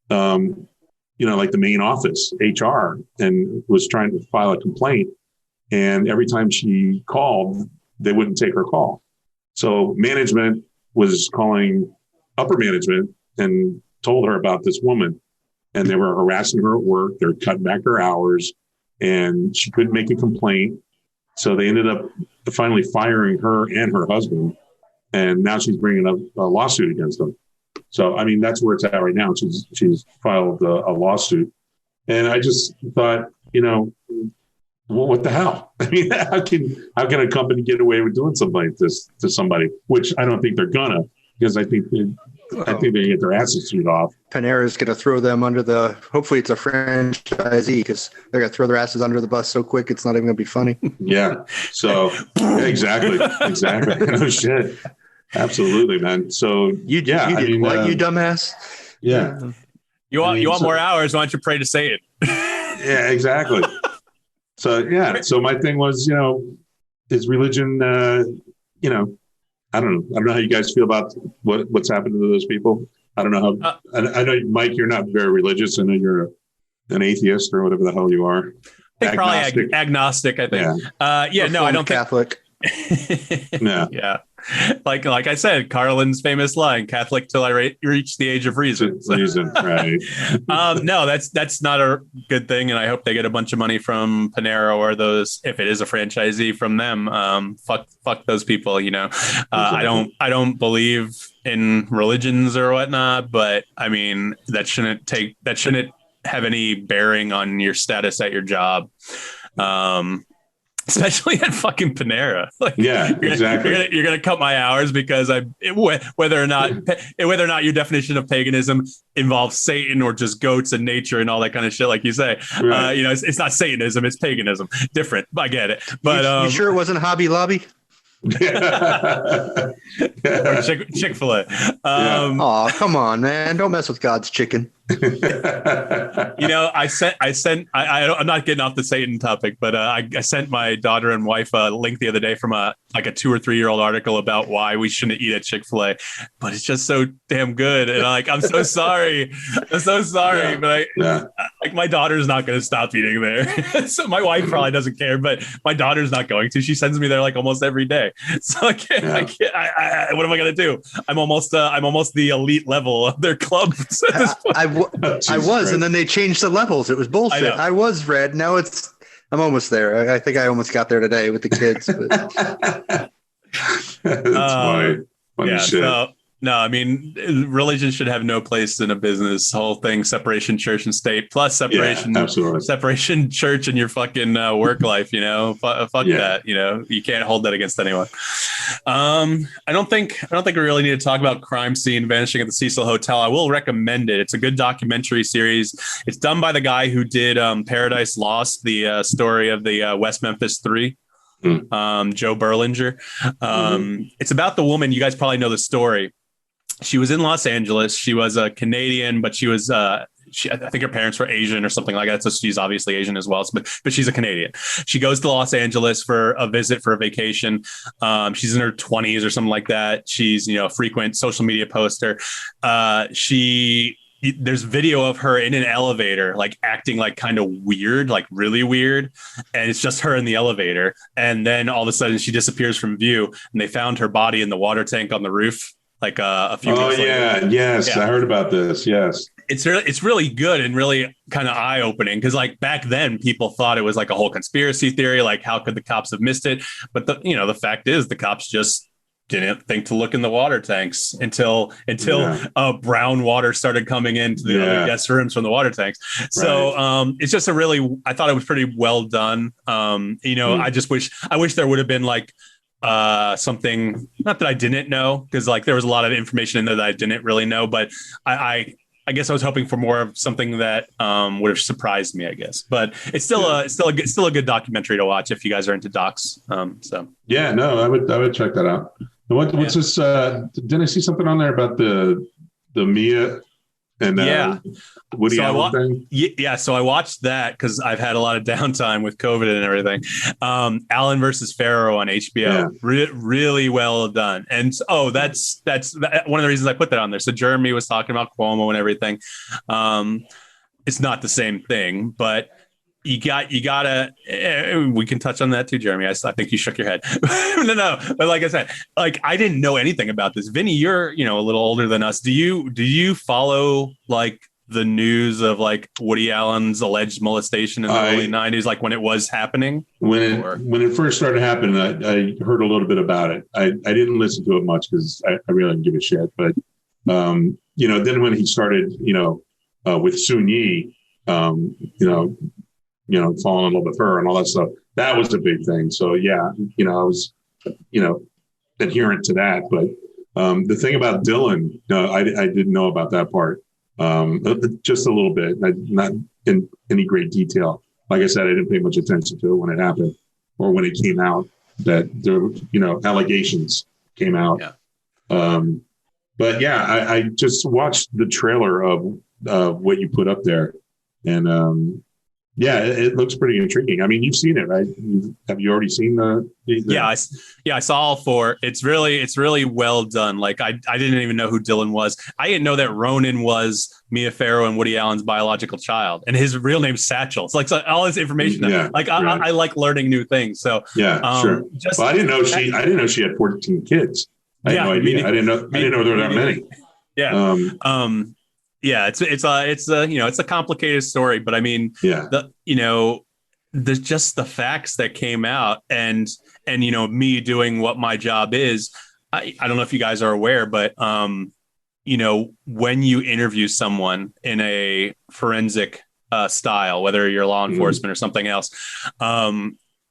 the main office, HR, and was trying to file a complaint. And every time she called, they wouldn't take her call. So management was calling upper management and told her about this woman. And they were harassing her at work. They were cutting back her hours, and she couldn't make a complaint. So they ended up finally firing her and her husband. And now she's bringing up a lawsuit against them. So, I mean, that's where it's at right now. She's filed a lawsuit. And I just thought, well, what the hell? I mean, how can a company get away with doing something like this to somebody? Which I don't think they're gonna, because I think they get their asses chewed off. Panera's going to throw them under hopefully it's a franchisee, because they're going to throw their asses under the bus so quick it's not even going to be funny. Yeah. So, exactly. No shit. Absolutely, man. So you dumbass. Yeah. You want more hours? Why don't you pray to Satan? Yeah, exactly. So my thing was, is religion, I don't know how you guys feel about what's happened to those people. I don't know how, I know, Mike, you're not very religious. I know you're an atheist or whatever the hell you are. I think probably agnostic, I think. No, I don't Catholic. No. Yeah. Like I said, Carlin's famous line, Catholic till I reach the age of reason. Reason, right. No, that's not a good thing. And I hope they get a bunch of money from Panera or those, if it is a franchisee, from them. Fuck those people, Exactly. I don't believe in religions or whatnot, but I mean, that shouldn't have any bearing on your status at your job. Especially at fucking Panera. Exactly. You're gonna cut my hours because whether or not your definition of paganism involves Satan or just goats and nature and all that kind of shit, like you say. Right. It's not Satanism, it's paganism. Different. I get it. But you sure it wasn't Hobby Lobby? Or Chick-fil-A. Oh, come on, man! Don't mess with God's chicken. I'm not getting off the Satan topic, but I sent my daughter and wife a link the other day from a 2 or 3 year old article about why we shouldn't eat at Chick-fil-A, but it's just so damn good. And I'm so sorry. But my daughter's not going to stop eating there. So my wife probably doesn't care, but my daughter's not going to. She sends me there almost every day. So I can't, what am I going to do? I'm almost the elite level of their club at this point. I was, and then they changed the levels. It was bullshit. I was red. Now I'm almost there. I think I almost got there today with the kids. That's funny shit. So, no, I mean, religion should have no place in a business. Whole thing, separation church and state, plus separation church and your fucking work life. Fuck that. You can't hold that against anyone. I don't think we really need to talk about Crime Scene Vanishing at the Cecil Hotel. I will recommend it. It's a good documentary series. It's done by the guy who did Paradise Lost, the story of the West Memphis 3. Joe Berlinger. It's about the woman. You guys probably know the story. She was in Los Angeles. She was a Canadian, but she was I think her parents were Asian or something like that. So she's obviously Asian as well, but she's a Canadian. She goes to Los Angeles for a visit, for a vacation. She's in her 20s or something like that. She's, a frequent social media poster. There's video of her in an elevator, acting kind of weird, really weird. And it's just her in the elevator. And then all of a sudden she disappears from view, and they found her body in the water tank on the roof. A few weeks later. Yes. I heard about this. Yes. It's really good and really kind of eye opening, because back then people thought it was a whole conspiracy theory. How could the cops have missed it? But the fact is the cops just didn't think to look in the water tanks until brown water started coming into the other guest rooms from the water tanks. So it's just I thought it was pretty well done. I wish there would have been something, not that I didn't know, because there was a lot of information in there that I didn't really know, but I guess I was hoping for more of something that would have surprised me, I guess. But it's still a good documentary to watch if you guys are into docs. I would check that out. What's this? Didn't I see something on there about the Mia and Woody Allen thing? Yeah, so I watched that because I've had a lot of downtime with COVID and everything. Allen versus FARROW on HBO, really well done. And that's one of the reasons I put that on there. So Jeremy was talking about Cuomo and everything. It's not the same thing, but you gotta. We can touch on that too, Jeremy. I think you shook your head. No. But like I said, I didn't know anything about this. Vinny, you're a little older than us. Do you follow the news of Woody Allen's alleged molestation in the early 90s, when it was happening? When it first started happening, I heard a little bit about it. I didn't listen to it much because I really didn't give a shit. But then when he started, with Soon Yi, falling in love with her and all that stuff, that was a big thing. So I was, adherent to that. But the thing about Dylan, I didn't know about that part. Just a little bit, not in any great detail. Like I said, I didn't pay much attention to it when it happened or when it came out that there, allegations came out. But yeah, I just watched the trailer of what you put up there, and yeah, it looks pretty intriguing. I mean, you've seen it, right? Have you already seen the I saw all four. It's really well done. Like I didn't even know who Dylan was. I didn't know that Ronan was Mia Farrow and Woody Allen's biological child, and his real name's Satchel. It's like all this information. Yeah, like right. I like learning new things. So yeah, sure. Well, I didn't know she had 14 kids. I had no idea. I didn't know there were that many. Yeah. Yeah, it's a complicated story, but I mean, there's just the facts that came out, and me doing what my job is. I don't know if you guys are aware, but when you interview someone in a forensic style, whether you're law enforcement or something else,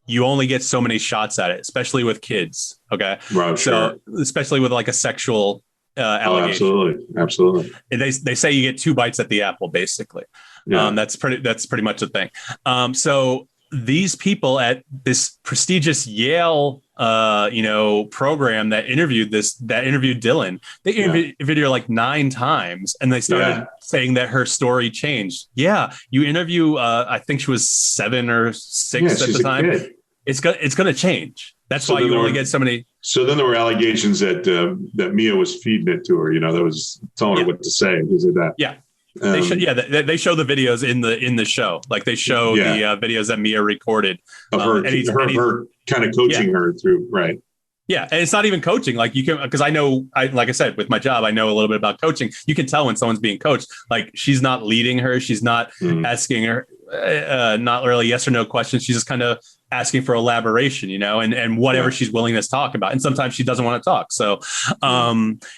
you only get so many shots at it, especially with kids. Okay, right, so sure. Especially with like a sexual allegation. Oh, absolutely. And they say you get 2 bites at the apple, basically. Yeah. That's pretty much the thing. So these people at this prestigious Yale, program that interviewed Dylan, they interviewed her like 9 times, and they started saying that her story changed. Yeah, you interview. I think she was 7 or 6 at the time. Kid. It's going to change. That's why you only get so many. So then there were allegations that Mia was feeding it to her. That was telling her what to say. Is it that? Yeah. They show the videos in the show. Like they show the videos that Mia recorded of her, her kind of coaching her through. Right. Yeah. And it's not even coaching. Like you can, because like I said, with my job, I know a little bit about coaching. You can tell when someone's being coached. Like she's not leading her. She's not asking her, not really yes or no questions. She's just kind of asking for elaboration, and whatever she's willing to talk about. And sometimes she doesn't want to talk. So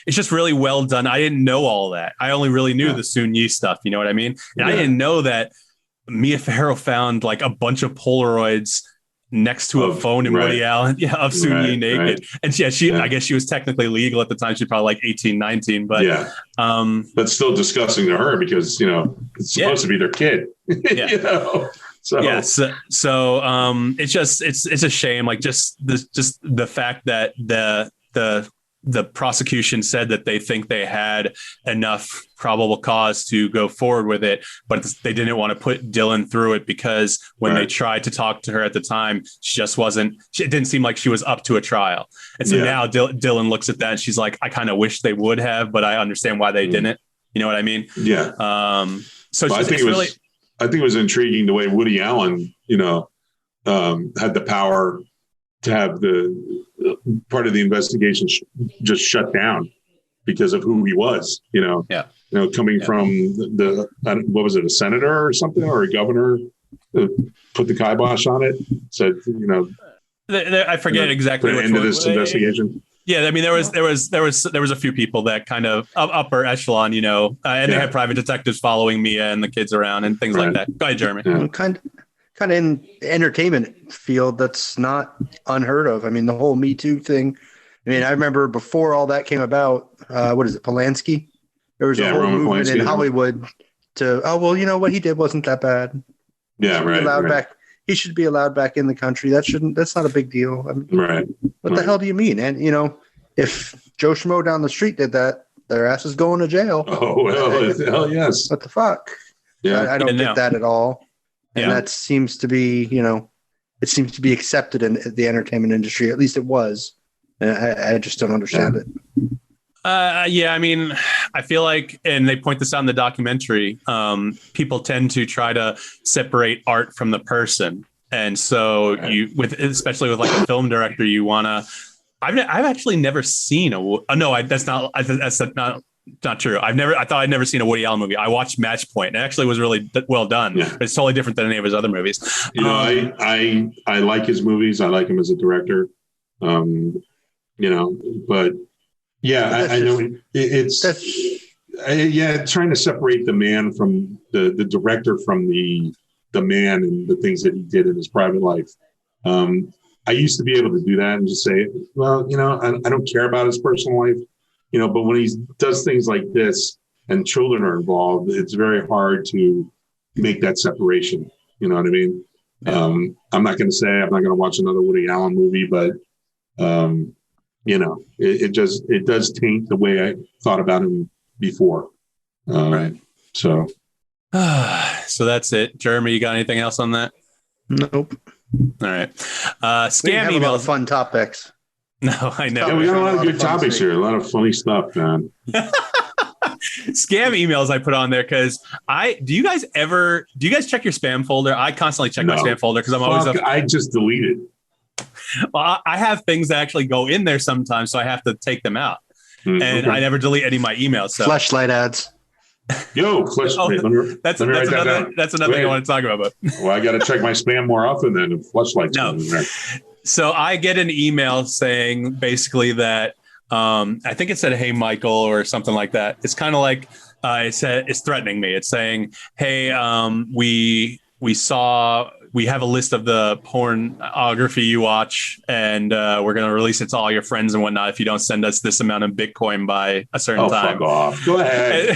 it's just really well done. I didn't know all that. I only really knew the Soon Yi stuff. You know what I mean? And I didn't know that Mia Farrow found like a bunch of Polaroids next to a phone in Woody Allen of Soon Yi naked. Right. And I guess she was technically legal at the time. She's probably like 18, 19, but but still disgusting to her because, it's supposed to be their kid, So yes, so it's just it's a shame, like just the fact that the prosecution said that they think they had enough probable cause to go forward with it, but they didn't want to put Dylan through it because when they tried to talk to her at the time, it didn't seem like she was up to a trial. And so now Dylan looks at that and she's like, I kind of wish they would have, but I understand why they didn't. You know what I mean? Yeah. So I think it was intriguing the way Woody Allen, had the power to have the part of the investigation just shut down because of who he was, coming from what was it, a senator or something, or a governor, put the kibosh on it, said, I forget exactly the end of this investigation. Yeah, I mean, there was a few people that kind of upper echelon, and they had private detectives following Mia and the kids around and things like that. Go ahead, Jeremy. Yeah. Kind of in the entertainment field, that's not unheard of. I mean, the whole Me Too thing. I mean, I remember before all that came about, what is it, Polanski? There was a whole Roman movement Polanski, in Hollywood to, what he did wasn't that bad. Yeah, right. He should be allowed back in the country. That's not a big deal. I mean, what the hell do you mean? And, if Joe Schmo down the street did that, their ass is going to jail. Oh, well, hell yes. What the fuck? Yeah. I don't get that at all. And that seems to be, it seems to be accepted in the entertainment industry. At least it was. And I just don't understand it. I mean, I feel like, and they point this out in the documentary, people tend to try to separate art from the person. And so especially with like a film director, you want to, I've actually never seen that's not true. I thought I'd never seen a Woody Allen movie. I watched Match Point. It actually was really well done. Yeah. But it's totally different than any of his other movies. I like his movies. I like him as a director. But yeah, I know it's trying to separate the man from the director from the man and the things that he did in his private life. I used to be able to do that and just say, well, I don't care about his personal life, but when he does things like this and children are involved, it's very hard to make that separation. You know what I mean? Yeah. I'm not going to say I'm not going to watch another Woody Allen movie, but it does taint the way I thought about him before. Right. So. So that's it. Jeremy, you got anything else on that? Nope. All right. We Scam have a lot of emails. fun topics. No, I know. Yeah, we got a lot of good fun topics stuff. here. A lot of funny stuff, man. Scam emails I put on there because do you guys check your spam folder? I constantly check my No. spam folder because I'm always I just deleted. well, I have things that actually go in there sometimes, so I have to take them out. And Okay. I never delete any of my emails. So Fleshlight ads. Oh, that's let me write that another down. that's another thing I want to talk about. But Well, I got to check my spam more often than the Fleshlights. No. In there. so I get an email saying basically that I think it said, "Hey, Michael," or something like that. It's kind of like it's threatening me. It's saying, "Hey, we have a list of the pornography you watch, and we're going to release it to all your friends and whatnot if you don't send us this amount of Bitcoin by a certain time." Fuck off. Go ahead.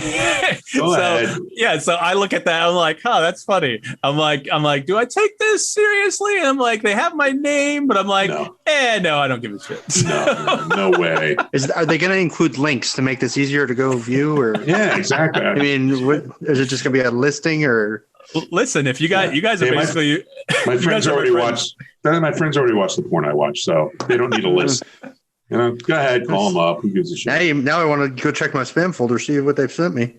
Go ahead. Yeah, so I look at that. I'm like, "Oh, that's funny." I'm like, do I take this seriously? And I'm like, they have my name, but I'm like, No. no, I don't give a shit. No way. Are they going to include links to make this easier to go view? Or Yeah, exactly. I mean, is it just going to be a listing or? Listen, if you guys are Hey, basically My you friends guys are already friends. watched. My friends already watched the porn I watch, so they don't need a list. Go ahead, call them up. Who gives a shit? Now I want to go check my spam folder, see what they've sent me.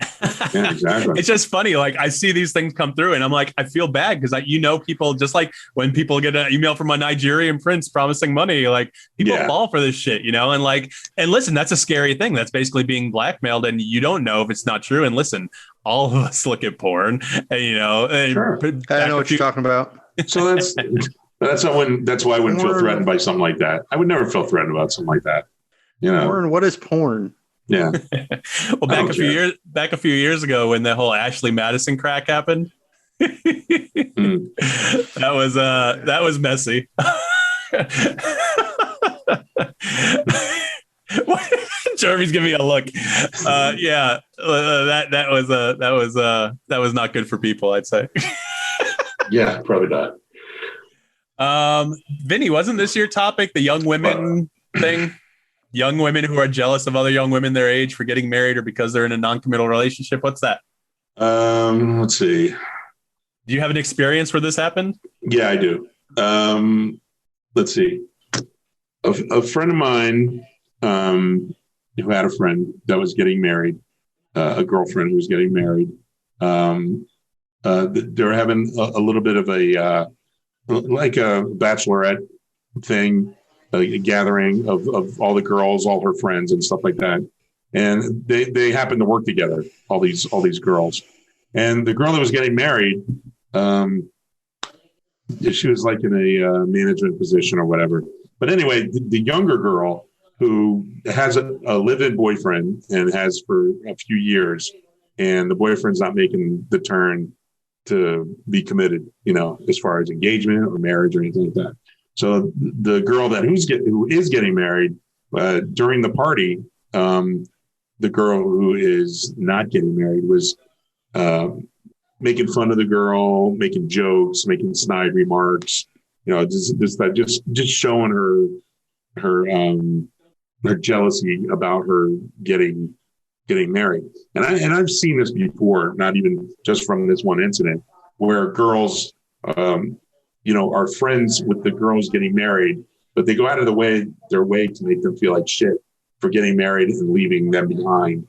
Yeah, exactly. It's just funny. Like I see these things come through, and I'm like, I feel bad because people just like when people get an email from a Nigerian prince promising money, like people fall for this shit, and listen, that's a scary thing. That's basically being blackmailed, and you don't know if it's not true. And listen, all of us look at porn, and Sure. I know what you're talking about. So that's why I wouldn't feel threatened by something like that. I would never feel threatened about something like that. Porn? What is porn? Yeah. Well, back a few years ago when the whole Ashley Madison crack happened, that was messy. Jeremy's giving me a look. That was not good for people, I'd say. Yeah, probably not. Vinny, wasn't this your topic, the young women thing? Young women who are jealous of other young women their age for getting married or because they're in a non-committal relationship. What's that? Let's see. Do you have an experience where this happened? Yeah, I do. Let's see. A friend of mine who had a friend that was getting married, a girlfriend who was getting married. They were having a little bit of a like a bachelorette thing, a gathering of all the girls, all her friends and stuff like that. And they happened to work together, all these girls. And the girl that was getting married, she was like in a management position or whatever. But anyway, the younger girl who has a live-in boyfriend and has for a few years, and the boyfriend's not making the turn to be committed, as far as engagement or marriage or anything like that. So the girl who is getting married during the party, the girl who is not getting married was making fun of the girl, making jokes, making snide remarks, just showing her jealousy about her getting married. And I've seen this before, not even just from this one incident, where girls, are friends with the girls getting married, but they go out of their way to make them feel like shit for getting married and leaving them behind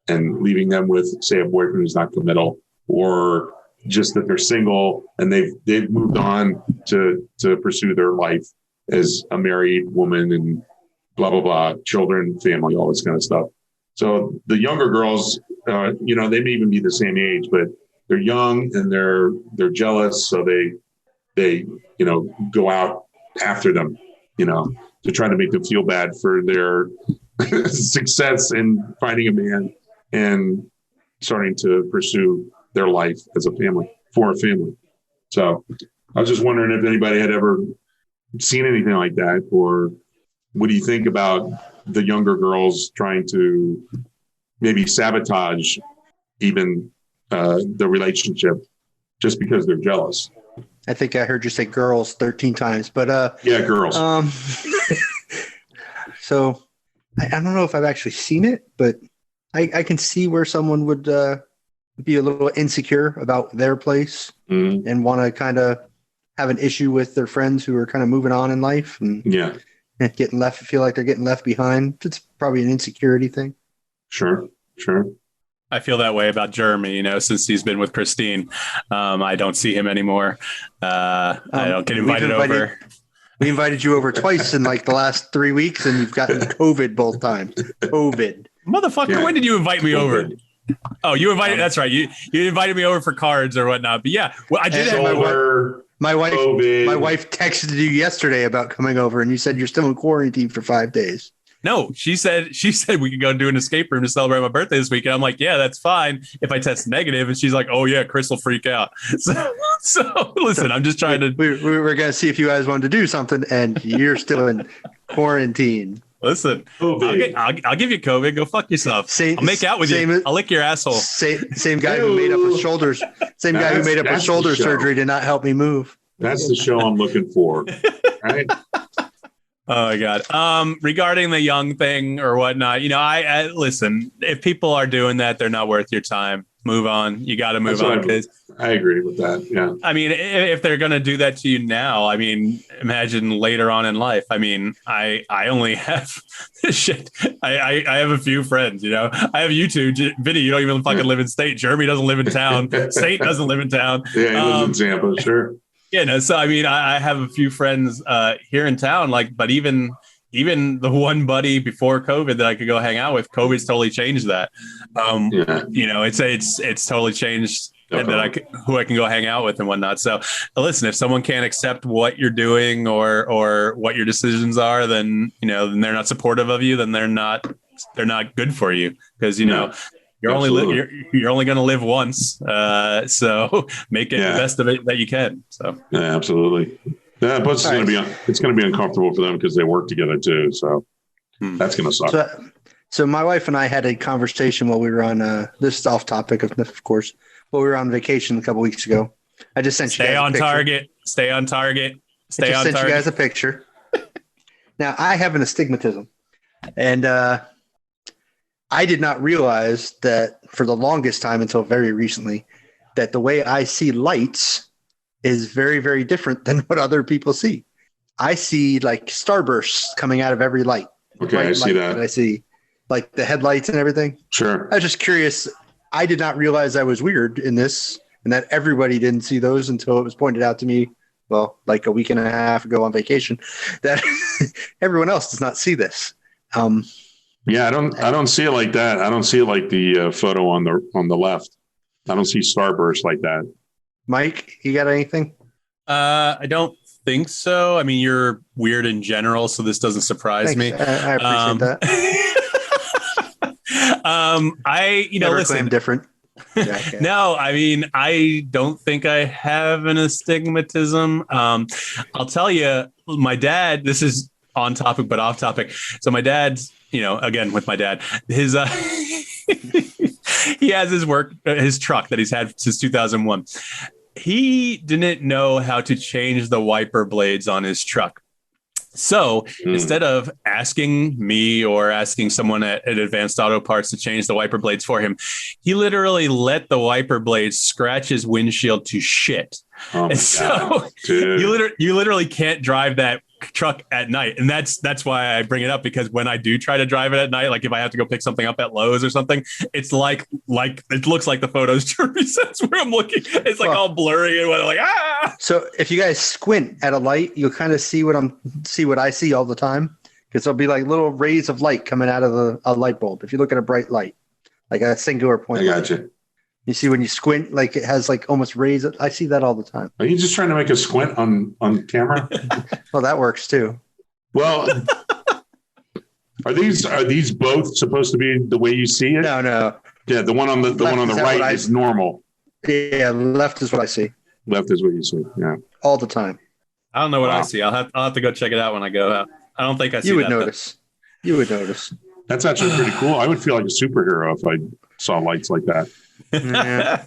and leaving them with, say, a boyfriend who's not committal, or just that they're single and they've moved on to pursue their life as a married woman and blah, blah, blah, children, family, all this kind of stuff. So the younger girls, they may even be the same age, but they're young and they're jealous. So they go out after them, to try to make them feel bad for their success in finding a man and starting to pursue their life as a family, for a family. So I was just wondering if anybody had ever seen anything like that, or what do you think about the younger girls trying to maybe sabotage even the relationship just because they're jealous? I think I heard you say girls 13 times, but yeah, girls. So I don't know if I've actually seen it, but I can see where someone would be a little insecure about their place and want to kind of have an issue with their friends who are kind of moving on in life and feel like they're getting left behind. It's probably an insecurity thing. Sure. I feel that way about Jeremy, since he's been with Christine. I don't see him anymore. I don't get invited over. We invited you over twice in like the last 3 weeks, and you've gotten COVID both times. COVID. Motherfucker, when did you invite me over? Oh, you invited, that's right. You invited me over for cards or whatnot. But yeah, well, I did have my wife texted you yesterday about coming over, and you said you're still in quarantine for 5 days. No, she said we could go do an escape room to celebrate my birthday this week. And I'm like, yeah, that's fine if I test negative. And she's like, oh yeah, Chris will freak out. So listen, I'm just trying to. We were going to see if you guys wanted to do something, and you're still in quarantine. Listen, I'll give you COVID. Go fuck yourself. I'll make out with you. I'll lick your asshole. Same guy who made up his shoulders. Same guy who made up his shoulder surgery to not help me move. That's the show I'm looking for. Right. Oh my God. Regarding the young thing or whatnot, I listen, if people are doing that, they're not worth your time. Move on. You got to move on. I agree with that. Yeah. I mean, if they're going to do that to you now, I mean, imagine later on in life. I mean, I only have shit. I have a few friends, I have you two. Vinnie, you don't even fucking live in state. Jeremy doesn't live in town. Saint doesn't live in town. Yeah, he lives in Tampa. Sure. So I mean, I have a few friends here in town, but even the one buddy before COVID that I could go hang out with, COVID's totally changed that. It's totally changed who I can go hang out with and whatnot. So listen, if someone can't accept what you're doing or what your decisions are, then then they're not supportive of you. Then they're not good for you because You're only going to live once, so make it the best of it that you can. So yeah, absolutely. Yeah, but it's going to be uncomfortable for them because they work together too. So that's going to suck. So my wife and I had a conversation while we were on. This is off topic, of course. While we were on vacation a couple weeks ago, I just sent you guys a picture. Stay on target. I just sent you guys a picture. Now I have an astigmatism, and I did not realize that for the longest time until very recently that the way I see lights is very, very different than what other people see. I see like starbursts coming out of every light. Okay, I see that. I see like the headlights and everything. Sure. I was just curious. I did not realize I was weird in this and that everybody didn't see those until it was pointed out to me, well, like a week and a half ago on vacation, that everyone else does not see this. Yeah, I don't see it like that. I don't see it like the photo on the left. I don't see starburst like that. Mike, you got anything? I don't think so. I mean, you're weird in general, so this doesn't surprise me. I appreciate that. Never claim different. No, I mean, I don't think I have an astigmatism. I'll tell you, my dad, this is on topic, but off topic. So my dad's, again, with my dad, his, he has his truck that he's had since 2001. He didn't know how to change the wiper blades on his truck. So instead of asking me or asking someone at Advanced Auto Parts to change the wiper blades for him, he literally let the wiper blades scratch his windshield to shit. Oh and so you literally can't drive that truck at night. And that's why I bring it up, because when I do try to drive it at night, like if I have to go pick something up at Lowe's or something, it's like it looks like the photos Jeremy says where I'm looking. It's like all blurry and like So if you guys squint at a light, you'll kind of see what I see all the time, because there'll be like little rays of light coming out of a light bulb. If you look at a bright light, like a singular point. I got you. You see when you squint, like it has like almost rays. I see that all the time. Are you just trying to make a squint on camera? Well, that works too. Well, are these both supposed to be the way you see it? No. Yeah, the one on the right is normal. Yeah, left is what I see. Left is what you see. Yeah, all the time. I don't know what I see. I'll have to go check it out when I go out. I don't think I see. You would notice. You would notice. That's actually pretty cool. I would feel like a superhero if I saw lights like that. Yeah.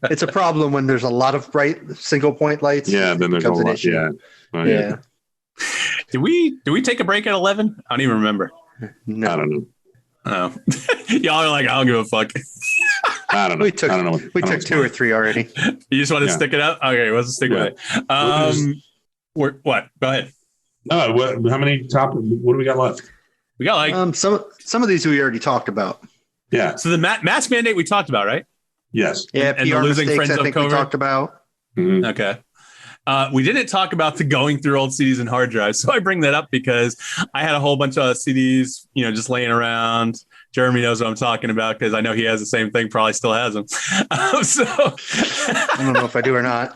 It's a problem when there's a lot of bright single point lights. Yeah, then there's a lot. Yeah. Yeah. Do we take a break at 11? I don't even remember. No. I don't know. Oh, y'all are like, I don't give a fuck. I don't know. We took I don't know. we took 2 or 3 already. You just want to Yeah. stick it up? Okay, let's stick with it. What? Go ahead. No, how many what do we got left? We got like some of these we already talked about. Yeah. so the mask mandate we talked about, right? Yes. Yeah, And the PR losing mistakes friends I of think we COVID? talked about. Mhm. Okay. We didn't talk about the going through old CDs and hard drives, so I bring that up because I had a whole bunch of CDs, just laying around. Jeremy knows what I'm talking about because I know he has the same thing. Probably still has them. I don't know if I do or not.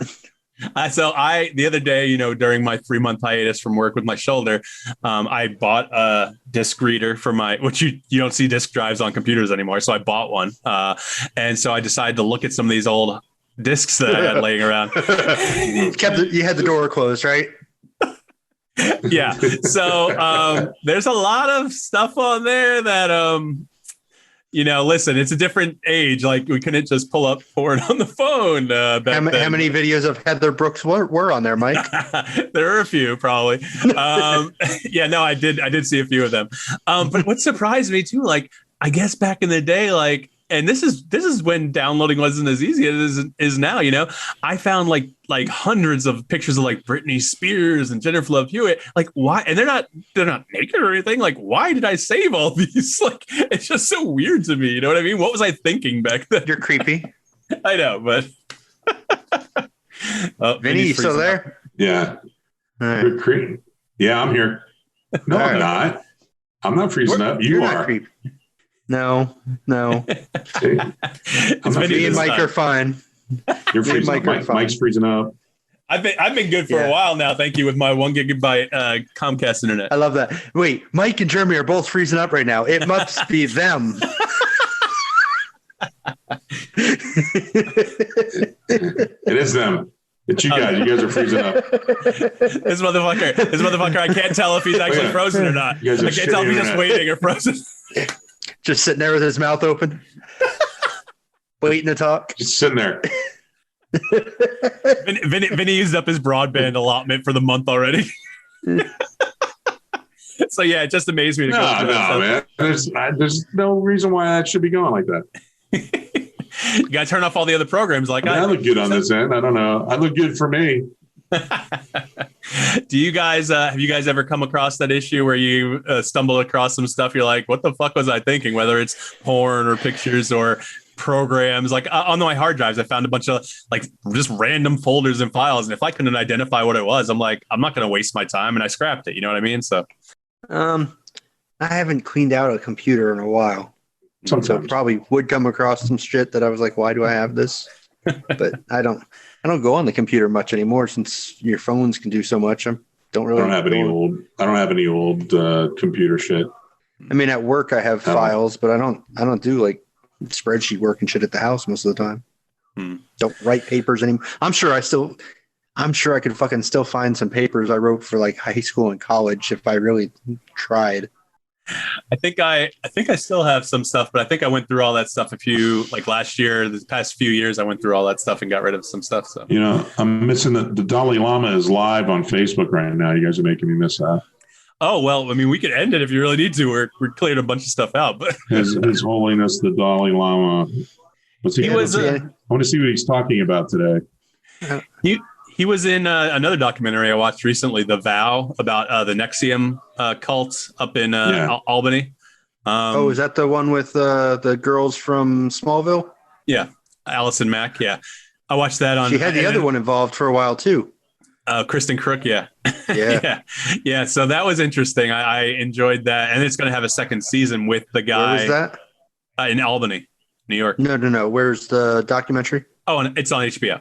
The other day, during my 3-month hiatus from work with my shoulder, I bought a disc reader for which you don't see disc drives on computers anymore. So I bought one. And so I decided to look at some of these old discs that I had laying around. You had the door closed, right? Yeah. So there's a lot of stuff on there that, listen, it's a different age. Like we couldn't just pull up porn on the phone. How many videos of Heather Brooks were on there, Mike? There are a few, probably. Yeah, no, I did see a few of them. But what surprised me too, like I guess back in the day, like, and this is when downloading wasn't as easy as it is now. I found like hundreds of pictures of like Britney Spears and Jennifer Love Hewitt. Like why? And they're not naked or anything. Like why did I save all these? Like it's just so weird to me. You know what I mean? What was I thinking back then? You're creepy. I know, but Vinny, you still there? Yeah. All right. Yeah, I'm here. No, All I'm right. not. I'm not freezing up. You're You not are. creepy. No. See? It's not Vinny Me and this Mike time. are fine. You're freezing Mike up. are fine. Mike's freezing up. I've been good for Yeah. a while now. Thank you with my 1 gigabyte Comcast internet. I love that. Wait, Mike and Jeremy are both freezing up right now. It must be them. It is them. It's you guys. You guys are freezing up. This motherfucker. I can't tell if he's actually Yeah. frozen or not. You guys are I can't tell if he's just shitty waiting or frozen. Just sitting there with his mouth open, waiting to talk. Just sitting there. Vinny used up his broadband allotment for the month already. So yeah, it just amazed me to go No, through that man. stuff. There's no reason why that should be going like that. You gotta turn off all the other programs. Like I look good on this end. I don't know. I look good for me. Do you guys have you guys ever come across that issue where you stumble across some stuff you're like, what the fuck was I thinking? Whether it's porn or pictures or programs, like on my hard drives, I found a bunch of like just random folders and files, and if I couldn't identify what it was, I'm like, I'm not going to waste my time, and I scrapped it. You know what I mean? So, I haven't cleaned out a computer in a while, so Sometimes. probably would come across some shit that I was like, why do I have this? But I don't go on the computer much anymore since your phones can do so much. I don't I don't have any old computer shit. I mean, at work I have Oh. files, but I don't do like spreadsheet work and shit at the house most of the time. Don't write papers anymore. I'm sure I could fucking still find some papers I wrote for like high school and college if I really tried. I think I still have some stuff, but I think I went through all that stuff like last year, the past few years, I went through all that stuff and got rid of some stuff. So, You know, I'm missing the Dalai Lama is live on Facebook right now. You guys are making me miss that. oh well, I mean, we could end it if you really need to. We're clearing a bunch of stuff out, but His Holiness the Dalai Lama. What's he? He was, I want to see what he's talking about today. he was in another documentary I watched recently, The Vow, about the Nexium cult up in Albany. Is that the one with the girls from Smallville? Yeah, Allison Mack. Yeah, I watched that on. She had the other one involved for a while too. Kristen Crook. Yeah. Yeah. yeah. So that was interesting. I enjoyed that, and it's going to have a second season with the guy. Where was that? In Albany, New York. No. Where's the documentary? Oh, and it's on HBO.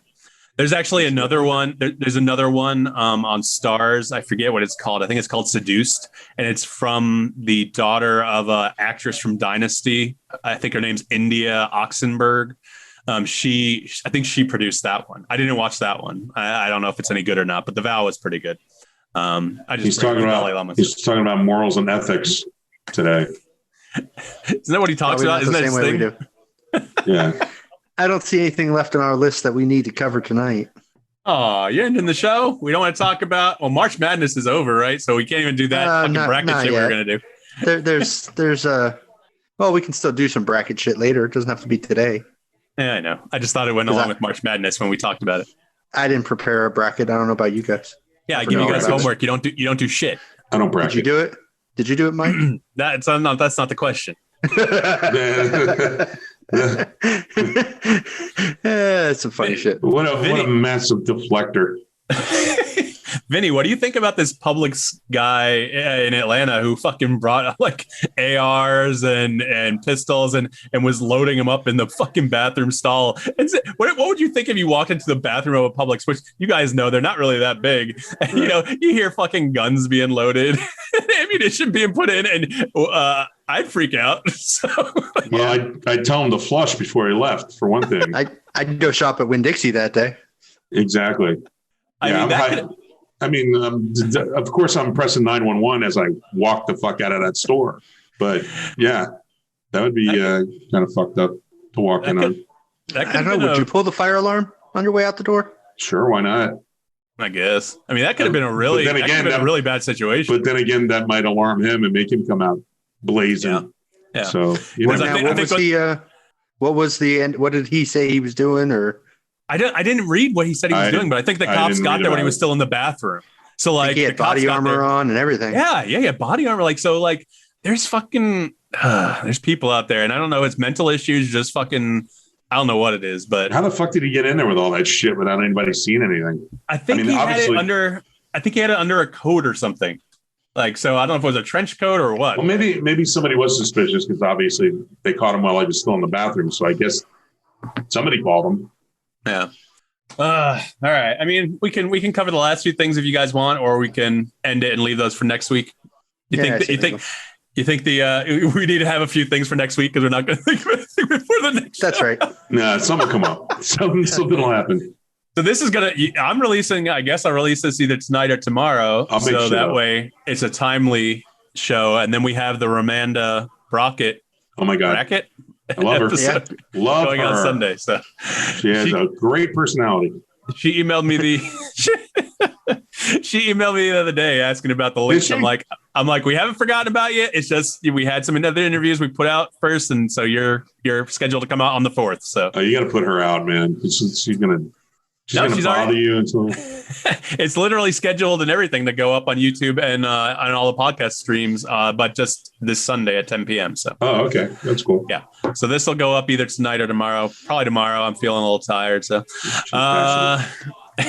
There's actually another one. There's another one on Stars. I forget what it's called. I think it's called Seduced, and it's from the daughter of an actress from Dynasty. I think her name's India Oxenberg. I think she produced that one. I didn't watch that one. I don't know if it's any good or not, but The Vow was pretty good. He's talking about morals and ethics today. Isn't that what he talks Probably about? not Isn't the that his same way thing? we do. Yeah. I don't see anything left on our list that we need to cover tonight. Oh, you're ending the show? We don't want to talk about... Well, March Madness is over, right? So we can't even do that fucking bracket not shit we were yet. going to do. there's well, we can still do some bracket shit later. It doesn't have to be today. Yeah, I know. I just thought it went along with March Madness when we talked about it. I didn't prepare a bracket. I don't know about you guys. Yeah, I give you guys homework. You don't do shit. I don't bracket. Did you do it? Did you do it, Mike? That's not the question. That's some funny shit. What a massive deflector. Vinny, what do you think about this Publix guy in Atlanta who fucking brought like ARs and pistols and was loading them up in the fucking bathroom stall? What would you think if you walked into the bathroom of a Publix, which you guys know they're not really that big, and you hear fucking guns being loaded, ammunition being put in, and I'd freak out. So, well, I'd tell him to flush before he left, for one thing. I'd go shop at Winn-Dixie that day. Exactly. Of course, I'm pressing 911 as I walk the fuck out of that store. But yeah, that would be kind of fucked up to walk in on. I don't know. Would you pull the fire alarm on your way out the door? Sure, why not? I guess. I mean, that could have been a really bad situation. But then again, that might alarm him and make him come out blazing. Yeah. So what did he say he was doing? Or I didn't read what he said he was doing, but I think the cops got there when he was still in the bathroom. So like he had body armor on and everything. Yeah, body armor. Like, so like there's fucking there's people out there, and I don't know, it's mental issues, just fucking I don't know what it is, but how the fuck did he get in there with all that shit without anybody seeing anything? I think he had it under a coat or something. Like, so I don't know if it was a trench coat or what. Well, maybe somebody was suspicious because obviously they caught him while he was still in the bathroom. So I guess somebody called him. Yeah. All right. I mean, we can cover the last few things if you guys want, or we can end it and leave those for next week. You think we need to have a few things for next week because we're not going to think of anything before the next That's show. right. Nah, something will come up. Something will happen. So this is I'm releasing, I guess I'll release this either tonight or tomorrow. So that way it's a timely show. And then we have the Ramanda Brockett. Oh my God. Bracket. I love her. Love going her. On Sunday. So she has a great personality. She emailed me the other day asking about the link. I'm like, we haven't forgotten about you. It's just we had some other interviews we put out first, and so you're scheduled to come out on the 4th. So you got to put her out, man. She's gonna bother already, you until it's literally scheduled and everything to go up on YouTube and on all the podcast streams, but just this Sunday at 10 p.m. So okay, that's cool. Yeah, so this will go up either tonight or tomorrow. Probably tomorrow. I'm feeling a little tired, so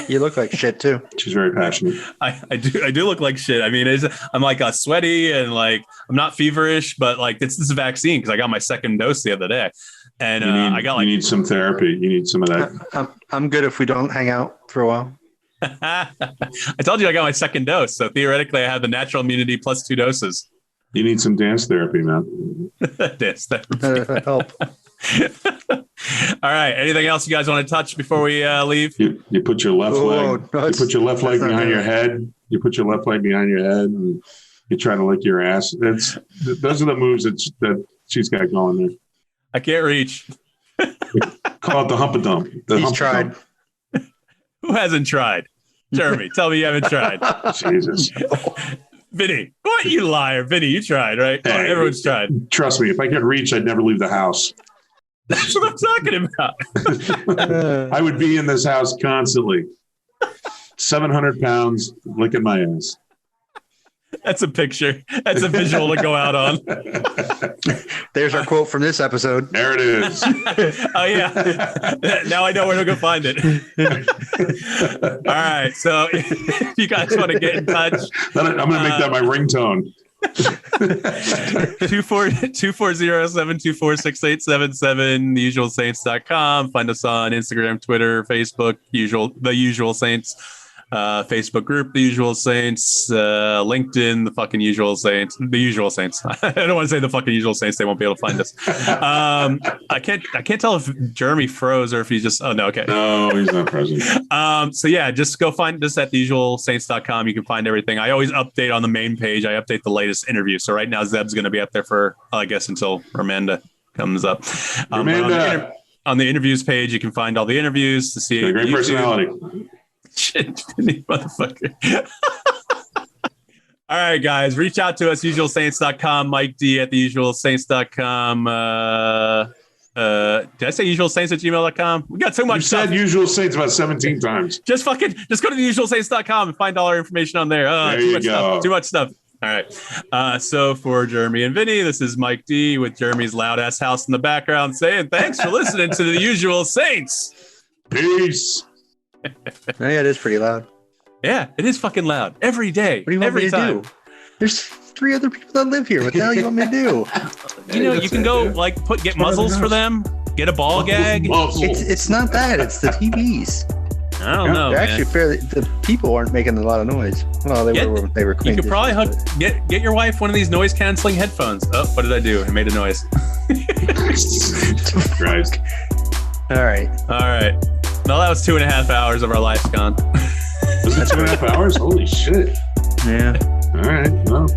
you look like shit too. She's very passionate. I do look like shit. I mean, I'm like sweaty and like I'm not feverish, but like it's this vaccine because I got my second dose the other day. And you need some therapy. You need some of that. I'm good if we don't hang out for a while. I told you I got my second dose. So theoretically, I have the natural immunity plus 2 doses. You need some dance therapy, man. Dance therapy. Help. All right. Anything else you guys want to touch before we leave? You put your left leg. You put your left leg behind your head. You put your left leg behind your head, and you try to lick your ass. Those are the moves that she's got going there. I can't reach. Call it the hump-a-dump. He's tried. Who hasn't tried? Jeremy, tell me you haven't tried. Jesus. Vinny, what, you liar. Vinny, you tried, right? Hey, everyone's tried. Trust me, if I could reach, I'd never leave the house. That's what I'm talking about. I would be in this house constantly. 700 pounds, licking my ass. That's a picture. That's a visual to go out on. There's our quote from this episode. There it is. Oh, yeah. Now I know where to go find it. All right. So if you guys want to get in touch, I'm going to make that my ringtone. 240-724-6877, theusualsaints.com. Find us on Instagram, Twitter, Facebook, The Usual Saints. Facebook group, The Usual Saints, LinkedIn, The fucking Usual Saints, The Usual Saints. I don't want to say The fucking Usual Saints. They won't be able to find us. I can't tell if Jeremy froze or if he's just, oh no. Okay. No, he's not present. So yeah, just go find us at theusualsaints.com. You can find everything. I always update on the main page. I update the latest interview. So right now Zeb's going to be up there for, I guess, until Ramanda comes up. On the interviews page, you can find all the interviews to see. A great personality. Shit, motherfucker. All All right, guys, reach out to us, usualsaints.com, Mike D at theusualsaints.com. Did I say usualsaints@gmail.com? We got so much You stuff. said Usual Saints about 17 times. Just go to theusualsaints.com and find all our information on there. There Too you much go. stuff. Too much stuff. All right. So for Jeremy and Vinny, this is Mike D with Jeremy's loud ass house in the background saying thanks for listening to the Usual Saints. Peace. Yeah, it is pretty loud. Yeah, it is fucking loud every day. What do you want every me to time. do? There's 3 other people that live here. What the hell you want me to do? You know, you can go like get muzzles for them, get a ball gag. It's not that. It's the TVs. I don't know. They're Man. actually fairly. The people aren't making a lot of noise. Well, they were. You could probably get your wife one of these noise canceling headphones. Oh, what did I do? I made a noise. Christ. All right. Well, that was 2.5 hours of our life gone. Was it 2.5 hours? Holy shit. Yeah. All right. Well.